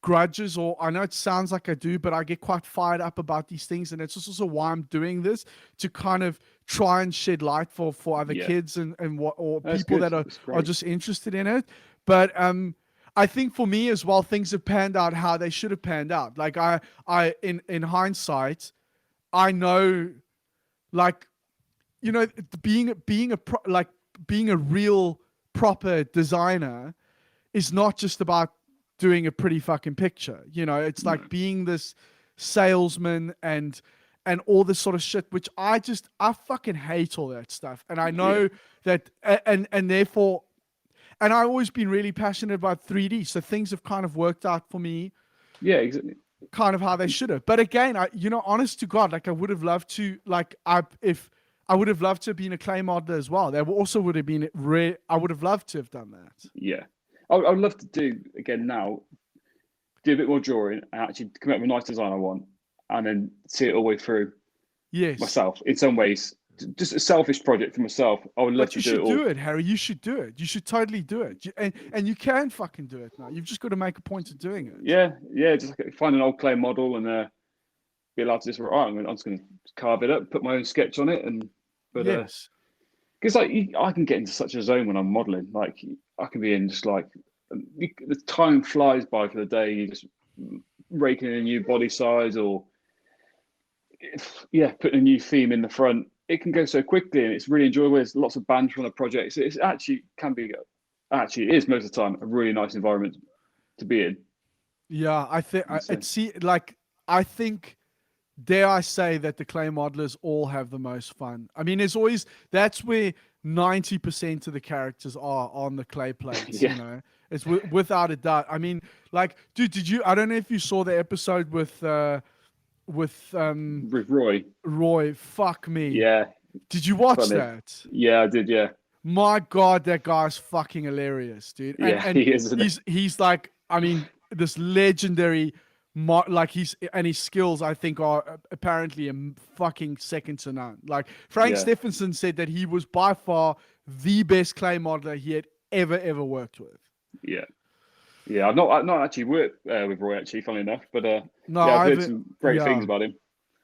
[SPEAKER 1] grudges, or I know it sounds like I do, but I get quite fired up about these things, and it's also why I'm doing this, to kind of try and shed light for other kids and people that are just interested in it. But I think for me as well, things have panned out how they should have panned out. Like I in hindsight, I know, like, you know, being a real proper designer is not just about doing a pretty fucking picture. You know, it's like being this salesman and all this sort of shit, which I fucking hate all that stuff. And I know that, and therefore, and I've always been really passionate about 3D. So things have kind of worked out for me.
[SPEAKER 2] Yeah, exactly.
[SPEAKER 1] Kind of how they should have. But again, honest to God, like I would have loved to, I would have loved to have been a clay modeler as well. That also would have been I would have loved to have done that.
[SPEAKER 2] Yeah. I would love to do a bit more drawing and actually come up with a nice design I want, and then see it all the way through.
[SPEAKER 1] Yes.
[SPEAKER 2] Myself, in some ways, just a selfish project for myself. I would love to do it all.
[SPEAKER 1] You should do it, Harry. You should do it. You should totally do it. And you can fucking do it now. You've just got to make a point of doing it.
[SPEAKER 2] Yeah. Just find an old clay model and be allowed to just, I'm just going to carve it up, put my own sketch on it,
[SPEAKER 1] yes.
[SPEAKER 2] Because I can get into such a zone when I'm modeling. Like I can be in just like the time flies by for the day. You just raking in a new body size or putting a new theme in the front. It can go so quickly, and it's really enjoyable. There's lots of banter on the project. So it is most of the time a really nice environment to be in.
[SPEAKER 1] Yeah, I think dare I say that the clay modelers all have the most fun. I mean, that's where 90% of the characters are on the clay plates,
[SPEAKER 2] Yeah.
[SPEAKER 1] you know. It's without a doubt. I mean, like, dude, I don't know if you saw the episode with
[SPEAKER 2] With Roy.
[SPEAKER 1] Roy. Fuck me.
[SPEAKER 2] Yeah.
[SPEAKER 1] Did you watch
[SPEAKER 2] Funny.
[SPEAKER 1] that?
[SPEAKER 2] Yeah, I did. Yeah.
[SPEAKER 1] My God, that guy's fucking hilarious, dude.
[SPEAKER 2] Yeah,
[SPEAKER 1] And
[SPEAKER 2] he is. Isn't
[SPEAKER 1] he's like, I mean, this legendary, like his skills, I think, are apparently fucking second to none. Like Frank
[SPEAKER 2] Yeah.
[SPEAKER 1] Stephenson said that he was by far the best clay modeler he had ever worked with.
[SPEAKER 2] Yeah. Yeah, I've not actually worked with Roy, actually, funnily enough, but
[SPEAKER 1] No,
[SPEAKER 2] yeah, I've heard some great
[SPEAKER 1] yeah.
[SPEAKER 2] things about him.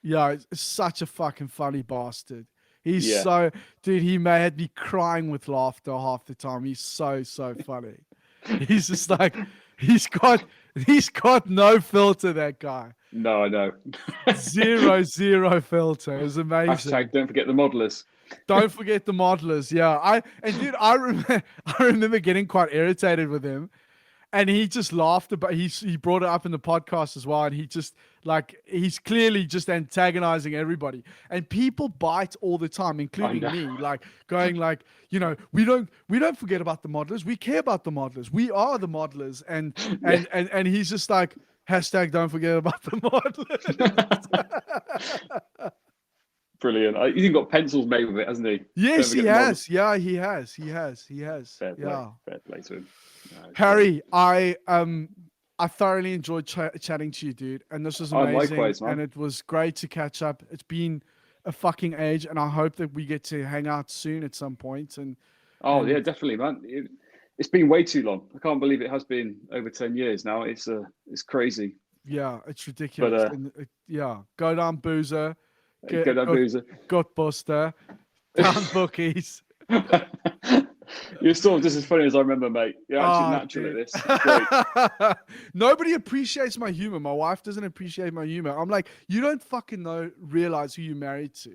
[SPEAKER 1] Yeah, it's such a fucking funny bastard. He's
[SPEAKER 2] Yeah.
[SPEAKER 1] so, dude, he had me crying with laughter half the time. He's so funny. He's just like, he's got no filter, that guy.
[SPEAKER 2] No, I know.
[SPEAKER 1] Zero filter. It was amazing.
[SPEAKER 2] Hashtag don't forget the modelers.
[SPEAKER 1] Don't forget the modelers. Yeah. Dude, I remember getting quite irritated with him. And he just laughed about. He brought it up in the podcast as well, and he just he's clearly just antagonizing everybody. And people bite all the time, including me. Like going like, you know, we don't forget about the modelers. We care about the modelers. We are the modelers. And he's just like, hashtag don't forget about the modelers.
[SPEAKER 2] Brilliant. He's even got pencils made with it, hasn't he?
[SPEAKER 1] Yes, he has. Yeah, he has.
[SPEAKER 2] Fair play.
[SPEAKER 1] Yeah.
[SPEAKER 2] Fair play to him.
[SPEAKER 1] Harry, I thoroughly enjoyed chatting to you, dude, and this was amazing.
[SPEAKER 2] Likewise, man.
[SPEAKER 1] And it was great to catch up. It's been a fucking age, and I hope that we get to hang out soon at some point.
[SPEAKER 2] Yeah, definitely, man. It's been way too long. I can't believe it has been over 10 years now. It's crazy.
[SPEAKER 1] Yeah, it's ridiculous.
[SPEAKER 2] But,
[SPEAKER 1] go down Boozer.
[SPEAKER 2] Go down Boozer.
[SPEAKER 1] Gutbuster. Down Bookies.
[SPEAKER 2] You're still just as funny as I remember, mate. You're actually natural at this. It's great.
[SPEAKER 1] Nobody appreciates my humor. My wife doesn't appreciate my humor. I'm like, you don't fucking realize who you're married to.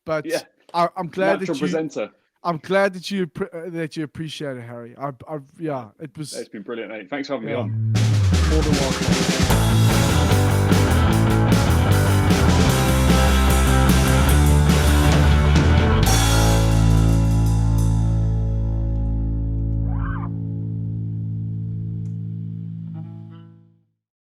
[SPEAKER 1] But yeah, I'm glad
[SPEAKER 2] natural presenter.
[SPEAKER 1] I'm glad that you appreciate it, Harry. It's
[SPEAKER 2] It's been brilliant, mate. Thanks for having me on.
[SPEAKER 1] More than welcome.